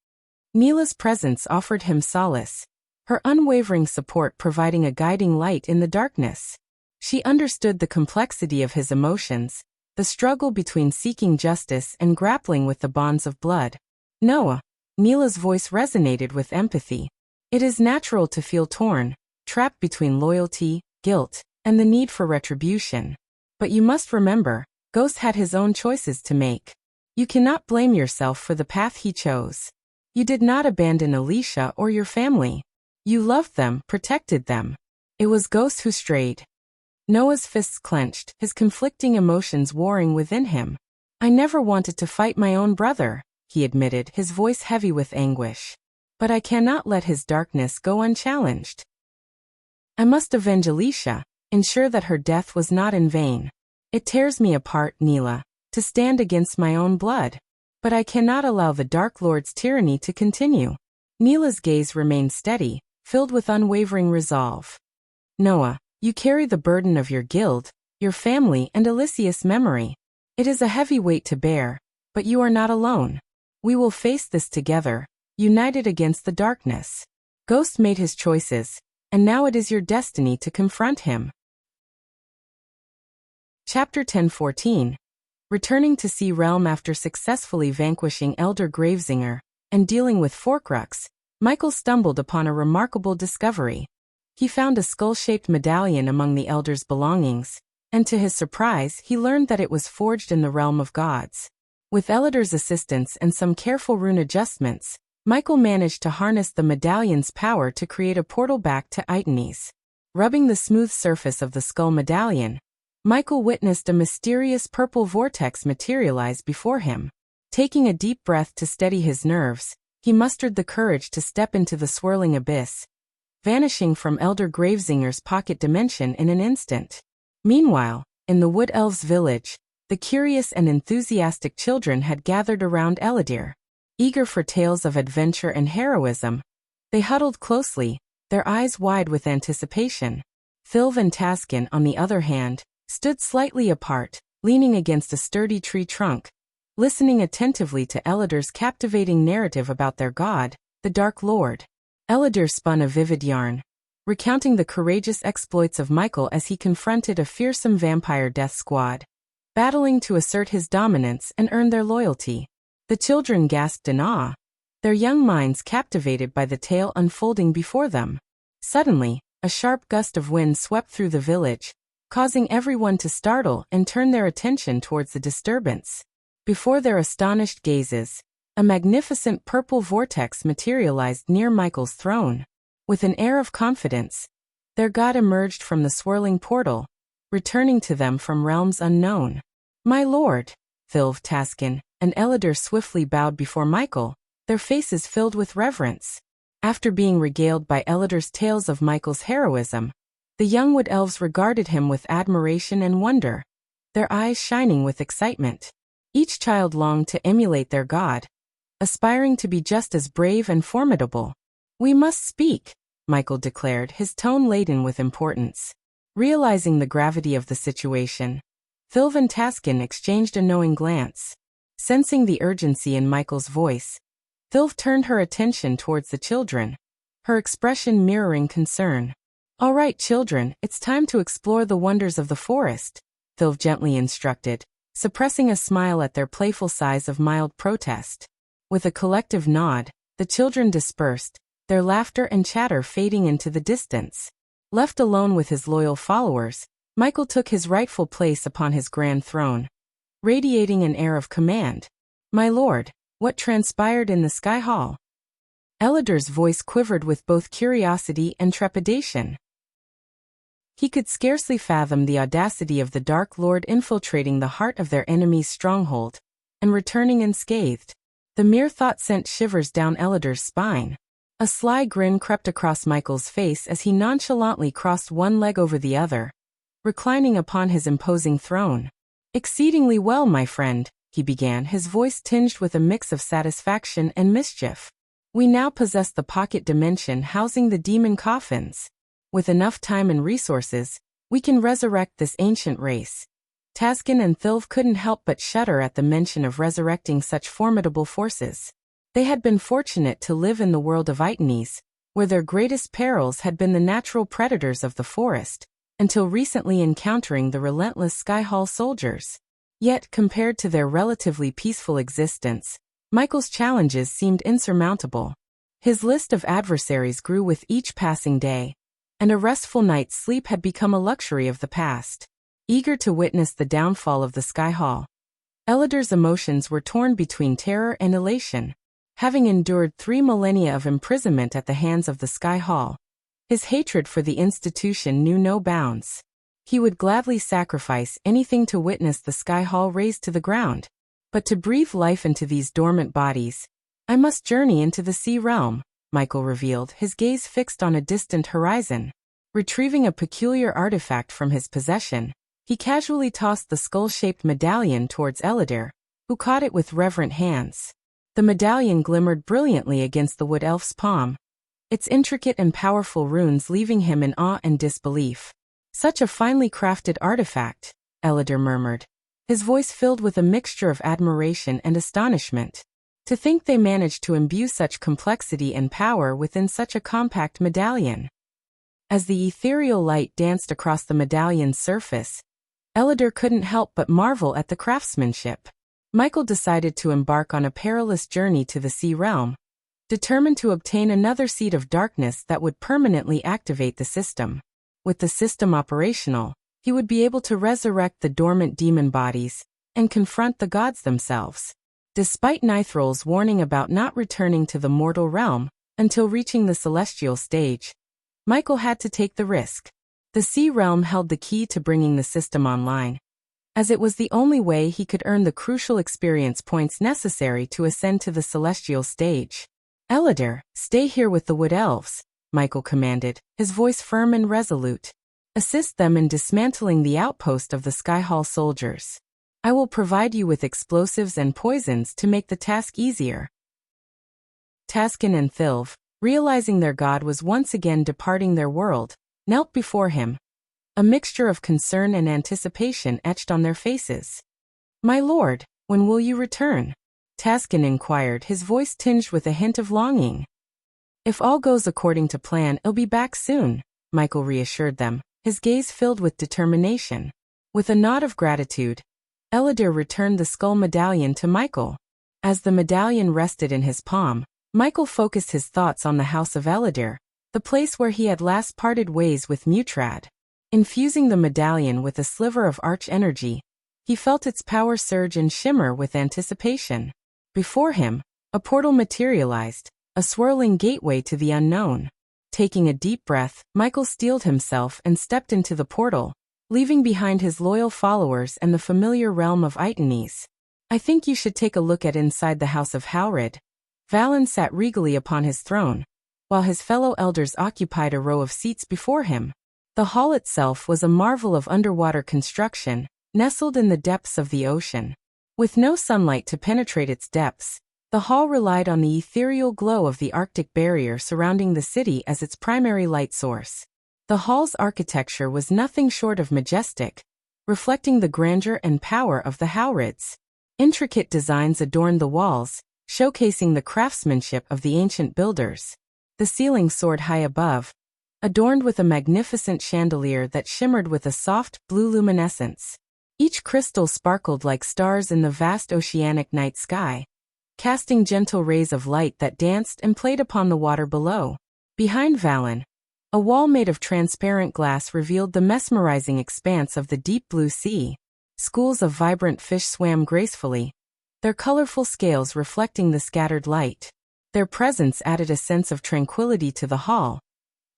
Neela's presence offered him solace, her unwavering support providing a guiding light in the darkness. She understood the complexity of his emotions, the struggle between seeking justice and grappling with the bonds of blood. Noah, Neela's voice resonated with empathy. It is natural to feel torn, trapped between loyalty, guilt, and the need for retribution. But you must remember, Ghost had his own choices to make. You cannot blame yourself for the path he chose. You did not abandon Alicia or your family. You loved them, protected them. It was Ghost who strayed. Noah's fists clenched, his conflicting emotions warring within him. I never wanted to fight my own brother, he admitted, his voice heavy with anguish. But I cannot let his darkness go unchallenged. I must avenge Alicia, ensure that her death was not in vain. It tears me apart, Neela, to stand against my own blood. But I cannot allow the Dark Lord's tyranny to continue. Neela's gaze remained steady, filled with unwavering resolve. Noah, you carry the burden of your guild, your family and Alicia's memory. It is a heavy weight to bear, but you are not alone. We will face this together, united against the darkness. Ghost made his choices, and now it is your destiny to confront him. Chapter 10:14. Returning to Sea Realm after successfully vanquishing Elder Gravesinger and dealing with Forkrux, Michael stumbled upon a remarkable discovery. He found a skull-shaped medallion among the Elder's belongings, and to his surprise he learned that it was forged in the realm of gods. With Elder's assistance and some careful rune adjustments, Michael managed to harness the medallion's power to create a portal back to Aitenes. Rubbing the smooth surface of the skull medallion, Michael witnessed a mysterious purple vortex materialize before him. Taking a deep breath to steady his nerves, he mustered the courage to step into the swirling abyss, vanishing from Elder Gravesinger's pocket dimension in an instant. Meanwhile, in the Wood Elves' village, the curious and enthusiastic children had gathered around Eladir. Eager for tales of adventure and heroism, they huddled closely, their eyes wide with anticipation. Thilv and Taskin, on the other hand, stood slightly apart, leaning against a sturdy tree trunk, listening attentively to Eladir's captivating narrative about their god, the Dark Lord. Eladir spun a vivid yarn, recounting the courageous exploits of Michael as he confronted a fearsome vampire death squad, battling to assert his dominance and earn their loyalty. The children gasped in awe, their young minds captivated by the tale unfolding before them. Suddenly, a sharp gust of wind swept through the village, causing everyone to startle and turn their attention towards the disturbance. Before their astonished gazes, a magnificent purple vortex materialized near Michael's throne. With an air of confidence, their god emerged from the swirling portal, returning to them from realms unknown. My lord, Thilv, Taskin, and Eladir swiftly bowed before Michael, their faces filled with reverence. After being regaled by Eladir's tales of Michael's heroism, the young Wood Elves regarded him with admiration and wonder, their eyes shining with excitement. Each child longed to emulate their god, aspiring to be just as brave and formidable. We must speak, Michael declared, his tone laden with importance. Realizing the gravity of the situation, Thilv and Taskin exchanged a knowing glance. Sensing the urgency in Michael's voice, Thilv turned her attention towards the children, her expression mirroring concern. All right, children, it's time to explore the wonders of the forest, Thilv gently instructed, suppressing a smile at their playful sighs of mild protest. With a collective nod, the children dispersed, their laughter and chatter fading into the distance. Left alone with his loyal followers, Michael took his rightful place upon his grand throne, radiating an air of command. My lord, what transpired in the Sky Hall? Eladir's voice quivered with both curiosity and trepidation. He could scarcely fathom the audacity of the Dark Lord infiltrating the heart of their enemy's stronghold, and returning unscathed. The mere thought sent shivers down Eladir's spine. A sly grin crept across Michael's face as he nonchalantly crossed one leg over the other, reclining upon his imposing throne. Exceedingly well, my friend, he began, his voice tinged with a mix of satisfaction and mischief. We now possess the pocket dimension housing the demon coffins. With enough time and resources, we can resurrect this ancient race. Taskin and Thilv couldn't help but shudder at the mention of resurrecting such formidable forces. They had been fortunate to live in the world of Itenes, where their greatest perils had been the natural predators of the forest, until recently encountering the relentless Skyhall soldiers. Yet, compared to their relatively peaceful existence, Michael's challenges seemed insurmountable. His list of adversaries grew with each passing day, and a restful night's sleep had become a luxury of the past. Eager to witness the downfall of the Skyhall, Elidar's emotions were torn between terror and elation. Having endured 3 millennia of imprisonment at the hands of the Skyhall, his hatred for the institution knew no bounds. He would gladly sacrifice anything to witness the Skyhall razed to the ground. But to breathe life into these dormant bodies, I must journey into the sea realm, Michael revealed, his gaze fixed on a distant horizon. Retrieving a peculiar artifact from his possession, he casually tossed the skull-shaped medallion towards Elidar, who caught it with reverent hands. The medallion glimmered brilliantly against the wood elf's palm, its intricate and powerful runes leaving him in awe and disbelief. Such a finely crafted artifact, Elidar murmured, his voice filled with a mixture of admiration and astonishment. To think they managed to imbue such complexity and power within such a compact medallion. As the ethereal light danced across the medallion's surface, Elidar couldn't help but marvel at the craftsmanship. Michael decided to embark on a perilous journey to the sea realm, determined to obtain another seed of darkness that would permanently activate the system. With the system operational, he would be able to resurrect the dormant demon bodies and confront the gods themselves. Despite Nithrol's warning about not returning to the mortal realm until reaching the celestial stage, Michael had to take the risk. The sea realm held the key to bringing the system online, as it was the only way he could earn the crucial experience points necessary to ascend to the celestial stage. Elidar, stay here with the wood elves, Michael commanded, his voice firm and resolute. Assist them in dismantling the outpost of the Skyhall soldiers. I will provide you with explosives and poisons to make the task easier. Taskin and Thilv, realizing their god was once again departing their world, knelt before him. A mixture of concern and anticipation etched on their faces. My lord, when will you return? Taskin inquired, his voice tinged with a hint of longing. If all goes according to plan, I'll be back soon, Michael reassured them, his gaze filled with determination. With a nod of gratitude, Elidar returned the skull medallion to Michael. As the medallion rested in his palm, Michael focused his thoughts on the house of Elidar, the place where he had last parted ways with Mutrad. Infusing the medallion with a sliver of arch-energy, he felt its power surge and shimmer with anticipation. Before him, a portal materialized, a swirling gateway to the unknown. Taking a deep breath, Michael steeled himself and stepped into the portal, leaving behind his loyal followers and the familiar realm of Itenes. I think you should take a look at inside the house of Howred. Valen sat regally upon his throne, while his fellow elders occupied a row of seats before him. The hall itself was a marvel of underwater construction, nestled in the depths of the ocean. With no sunlight to penetrate its depths, the hall relied on the ethereal glow of the Arctic barrier surrounding the city as its primary light source. The hall's architecture was nothing short of majestic, reflecting the grandeur and power of the Howrids. Intricate designs adorned the walls, showcasing the craftsmanship of the ancient builders. The ceiling soared high above, adorned with a magnificent chandelier that shimmered with a soft, blue luminescence. Each crystal sparkled like stars in the vast oceanic night sky, casting gentle rays of light that danced and played upon the water below. Behind Valen, a wall made of transparent glass revealed the mesmerizing expanse of the deep blue sea. Schools of vibrant fish swam gracefully, their colorful scales reflecting the scattered light. Their presence added a sense of tranquility to the hall,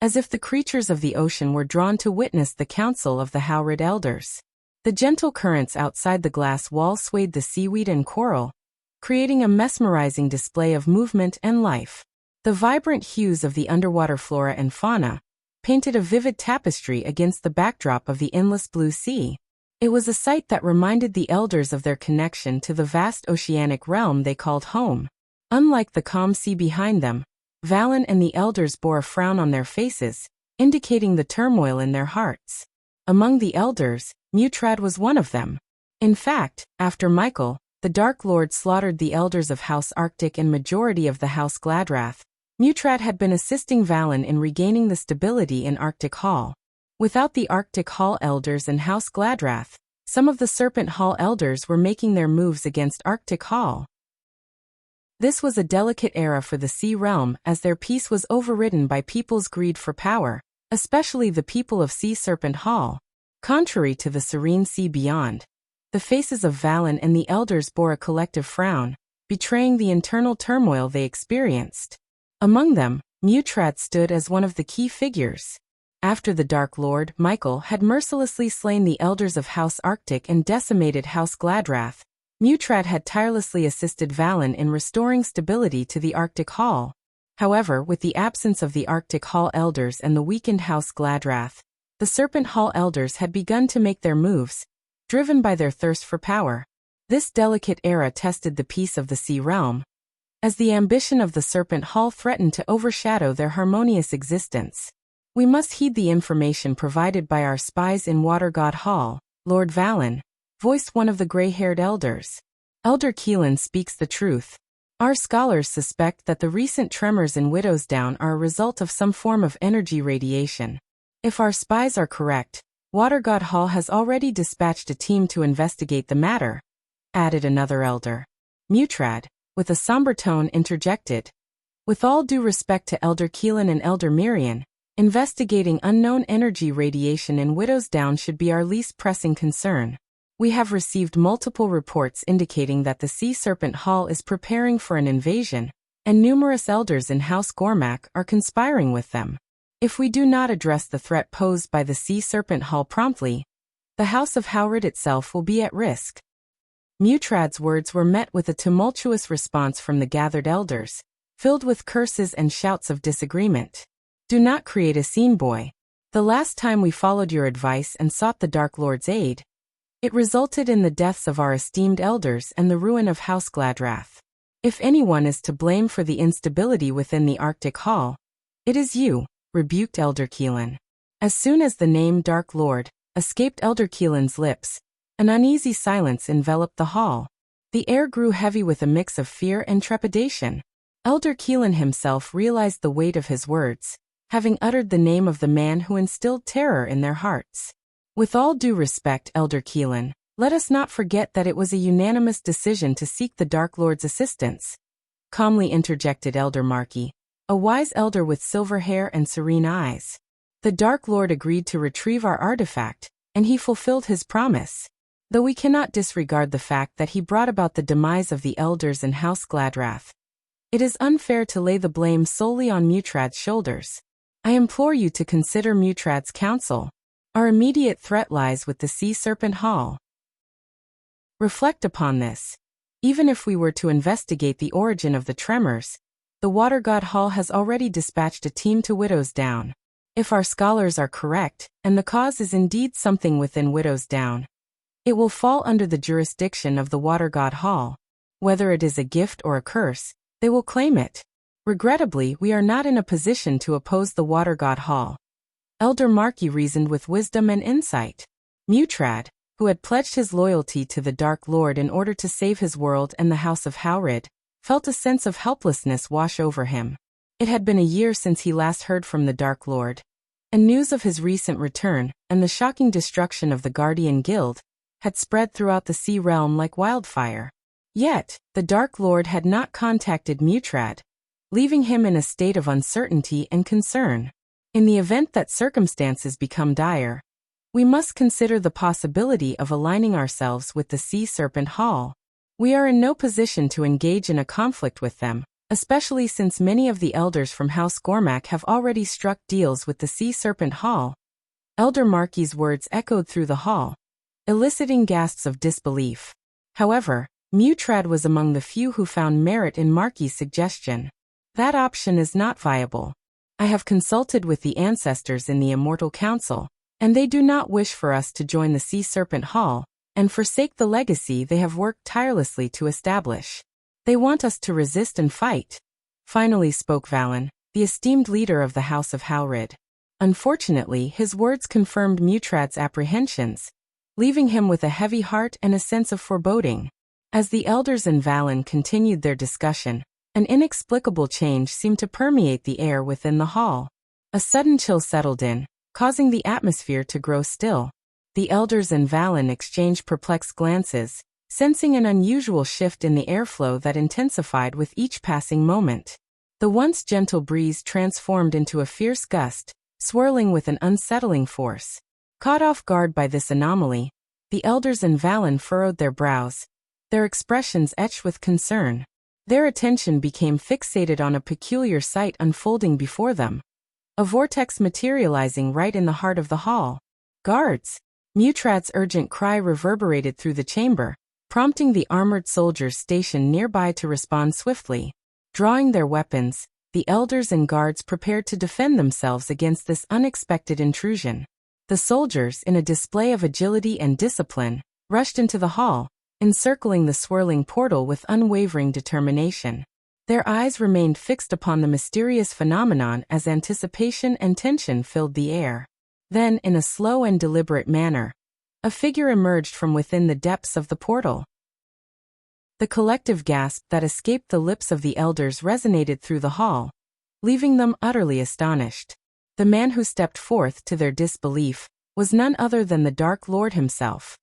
as if the creatures of the ocean were drawn to witness the council of the Howrid elders. The gentle currents outside the glass wall swayed the seaweed and coral, creating a mesmerizing display of movement and life. The vibrant hues of the underwater flora and fauna painted a vivid tapestry against the backdrop of the endless blue sea. It was a sight that reminded the elders of their connection to the vast oceanic realm they called home. Unlike the calm sea behind them, Valen and the elders bore a frown on their faces, indicating the turmoil in their hearts. Among the elders, Mutrad was one of them. In fact, after Michael, the Dark Lord slaughtered the elders of House Arctic and majority of the House Gladrath, Mutrad had been assisting Valen in regaining the stability in Arctic Hall. Without the Arctic Hall elders and House Gladrath, some of the Serpent Hall elders were making their moves against Arctic Hall. This was a delicate era for the Sea Realm as their peace was overridden by people's greed for power, especially the people of Sea Serpent Hall. Contrary to the serene sea beyond, the faces of Valen and the elders bore a collective frown, betraying the internal turmoil they experienced. Among them, Mutrad stood as one of the key figures. After the Dark Lord, Michael, had mercilessly slain the elders of House Arctic and decimated House Gladrath, Mutrad had tirelessly assisted Valen in restoring stability to the Arctic Hall. However, with the absence of the Arctic Hall elders and the weakened House Gladrath, the Serpent Hall elders had begun to make their moves, driven by their thirst for power. This delicate era tested the peace of the Sea Realm, as the ambition of the Serpent Hall threatened to overshadow their harmonious existence. We must heed the information provided by our spies in Water God Hall, Lord Valen, voiced one of the gray-haired elders. Elder Keelan speaks the truth. Our scholars suspect that the recent tremors in Widow's Down are a result of some form of energy radiation. If our spies are correct, Water God Hall has already dispatched a team to investigate the matter, added another elder. Mutrad, with a somber tone, interjected. With all due respect to Elder Keelan and Elder Mirian, investigating unknown energy radiation in Widow's Down should be our least pressing concern. We have received multiple reports indicating that the Sea Serpent Hall is preparing for an invasion, and numerous elders in House Gormak are conspiring with them. If we do not address the threat posed by the Sea Serpent Hall promptly, the House of Howard itself will be at risk. Mutrad's words were met with a tumultuous response from the gathered elders, filled with curses and shouts of disagreement. Do not create a scene, boy. The last time we followed your advice and sought the Dark Lord's aid, it resulted in the deaths of our esteemed elders and the ruin of House Gladrath. If anyone is to blame for the instability within the Arctic Hall, it is you, rebuked Elder Keelan. As soon as the name Dark Lord escaped Elder Keelan's lips, an uneasy silence enveloped the hall. The air grew heavy with a mix of fear and trepidation. Elder Keelan himself realized the weight of his words, having uttered the name of the man who instilled terror in their hearts. With all due respect, Elder Keelan, let us not forget that it was a unanimous decision to seek the Dark Lord's assistance, calmly interjected Elder Markey, a wise elder with silver hair and serene eyes. The Dark Lord agreed to retrieve our artifact, and he fulfilled his promise. Though we cannot disregard the fact that he brought about the demise of the elders in House Gladrath, it is unfair to lay the blame solely on Mutrad's shoulders. I implore you to consider Mutrad's counsel. Our immediate threat lies with the Sea Serpent Hall. Reflect upon this. Even if we were to investigate the origin of the tremors, the Water God Hall has already dispatched a team to Widow's Down. If our scholars are correct, and the cause is indeed something within Widow's Down, it will fall under the jurisdiction of the Water God Hall. Whether it is a gift or a curse, they will claim it. Regrettably, we are not in a position to oppose the Water God Hall. Elder Markey reasoned with wisdom and insight. Mutrad, who had pledged his loyalty to the Dark Lord in order to save his world and the House of Howrid, felt a sense of helplessness wash over him. It had been a year since he last heard from the Dark Lord, and news of his recent return and the shocking destruction of the Guardian Guild had spread throughout the Sea Realm like wildfire. Yet, the Dark Lord had not contacted Mutrad, leaving him in a state of uncertainty and concern. In the event that circumstances become dire, we must consider the possibility of aligning ourselves with the Sea Serpent Hall. We are in no position to engage in a conflict with them, especially since many of the elders from House Gormak have already struck deals with the Sea Serpent Hall. Elder Markey's words echoed through the hall, eliciting gasps of disbelief. However, Mutrad was among the few who found merit in Markey's suggestion. That option is not viable. I have consulted with the ancestors in the Immortal Council, And they do not wish for us to join the Sea Serpent Hall and forsake the legacy they have worked tirelessly to establish. They want us to resist and fight. Finally spoke Valen, the esteemed leader of the House of Howrid. Unfortunately, his words confirmed Mutrad's apprehensions, leaving him with a heavy heart and a sense of foreboding. As the elders and Valen continued their discussion, an inexplicable change seemed to permeate the air within the hall. A sudden chill settled in, causing the atmosphere to grow still. The elders and Valen exchanged perplexed glances, sensing an unusual shift in the airflow that intensified with each passing moment. The once gentle breeze transformed into a fierce gust, swirling with an unsettling force. Caught off guard by this anomaly, the elders and Valen furrowed their brows, their expressions etched with concern. Their attention became fixated on a peculiar sight unfolding before them. A vortex materializing right in the heart of the hall. Guards! Mutrad's urgent cry reverberated through the chamber, prompting the armored soldiers stationed nearby to respond swiftly. Drawing their weapons, the elders and guards prepared to defend themselves against this unexpected intrusion. The soldiers, in a display of agility and discipline, rushed into the hall, encircling the swirling portal with unwavering determination. Their eyes remained fixed upon the mysterious phenomenon as anticipation and tension filled the air. Then, in a slow and deliberate manner, a figure emerged from within the depths of the portal. The collective gasp that escaped the lips of the elders resonated through the hall, leaving them utterly astonished. The man who stepped forth, to their disbelief, was none other than the Dark Lord himself.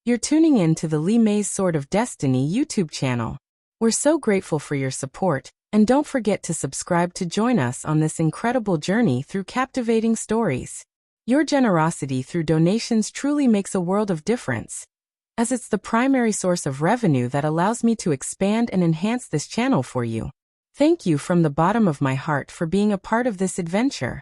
You're tuning in to the Li Mei's Sword of Destiny YouTube channel. We're so grateful for your support, and don't forget to subscribe to join us on this incredible journey through captivating stories. Your generosity through donations truly makes a world of difference, as it's the primary source of revenue that allows me to expand and enhance this channel for you. Thank you from the bottom of my heart for being a part of this adventure.